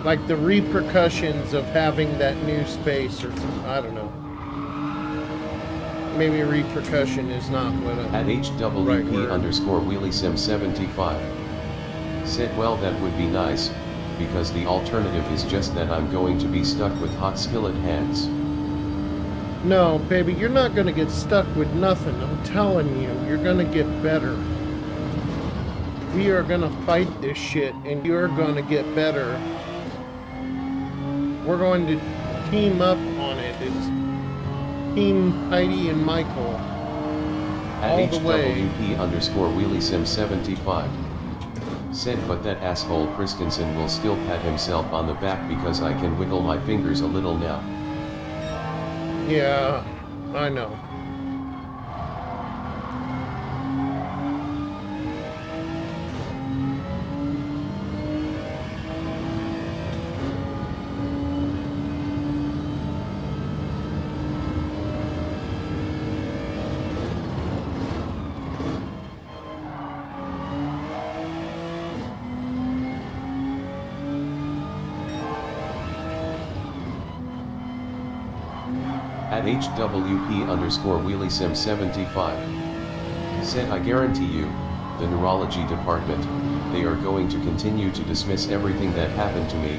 Like the repercussions of having that new space, or some, I don't know. Maybe repercussion is not what At a right HWP word. underscore Wheelie Sim 75. Said well that would be nice, because the alternative is just that I'm going to be stuck with hot skillet hands. No, baby, you're not gonna get stuck with nothing. I'm telling you, you're gonna get better. We are gonna fight this shit, and you're gonna get better. We're going to team up on it. It's Team Heidi and Michael. At All the way. HWP underscore Wheelie Sim 75. Said but that asshole Christensen will still pat himself on the back because I can wiggle my fingers a little now. Yeah, I know. At HWP underscore Wheelie Sim 75. Said I guarantee you, the neurology department, they are going to continue to dismiss everything that happened to me,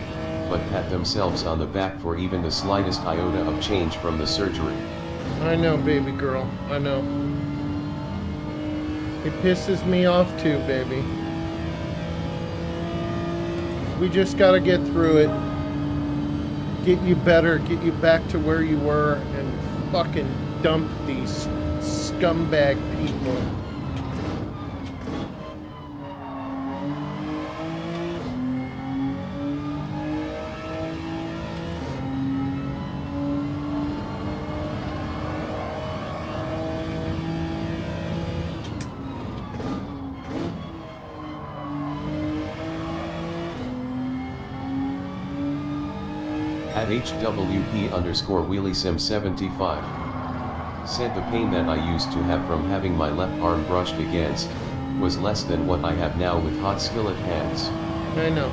but pat themselves on the back for even the slightest iota of change from the surgery. I know, baby girl. I know. It pisses me off too, baby. We just gotta get through it. Get you better, get you back to where you were, and fucking dump these scumbag people. At HWP underscore Wheelie Sim 75. Said the pain that I used to have from having my left arm brushed against, was less than what I have now with hot skillet hands. I know.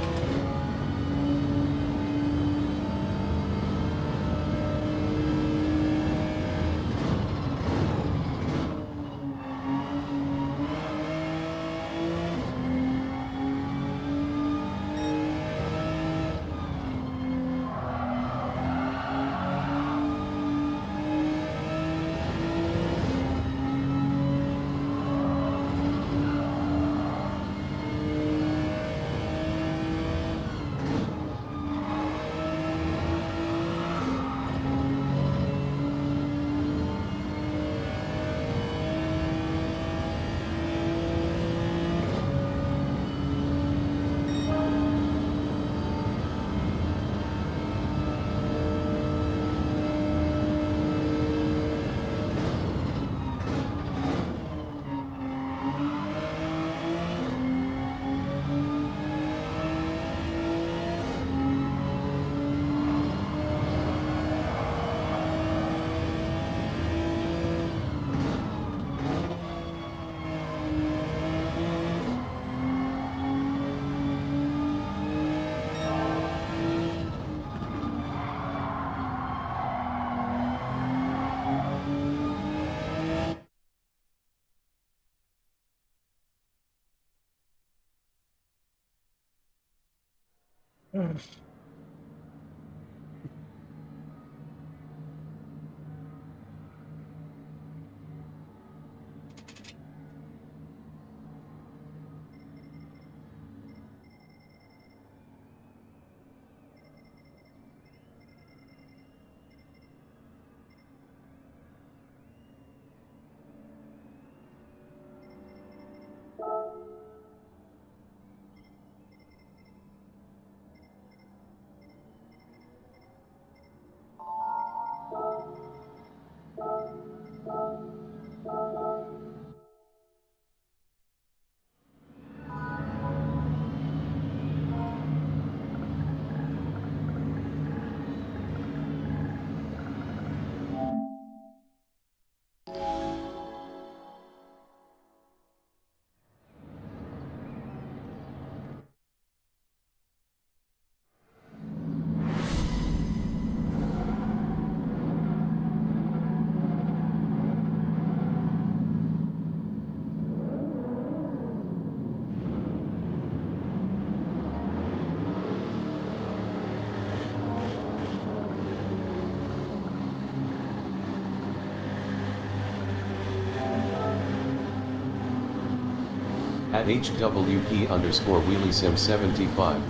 At HWP underscore WheelieSim75.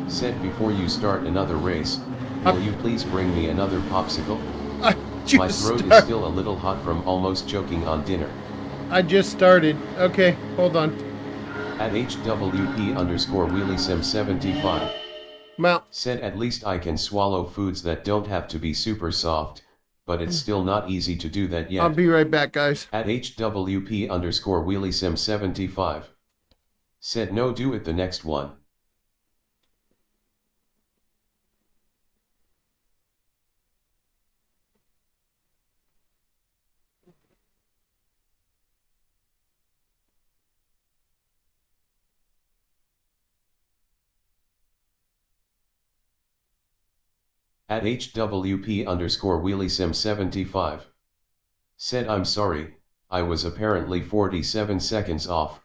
Said before you start another race, will you please bring me another popsicle? I My just throat is start- still a little hot from almost choking on dinner. I just started. Okay, hold on. At HWP underscore WheelieSim75. Mount. Said at least I can swallow foods that don't have to be super soft, but it's still not easy to do that yet. I'll be right back, guys. At HWP underscore WheelieSim75. Said no, do it the next one. At HWP underscore WheelieSim75. Said I'm sorry, I was apparently 47 seconds off.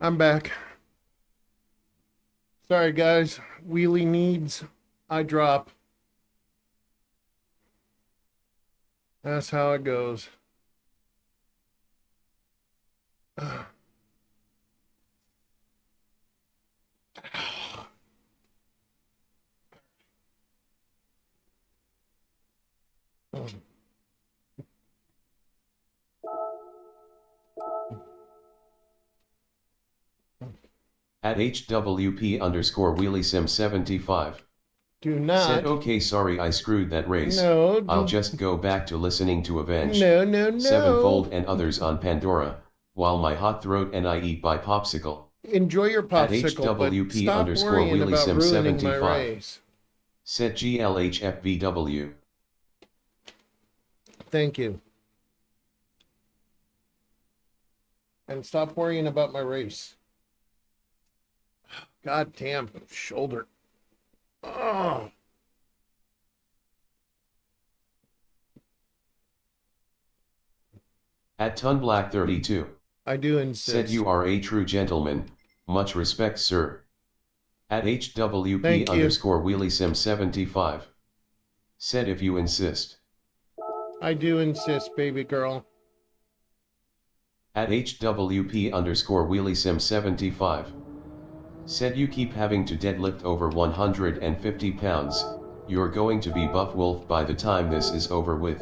I'm back. Sorry, guys. Wheelie needs. I drop. That's how it goes. At HWP underscore WheelieSim75. Do Said not. okay, sorry I screwed that race. No. I'll just go back to listening to Avenged No. Sevenfold and others on Pandora, while my hot throat and I eat by popsicle. Enjoy your popsicle, but HWP stop underscore worrying about ruining my WheelieSim75. race. Said GLHFVW. Thank you. And stop worrying about my race. God damn, shoulder. Oh. At Tunblack32. I do insist. Said you are a true gentleman, much respect sir. At HWP Thank you. underscore WheelieSim75. Said if you insist. I do insist, baby girl. At HWP underscore WheelieSim75. Said you keep having to deadlift over 150 pounds, you're going to be buff wolf by the time this is over with.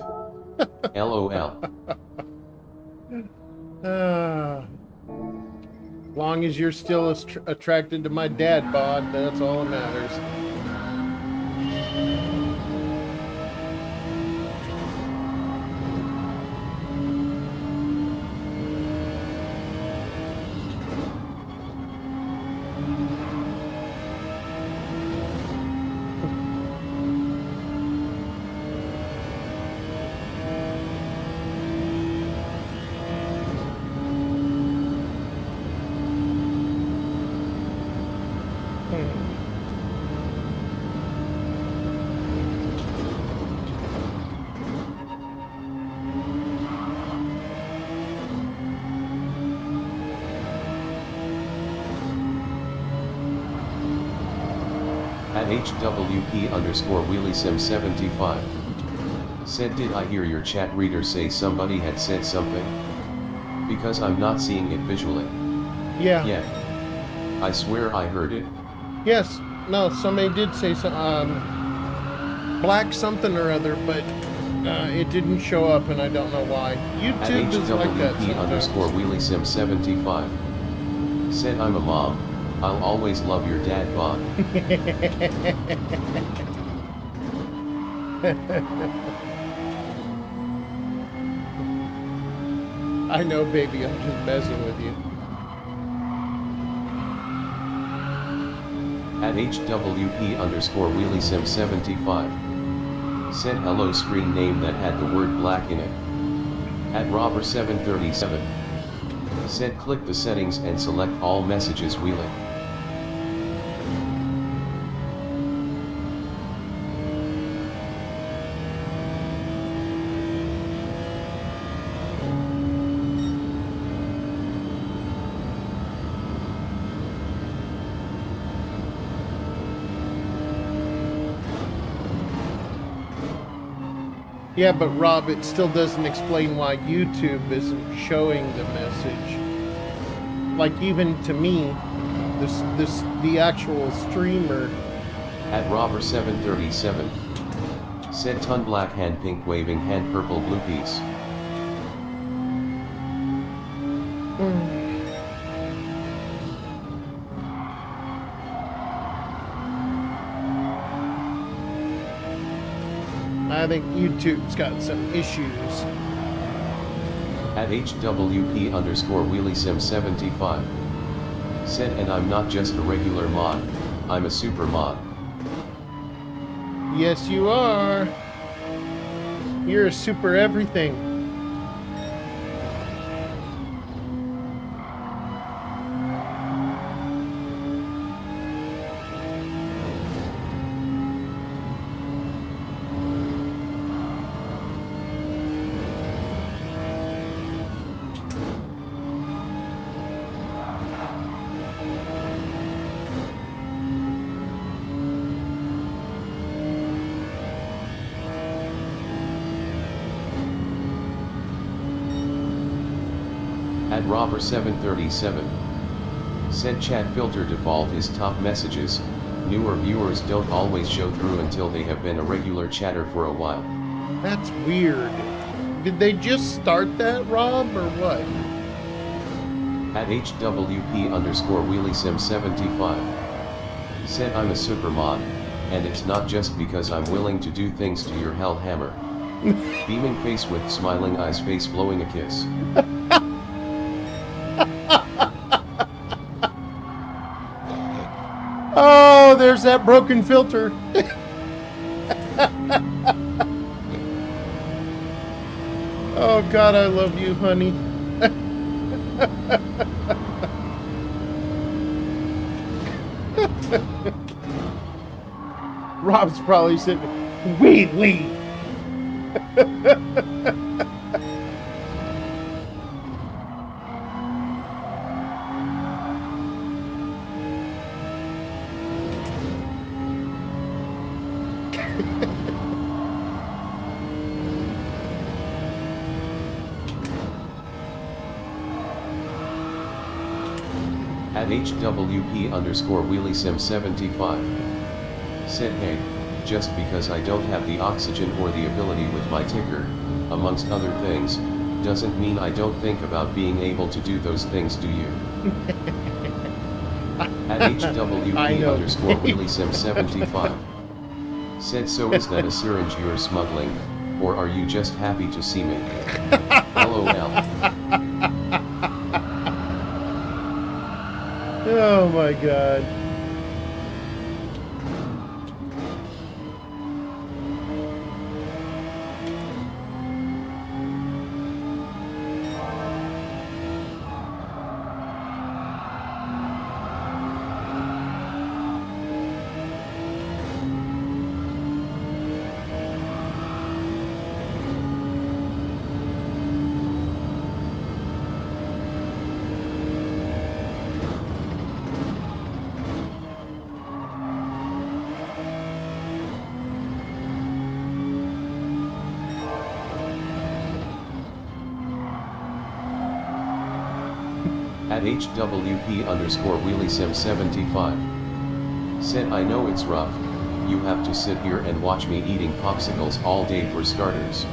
LOL. Long as you're still attracted to my dad bod, that's all that matters. At HWP_WheelieSim75. Said, did I hear your chat reader say somebody had said something? Because I'm not seeing it visually. Yeah. Yeah. I swear I heard it. Yes. No, somebody did say black something or other, but it didn't show up, and I don't know why. At YouTube is like that sometimes. HWP_WheelieSim75. Said, I'm a mom. I'll always love your dad bod. I know, baby, I'm just messing with you. At HWP_WheelieSim75. Said, hello, screen name that had the word black in it. At Robber737. Said, click the settings and select all messages wheeling. Yeah, but Rob, it still doesn't explain why YouTube isn't showing the message. Like, even to me, the actual streamer. At Robber737. Said, ton black hand pink waving hand purple blue piece. I think YouTube's got some issues. At HWP_WheelieSim75. Said, and I'm not just a regular mod, I'm a super mod. Yes, you are. You're a super everything. At Robber737. Said, chat filter default is top messages. Newer viewers don't always show through until they have been a regular chatter for a while. That's weird. Did they just start that, Rob, or what? At HWP_WheelieSim75. Said, I'm a super mod, and it's not just because I'm willing to do things to your hell hammer. Beaming face with smiling eyes, face blowing a kiss. Oh, there's that broken filter. Oh, God, I love you, honey. Rob's probably sitting, wait. At HWP_WheelieSim75. Said, hey, just because I don't have the oxygen or the ability with my ticker, amongst other things, doesn't mean I don't think about being able to do those things, do you? At I HWP know. underscore WheelieSim75. Said, so is that a syringe you're smuggling, or are you just happy to see me? LOL. Oh my god. At HWP underscore WheelieSim75. Said, I know it's rough, you have to sit here and watch me eating popsicles all day for starters.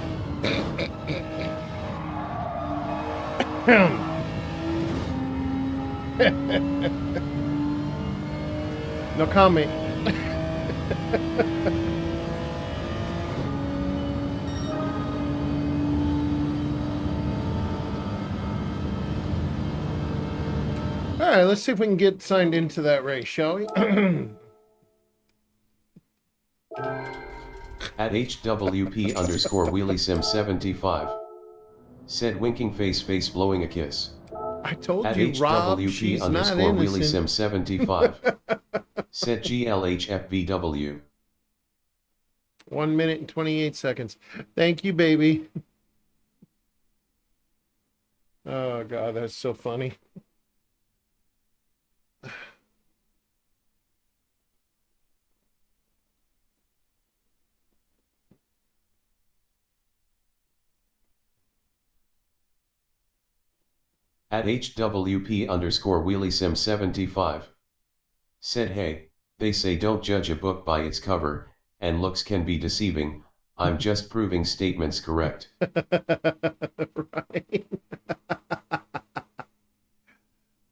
No comment. All right, let's see if we can get signed into that race, shall we? At HWP underscore WheelieSim75. Said, winking face blowing a kiss. I told At you, Rob, HWP she's not underscore innocent. WheelieSim75. Said, GLHFVW. 1 minute and 28 seconds. Thank you, baby. Oh, God, that's so funny. At HWP underscore WheelieSim75. Said, hey, they say don't judge a book by its cover, and looks can be deceiving, I'm just proving statements correct. Right.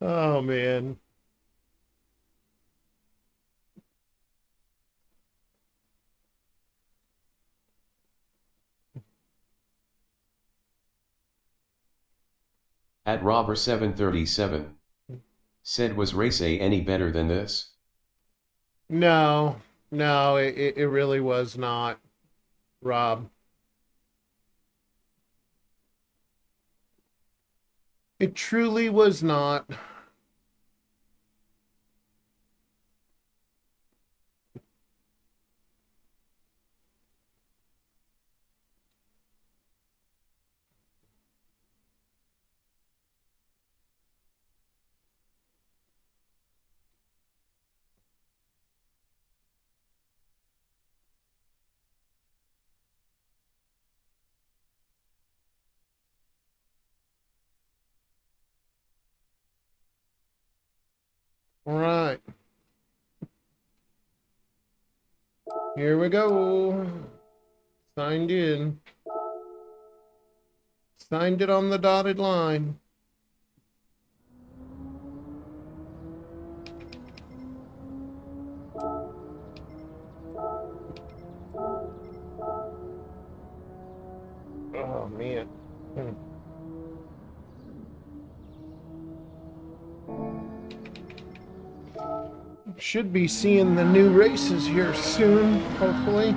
Oh, man. At Robber737. Said, was Race A any better than this? No, no, it really was not, Rob. It truly was not. All right. Here we go. Signed in. Signed it on the dotted line. Oh, man. Should be seeing the new races here soon, hopefully.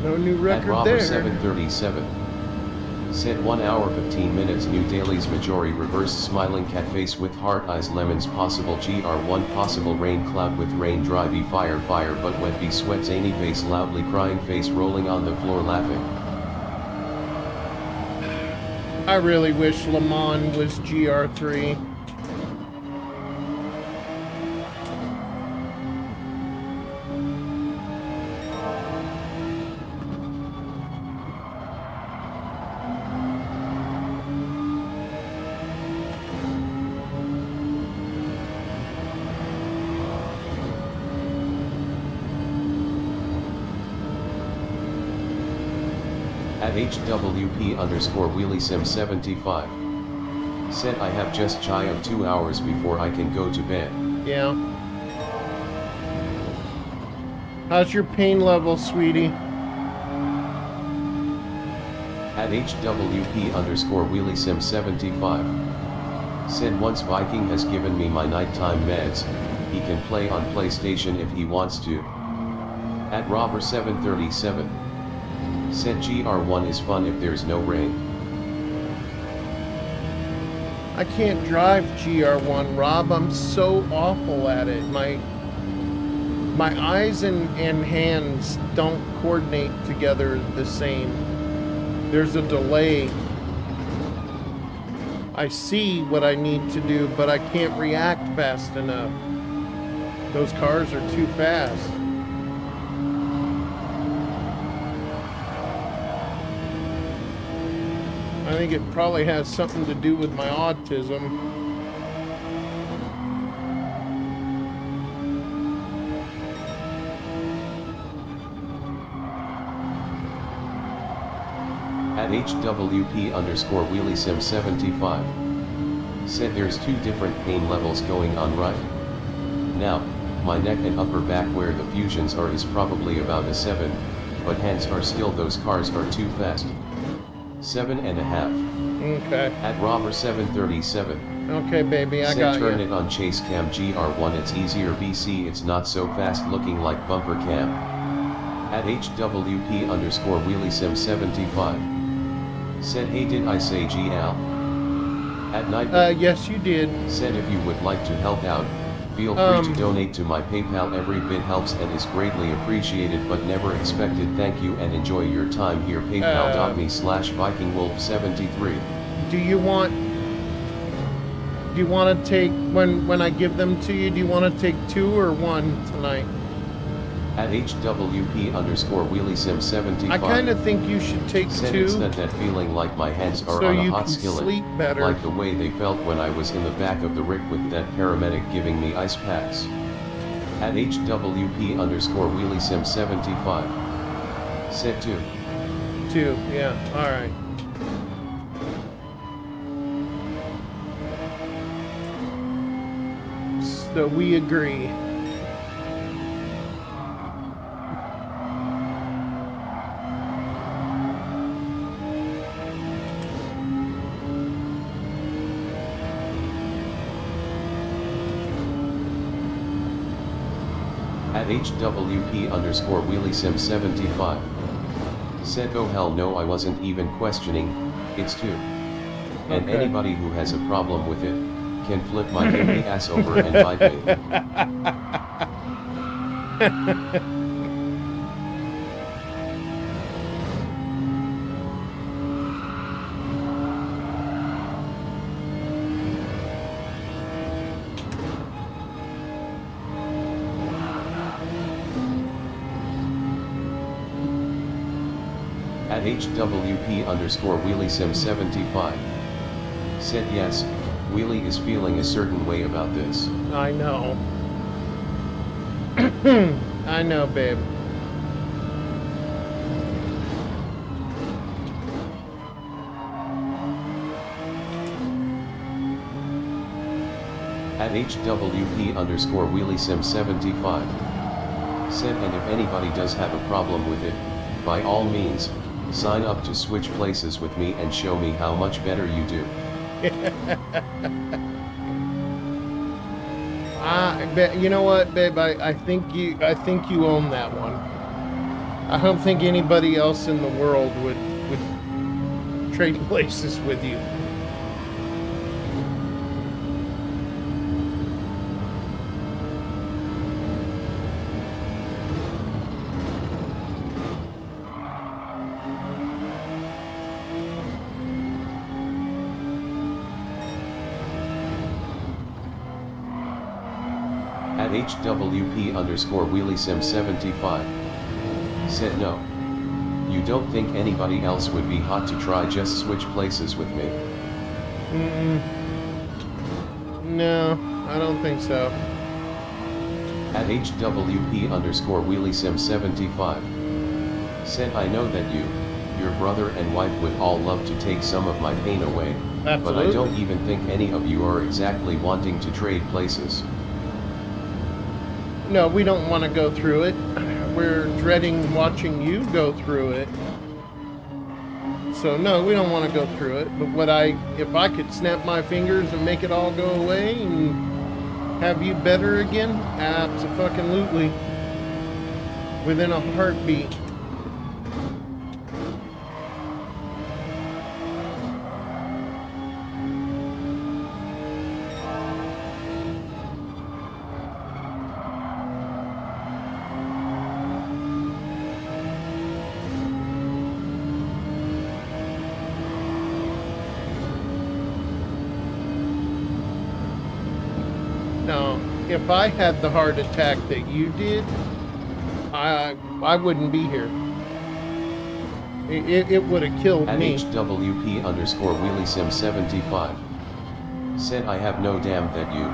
No new At record Robber there. 737. Said 1 hour 15 minutes New Dailies Majori reverse smiling cat face with heart eyes lemons possible GR1 possible rain cloud with rain dry be fire fire but wet be sweat zany face loudly crying face rolling on the floor laughing. I really wish Le Mans was GR3. At HWP underscore WheelieSim75. Said I have just shy of 2 hours before I can go to bed. Yeah. How's your pain level, sweetie? At HWP underscore WheelieSim75. Said once Viking has given me my nighttime meds, he can play on PlayStation if he wants to. At Robber 737. Said GR1 is fun if there's no rain. I can't drive GR1, Rob. I'm so awful at it. My eyes and hands don't coordinate together the same. There's a delay. I see what I need to do, but I can't react fast enough. Those cars are too fast. I think it probably has something to do with my autism. At HWP underscore WheelieSim75. Said there's 2 different pain levels going on right now. My neck and upper back where the fusions are is probably about a 7, but hands are still those cars are too fast. 7.5. Okay. At Robber 737. Okay, baby, I Said got turn you. it on Chase Cam GR1 it's easier BC it's not so fast looking like bumper cam. At HWP underscore WheelieSim75. Said hey did I say GL? At night. Yes, you did. Said if you would like to help out, feel free to donate to my PayPal every bit helps and is greatly appreciated but never expected thank you and enjoy your time here paypal.me/VikingWolf73. Do you want to take, when I give them to you, do you want to take 2 or 1 tonight? At HWP underscore WheelieSim75. I kind of think you should take Said 2 it's that feeling like my hands are so on a you hot can skillet, sleep better. like the way they felt when I was in the back of the Rick with that paramedic giving me ice packs. At HWP underscore WheelieSim75. Said 2. 2, yeah, alright. So we agree. At HWP underscore WheelieSim75. Said oh hell no I wasn't even questioning, it's 2. And Okay. anybody who has a problem with it, can flip my gimpy ass over and bite me. At HWP underscore WheelieSim75. Said yes, Wheelie is feeling a certain way about this. I know. I know, babe. At HWP underscore WheelieSim75. Said and if anybody does have a problem with it, by all means, sign up to switch places with me and show me how much better you do. You know what, babe? I think you own that one. I don't think anybody else in the world would trade places with you. At HWP_WheelieSim75 said no. You don't think anybody else would be hot to try just switch places with me? No, I don't think so. At HWP_WheelieSim75 said I know that you, your brother and wife would all love to take some of my pain away, Absolutely. but I don't even think any of you are exactly wanting to trade places. No, we don't want to go through it. We're dreading watching you go through it. So no, we don't want to go through it. But if I could snap my fingers and make it all go away and have you better again, abso-fucking-lutely. Within a heartbeat. Now, if I had the heart attack that you did, I wouldn't be here. It would have killed At me. HWP_WheelieSim75 said I have no damn that you,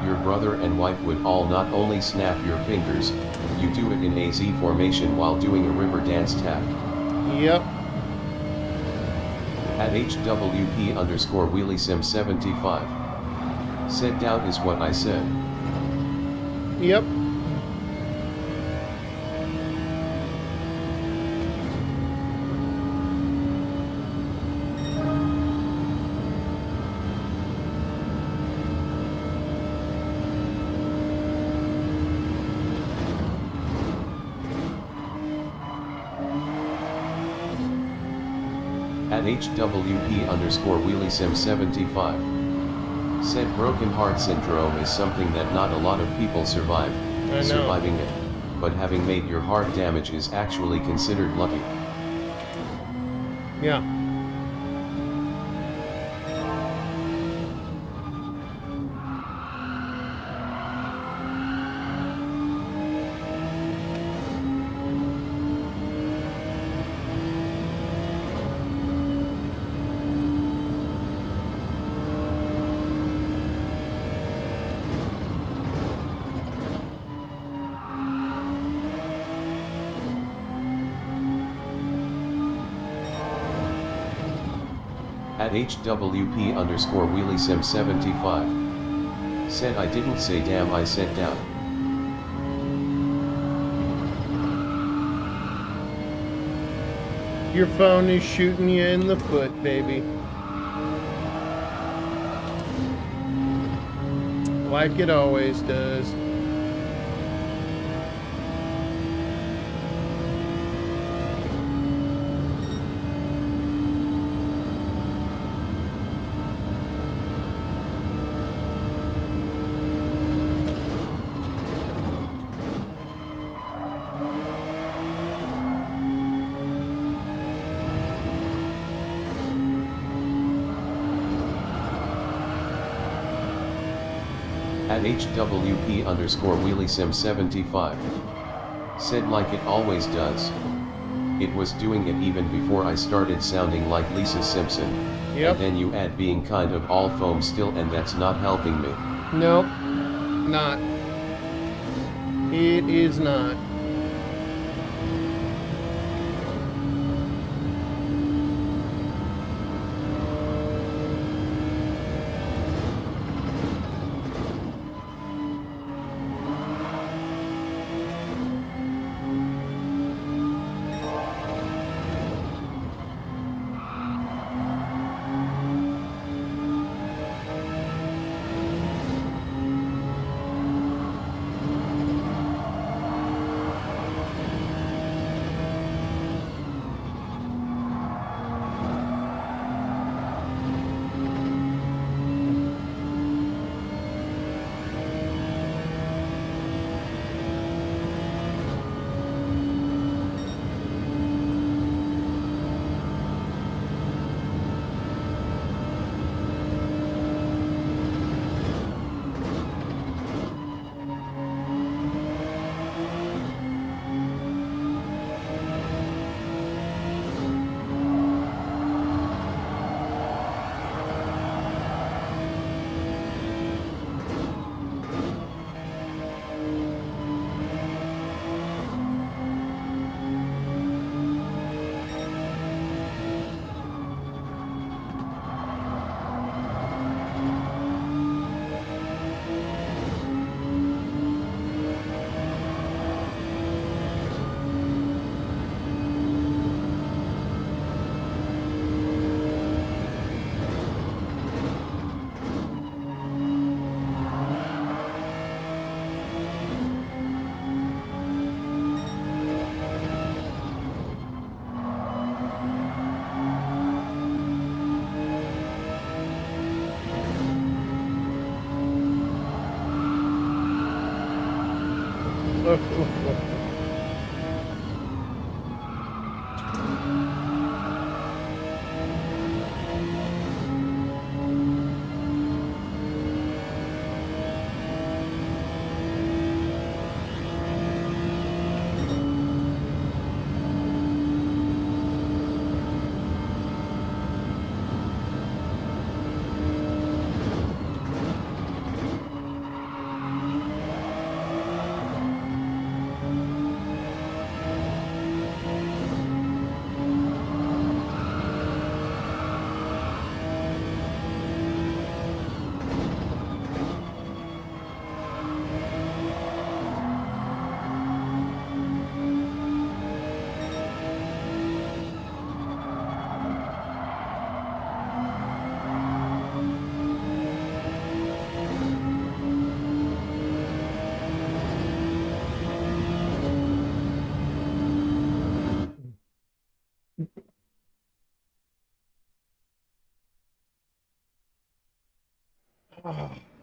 your brother and wife would all not only snap your fingers, you do it in a Z formation while doing a river dance tap. Yep. At HWP_WheelieSim75 said doubt is what I said. Yep. At HWP_WheelieSim75 said broken heart syndrome is something that not a lot of people survive. I know. Surviving it, but having made your heart damage is actually considered lucky. Yeah. At HWP_WheelieSim75 said I didn't say damn, I said down. Your phone is shooting you in the foot, baby. Like it always does. At HWP_WheelieSim75 said like it always does. It was doing it even before I started sounding like Lisa Simpson. Yep. And then you add being kind of all foam still, and that's not helping me. Nope. Not. It is not.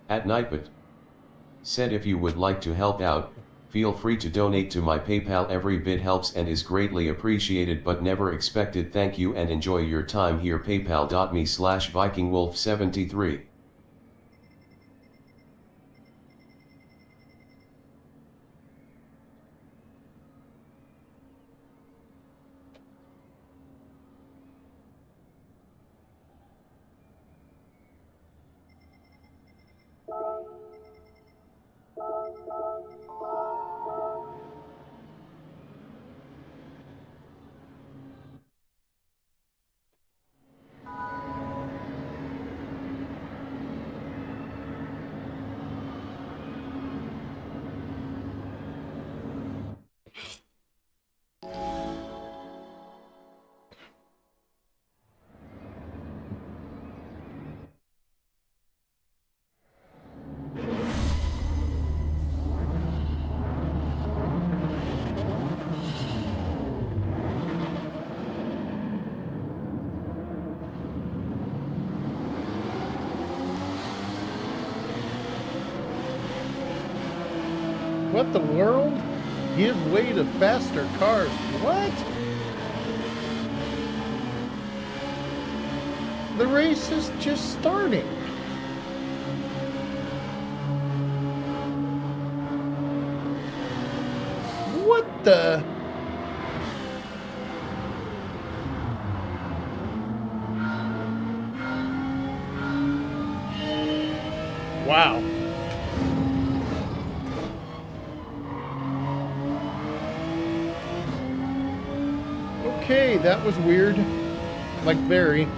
At Nightbot. Said if you would like to help out, feel free to donate to my PayPal. Every bit helps and is greatly appreciated but never expected. Thank you and enjoy your time here. PayPal.me/VikingWolf73. What the world? Give way to faster cars. What? The race is just starting. What the? Wow. Okay, that was weird. Like, very.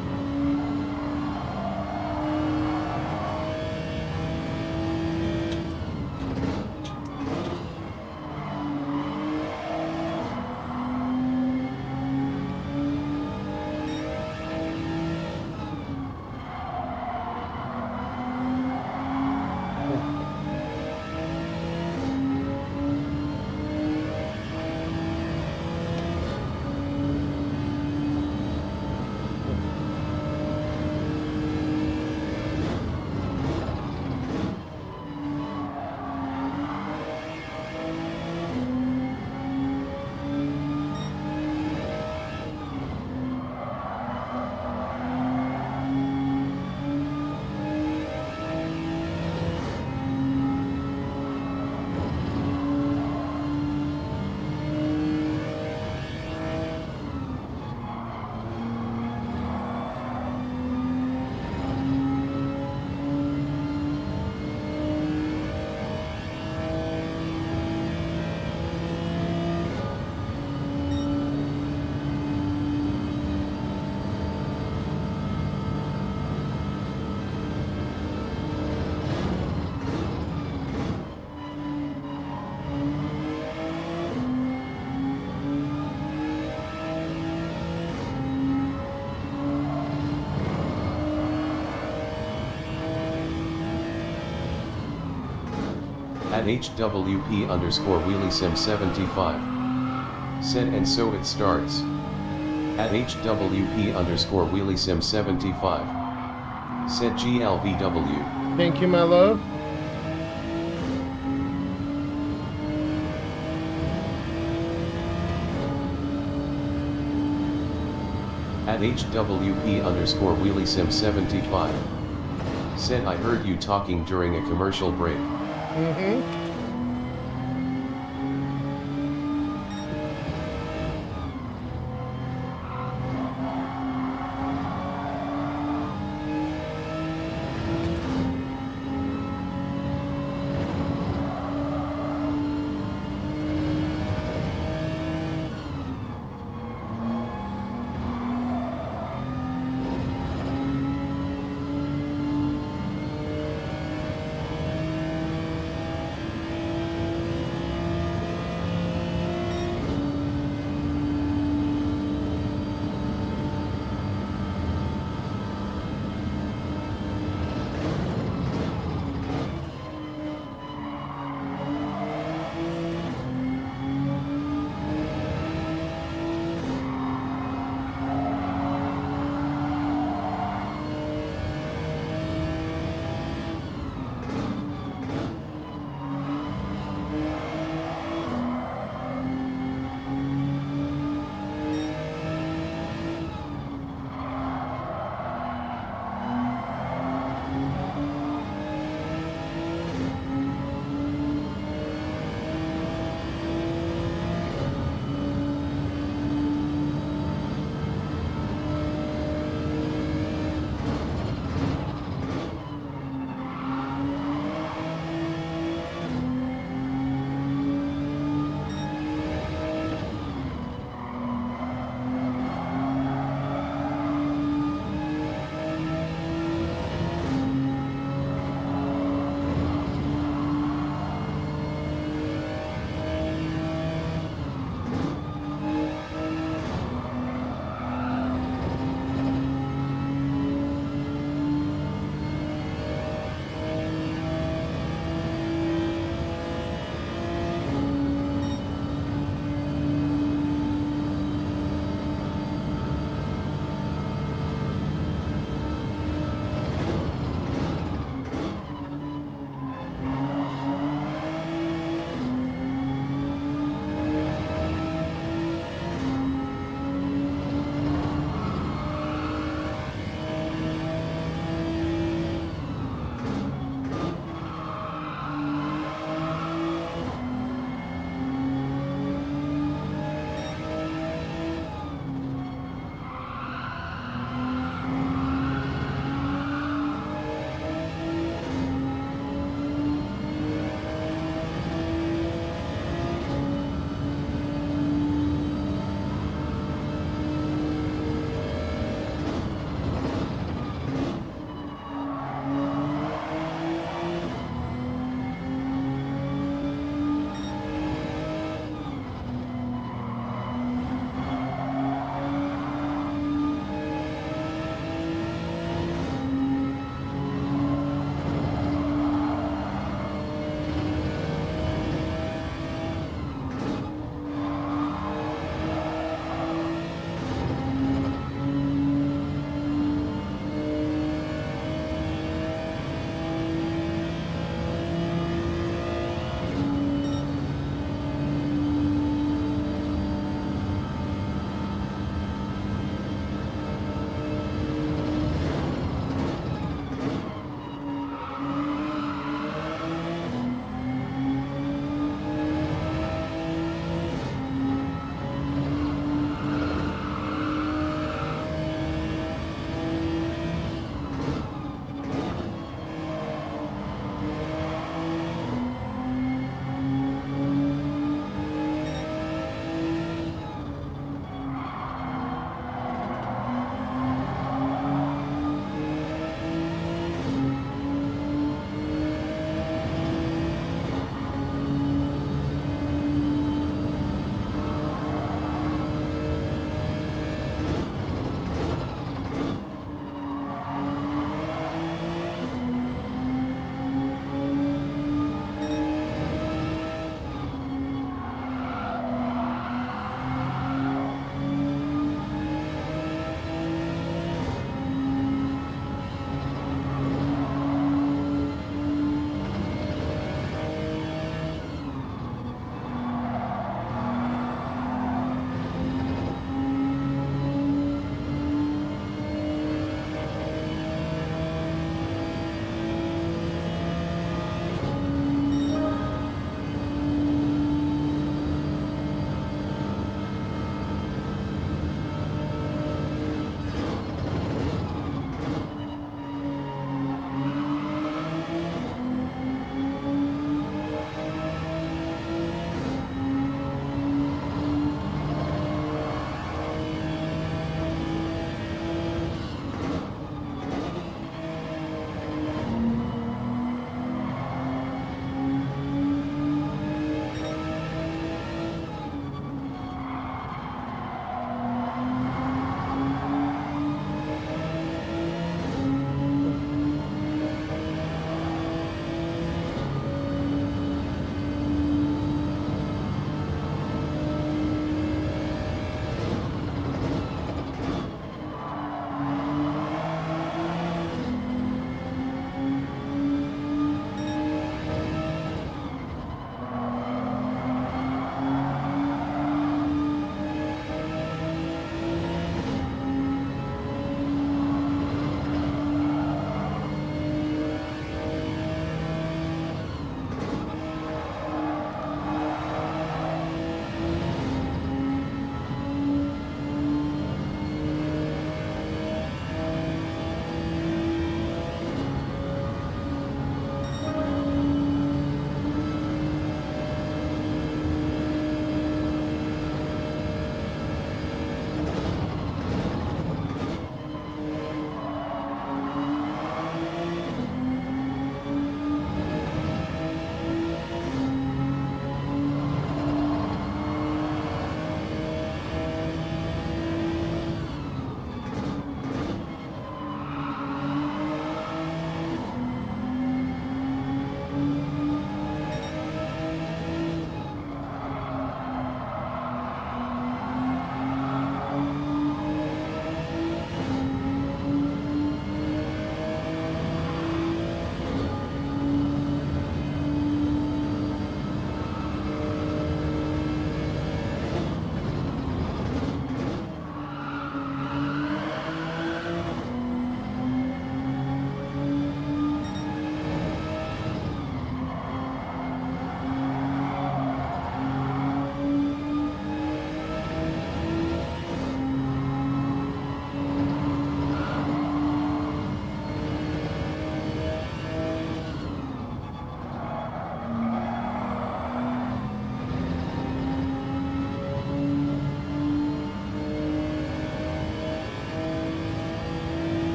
At HWP_WheelieSim75. Said and so it starts. At HWP_WheelieSim75. Said GLVW. Thank you, my love. At HWP_WheelieSim75. Said I heard you talking during a commercial break. Mm-hmm.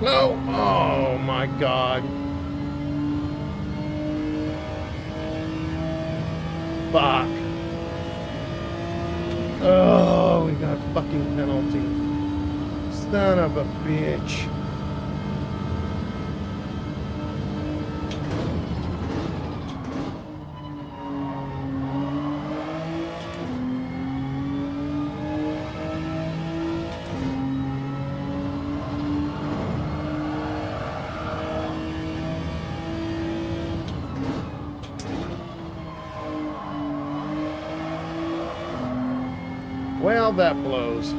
No! Oh my god. Fuck. Oh, we got a fucking penalty. Son of a bitch. Well, that blows.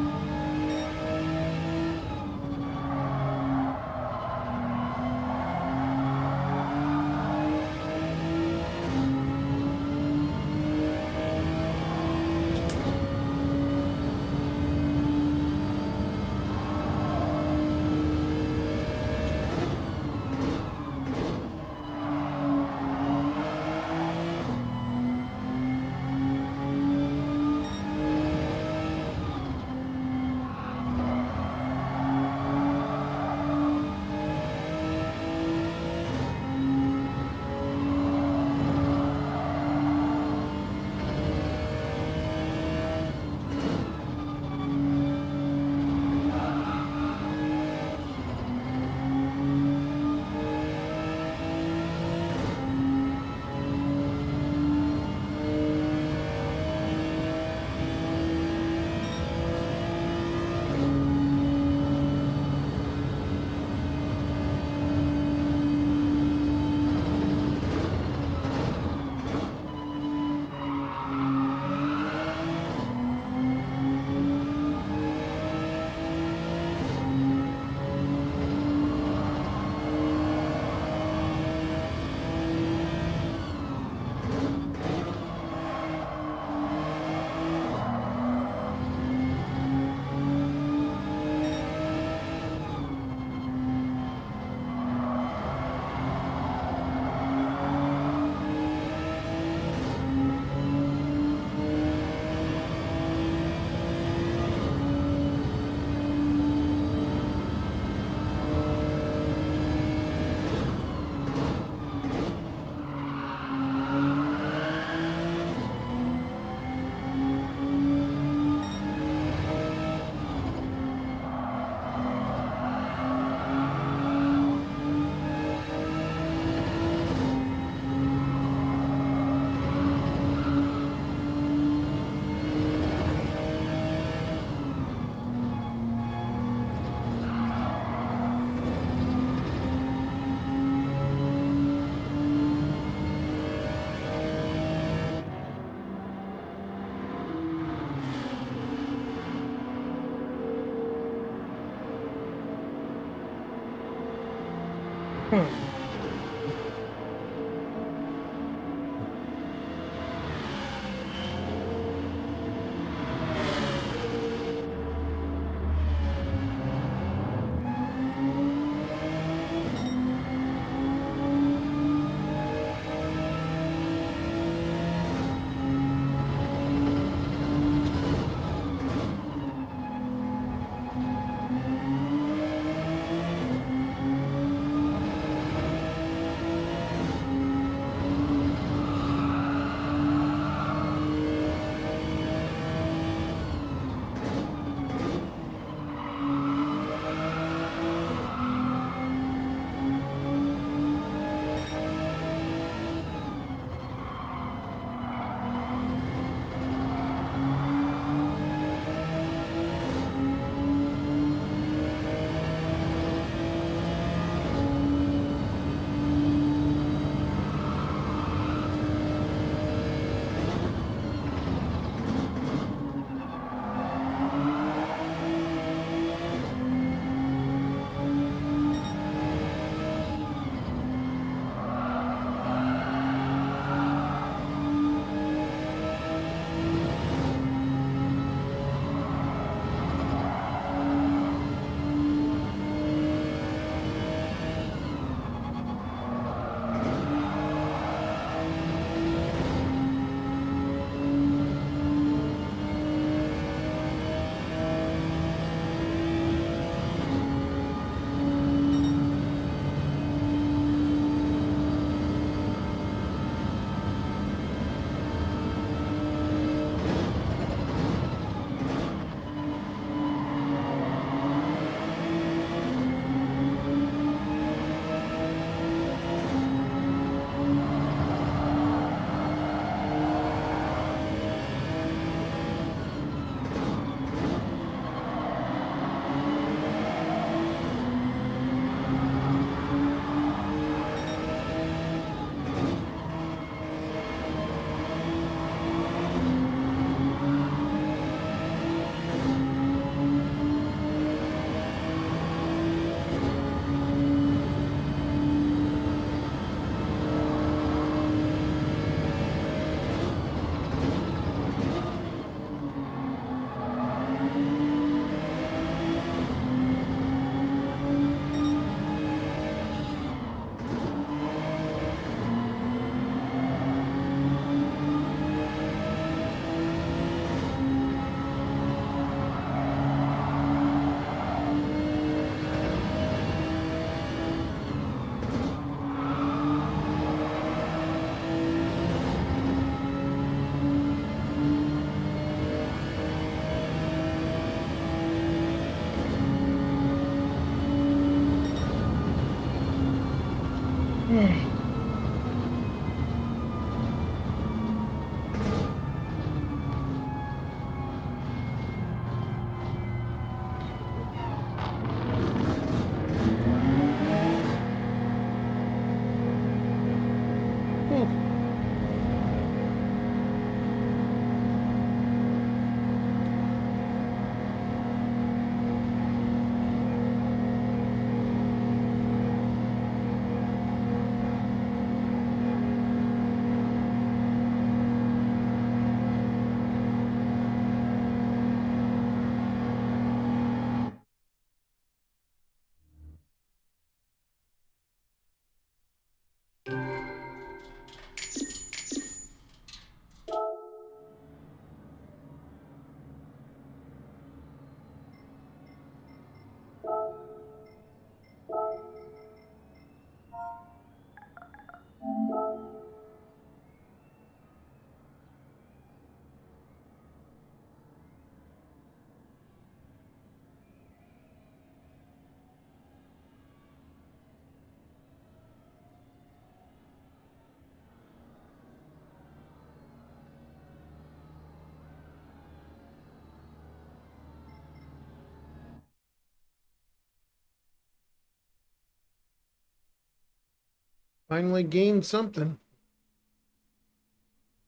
Finally gained something.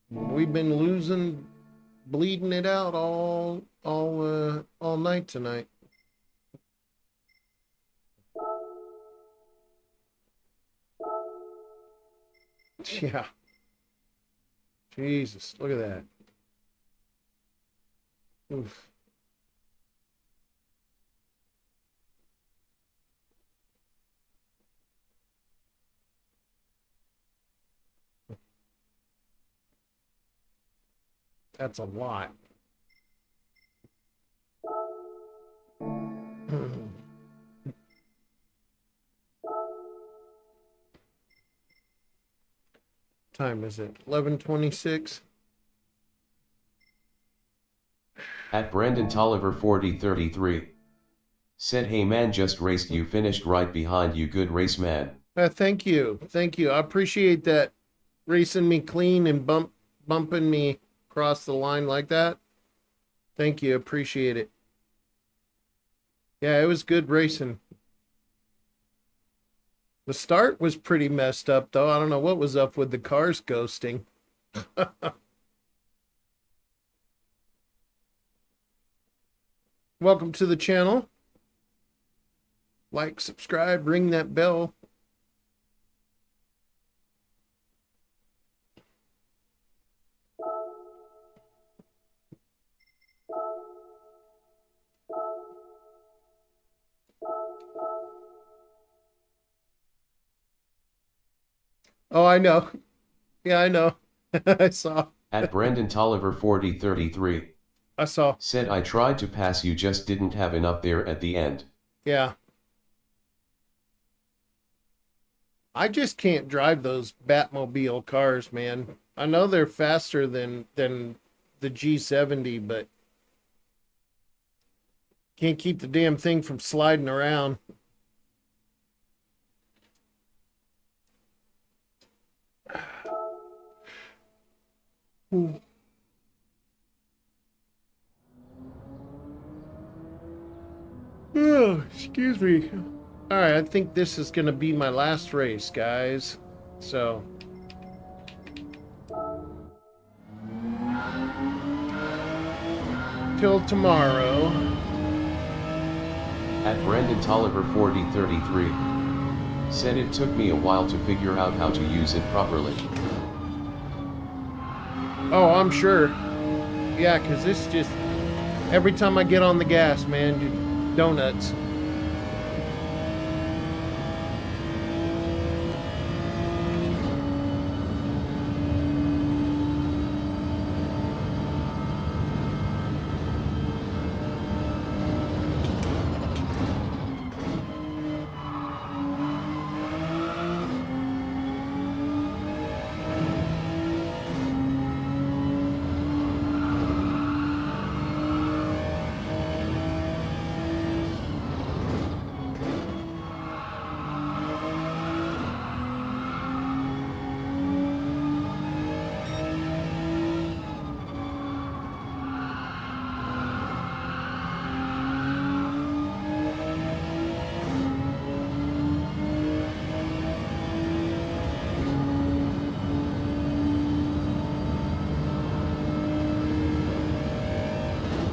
We've been losing, bleeding it out all night tonight. Yeah. Jesus, look at that. Oof. That's a lot. Time is it? 11:26. At Brandon Tolliver 4033. Said, hey man, just raced, you finished right behind you, good race man. Thank you. Thank you. I appreciate that, racing me clean and bumping me across the line like that. Thank you. Appreciate it. Yeah, it was good racing. The start was pretty messed up, though. I don't know what was up with the cars ghosting. Welcome to the channel. Like, subscribe, ring that bell. Oh, I know. Yeah, I know. I saw. At Brandon Tolliver 4033. I saw. Said, I tried to pass you, just didn't have enough there at the end. Yeah. I just can't drive those Batmobile cars, man. I know they're faster than the G70, but can't keep the damn thing from sliding around. Oh, excuse me. All right, I think this is going to be my last race, guys. So, till tomorrow. At Brandon Tolliver 4033. Said, it took me a while to figure out how to use it properly. Oh, I'm sure. Yeah, because this just, every time I get on the gas, man, donuts.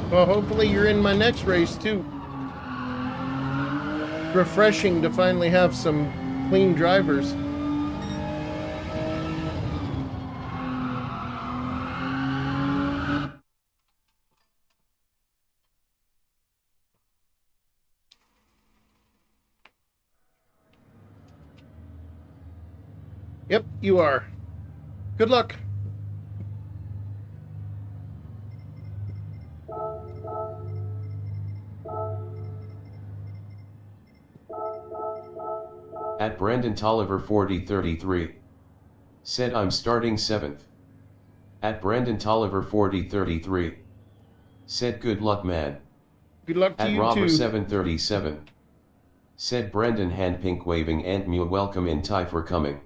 Well, hopefully you're in my next race too. Refreshing to finally have some clean drivers. Yep, you are. Good luck. At Brandon Tolliver 4033. Said I'm starting 7th. At Brandon Tolliver 4033. Said good luck man. Good luck to At you Robber too. 737. Said Brendan hand pink waving and Mew welcome in Thai for coming.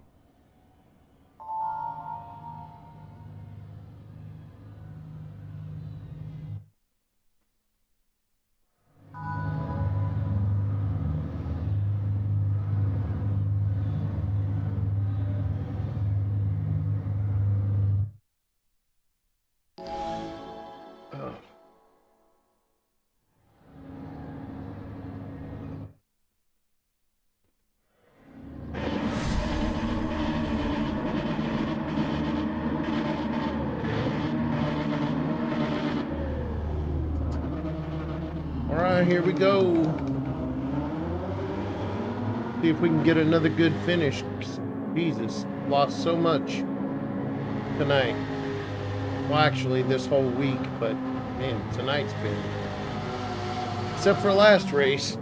Oh. All right, here we go. See if we can get another good finish. Jesus, lost so much tonight. Well, actually, this whole week, but man, tonight's been. Except for last race.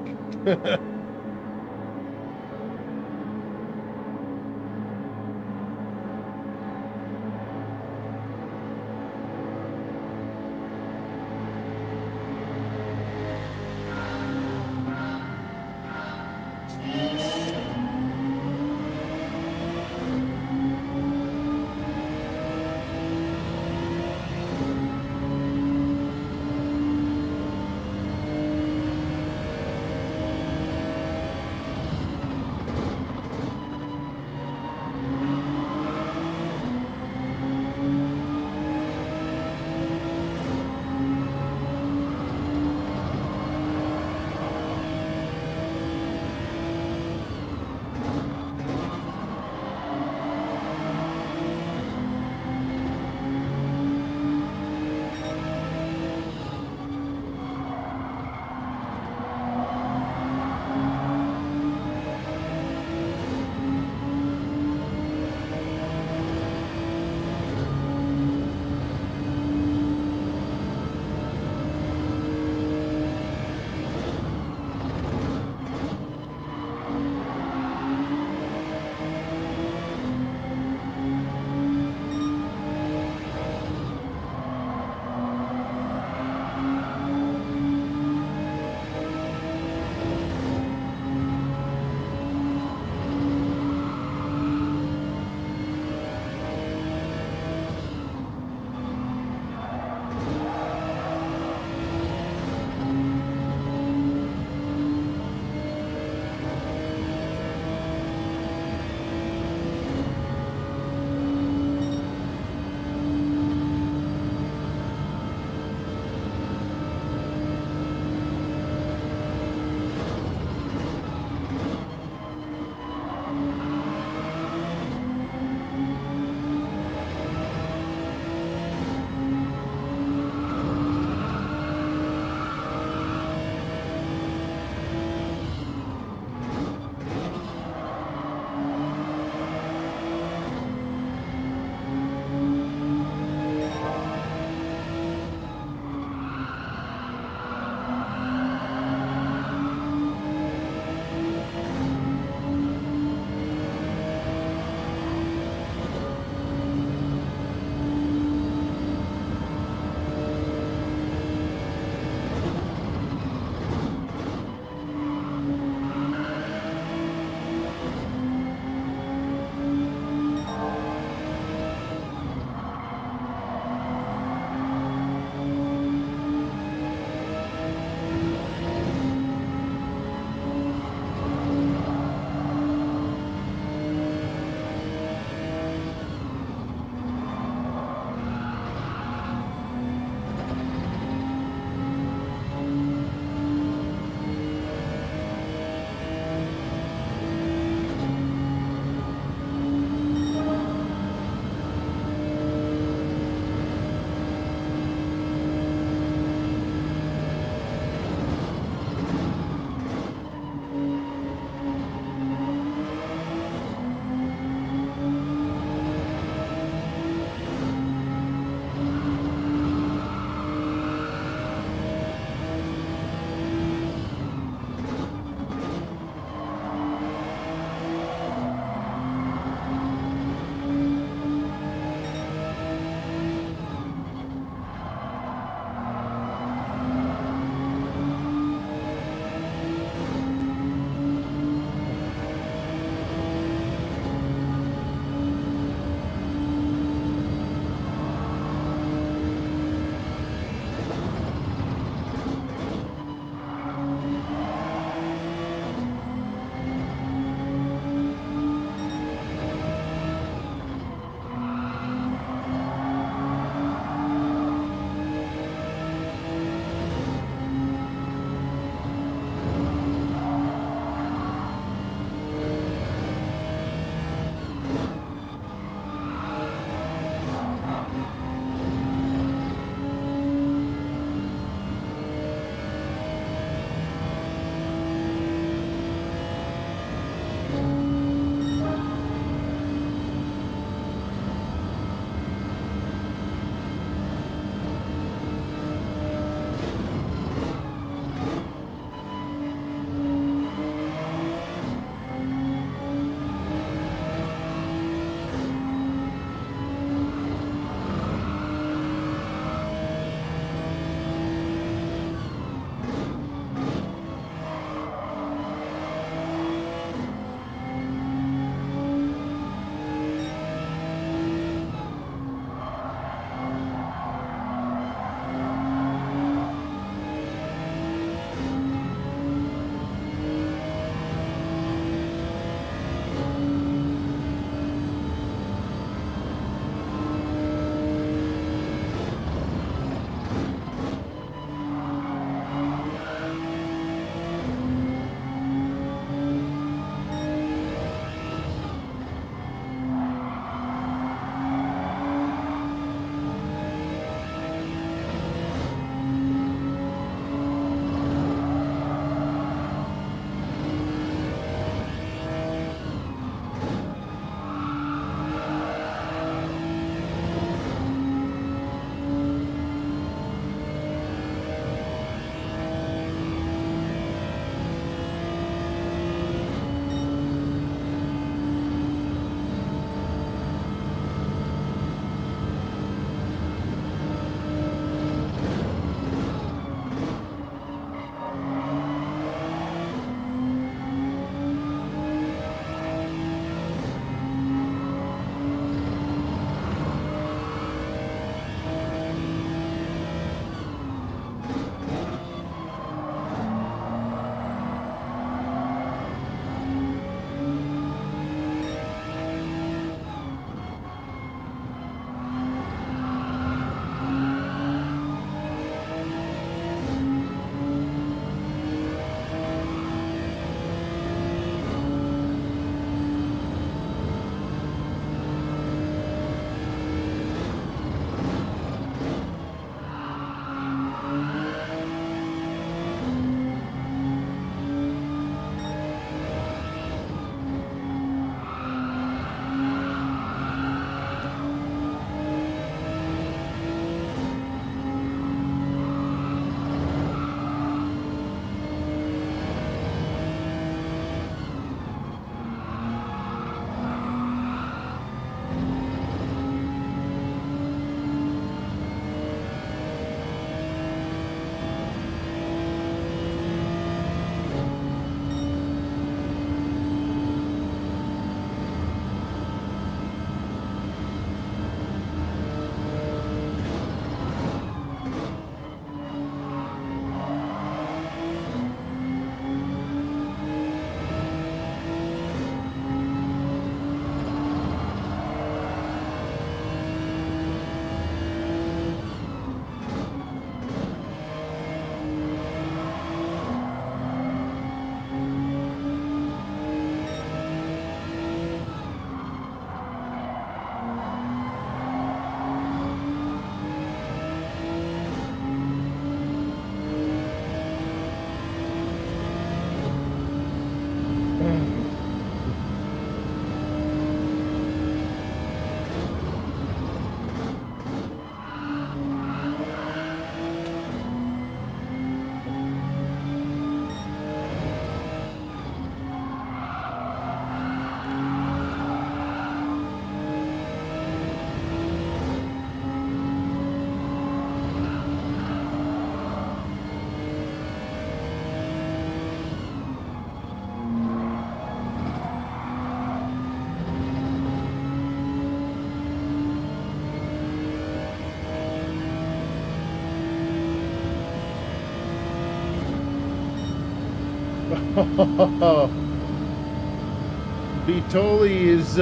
Vitoli is,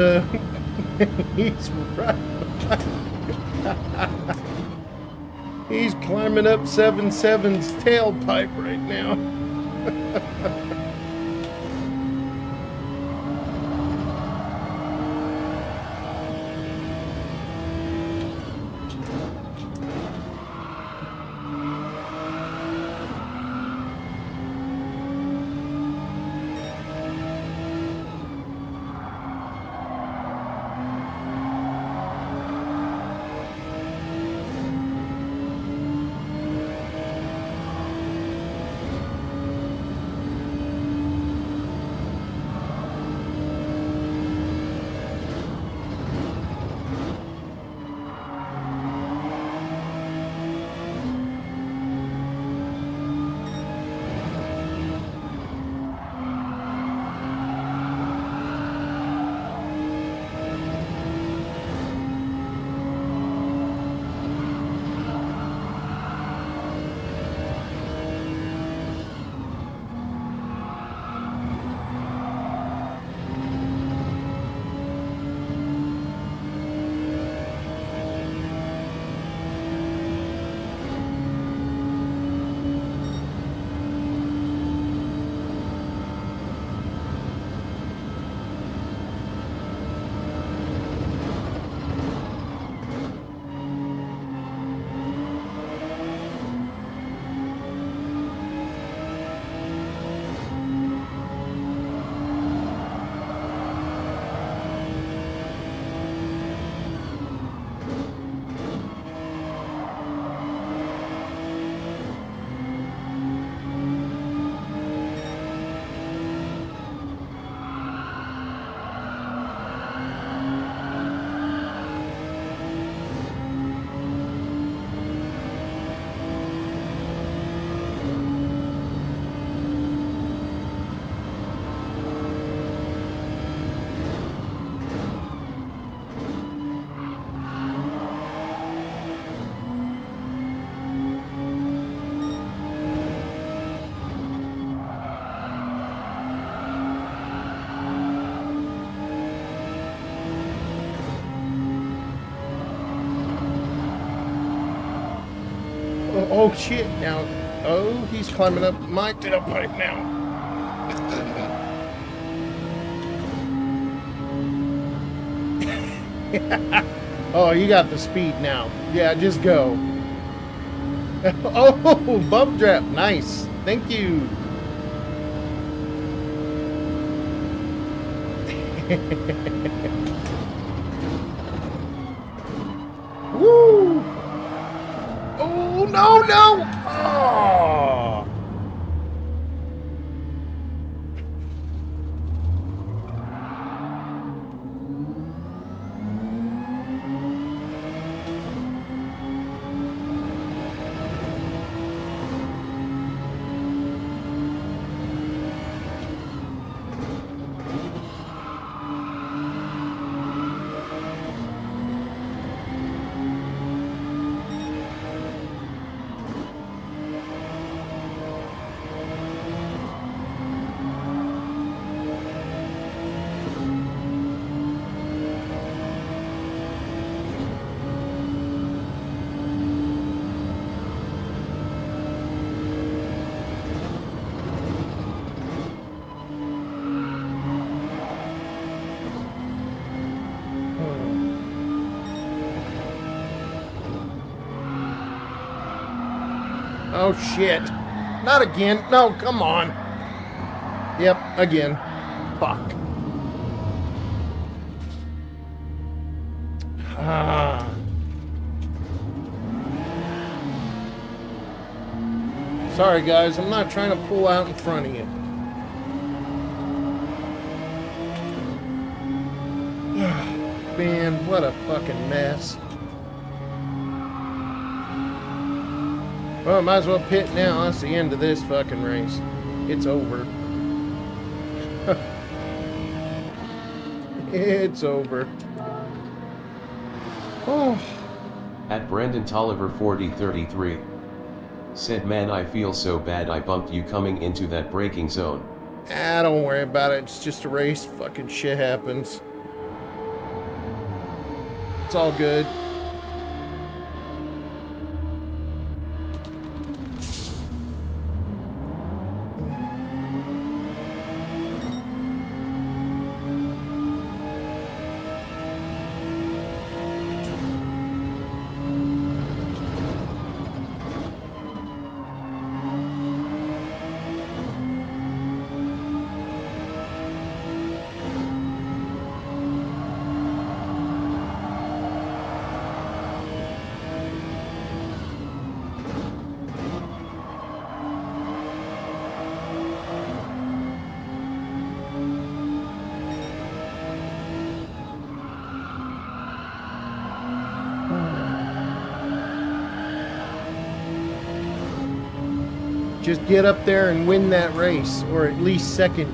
he's right. He's climbing up 7-7's tailpipe right now. Oh shit, now, oh, he's climbing up my tailpipe now. Oh, you got the speed now. Yeah, just go. Oh, bump trap, nice. Thank you. Woo! Oh, no, no! Oh. Oh shit. Not again. No, come on. Yep, again. Fuck. Ah. Sorry guys, I'm not trying to pull out in front of you. Man, what a fucking mess. Well, might as well pit now. That's the end of this fucking race. It's over. It's over. Oh. At Brandon Tolliver 4033. Said, man, I feel so bad I bumped you coming into that braking zone. Ah, don't worry about it. It's just a race. Fucking shit happens. It's all good. Just get up there and win that race, or at least second.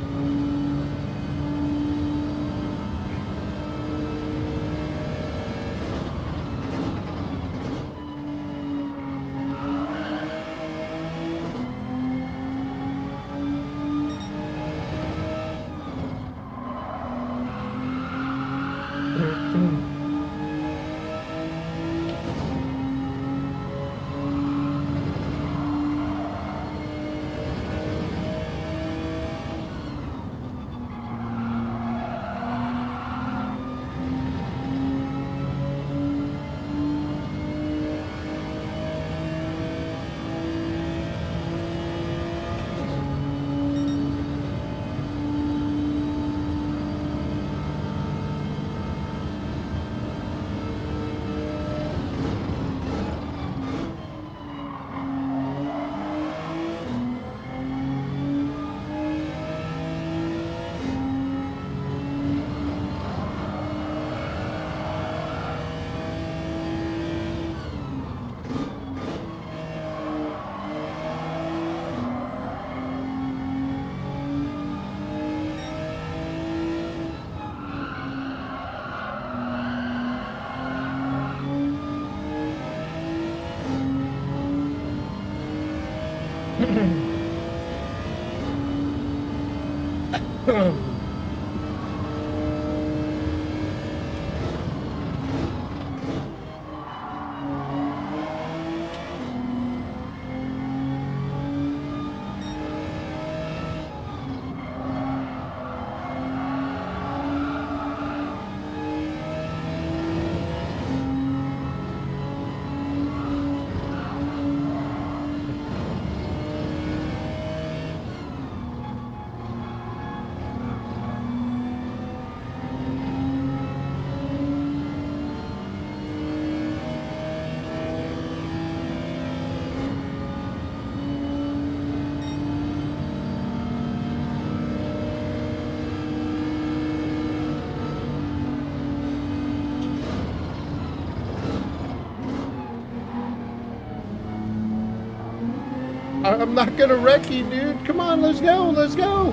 I'm not gonna wreck you, dude. Come on, let's go, let's go.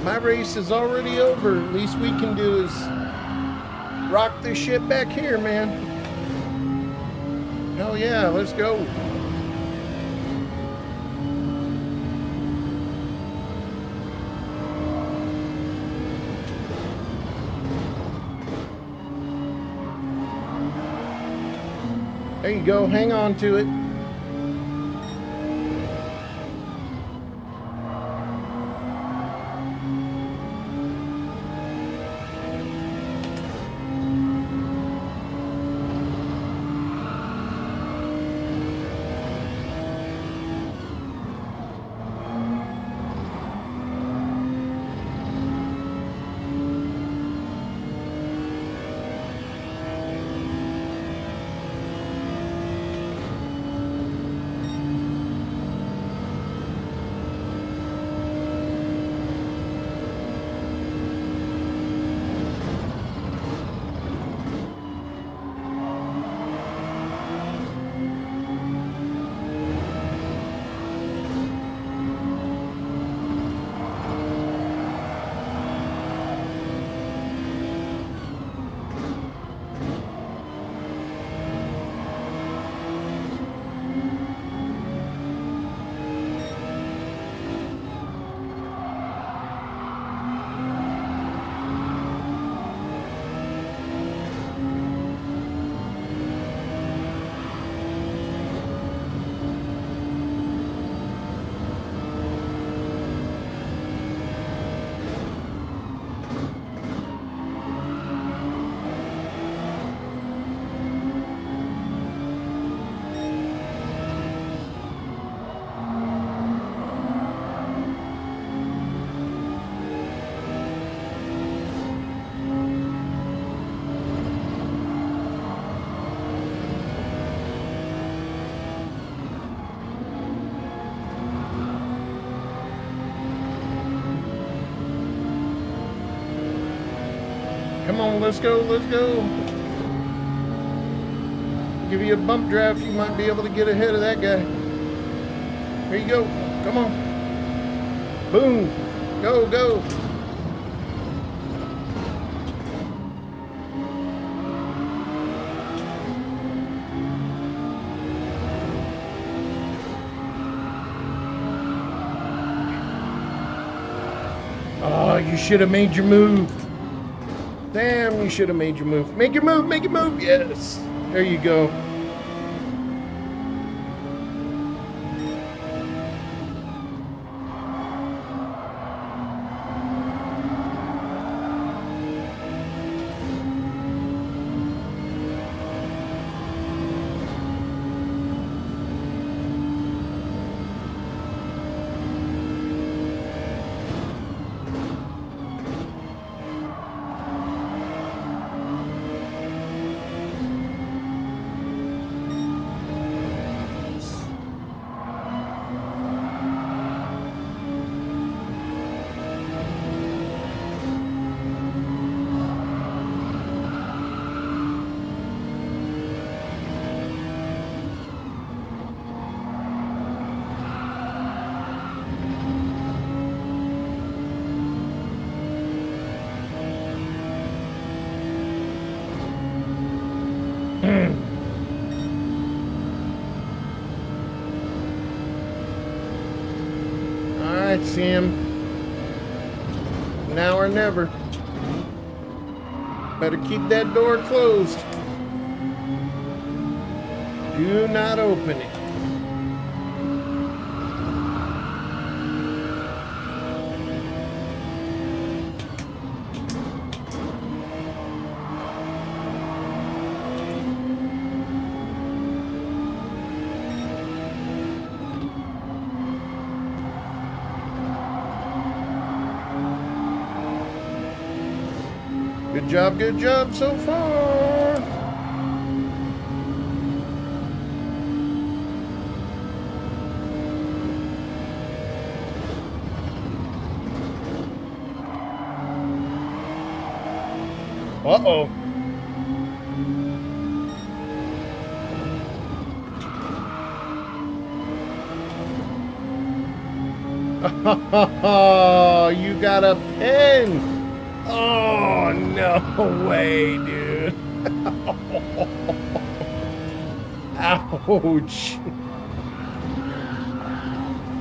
My race is already over. Least we can do is rock this shit back here, man. Hell yeah, let's go. There you go, hang on to it. Come on, let's go, let's go. Give you a bump draft, you might be able to get ahead of that guy. Here you go. Come on. Boom. Go, go. Oh, you should have made your move. Damn, you should have made your move. Make your move, make your move. Yes. There you go. All right, Sam. Now or never. Better keep that door closed. Do not open it. Good job so far. Uh-oh. Oh, you got a pen. Oh, no way, dude. Ouch.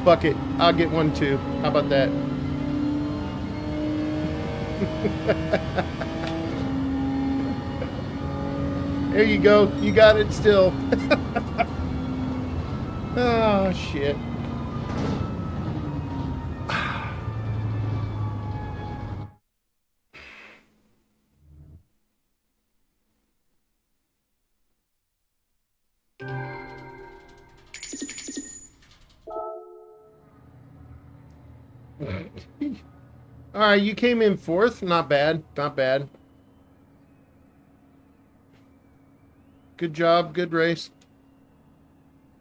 Fuck it. I'll get one too. How about that? There you go. You got it still. Oh, shit. All right, you came in fourth. Not bad. Not bad. Good job. Good race.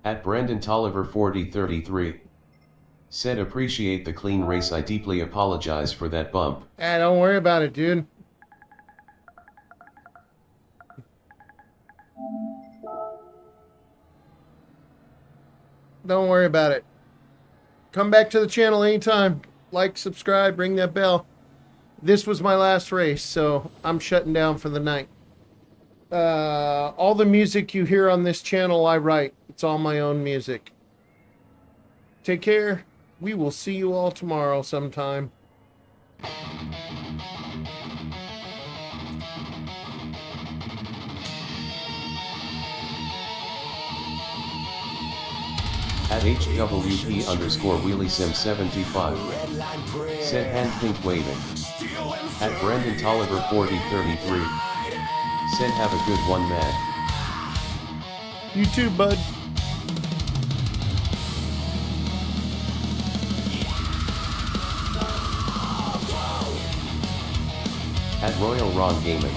At Brendan Tolliver 4033 said, appreciate the clean race. I deeply apologize for that bump. Ah, don't worry about it, dude. Don't worry about it. Come back to the channel anytime. Like, subscribe, ring that bell. This was my last race, so I'm shutting down for the night. All the music you hear on this channel, I write. It's all my own music. Take care. We will see you all tomorrow sometime. At HWP_WheelieSim75 said, hand pink waving. At Brendan Tolliver 4033 said, have a good one, man. You too, bud. At Royal Ron Gaming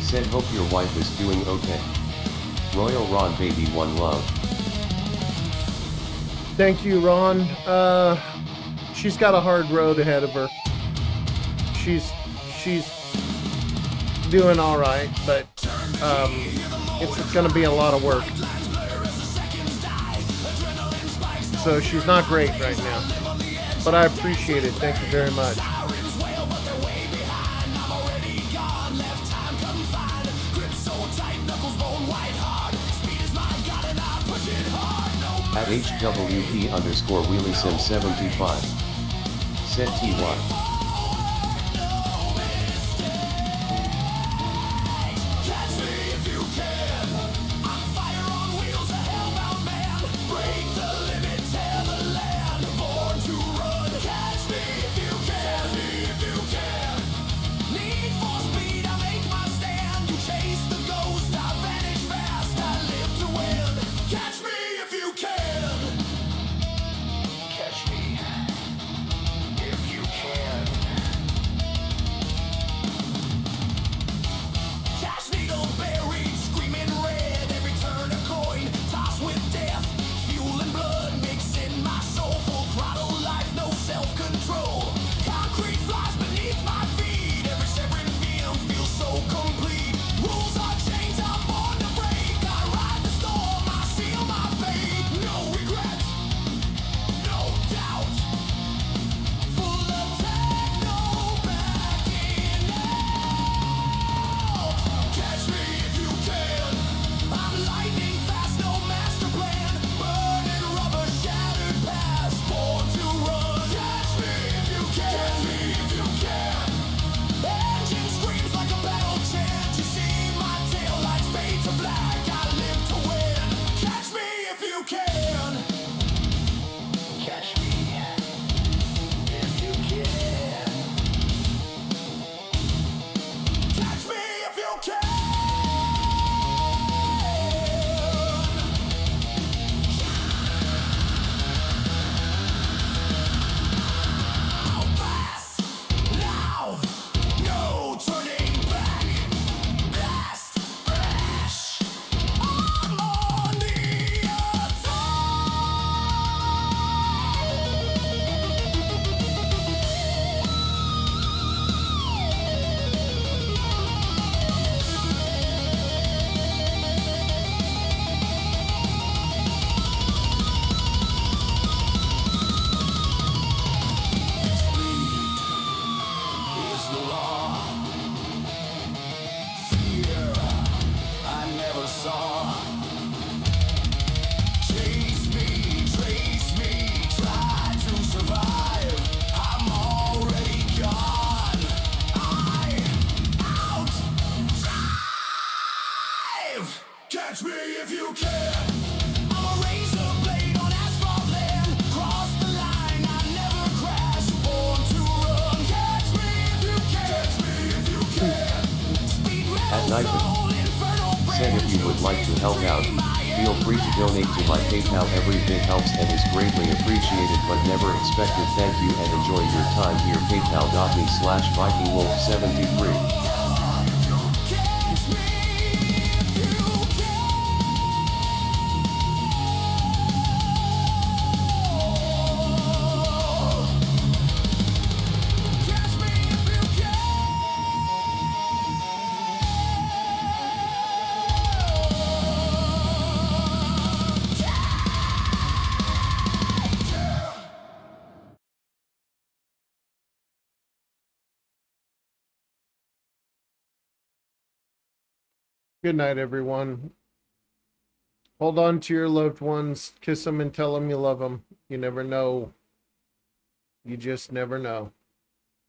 said, hope your wife is doing okay. Royal Ron baby, one love. Thank you, Ron. She's got a hard road ahead of her. She's doing all right, but it's going to be a lot of work. So she's not great right now, but I appreciate it. Thank you very much. At HWP_WheelieSim75. Said TY. Catch me if you can. I'm a razor blade on asphalt land. Cross the line, I never crash. Born to run. Catch me if you can. Catch me if you can. Speed At metal night, soul, infernal said if you would like to help out, feel free to donate to my PayPal. Every bit helps and is greatly appreciated but never expected. Thank you and enjoy your time here. PayPal.me/VikingWolf73. Good night, everyone. Hold on to your loved ones. Kiss them and tell them you love them. You never know. You just never know.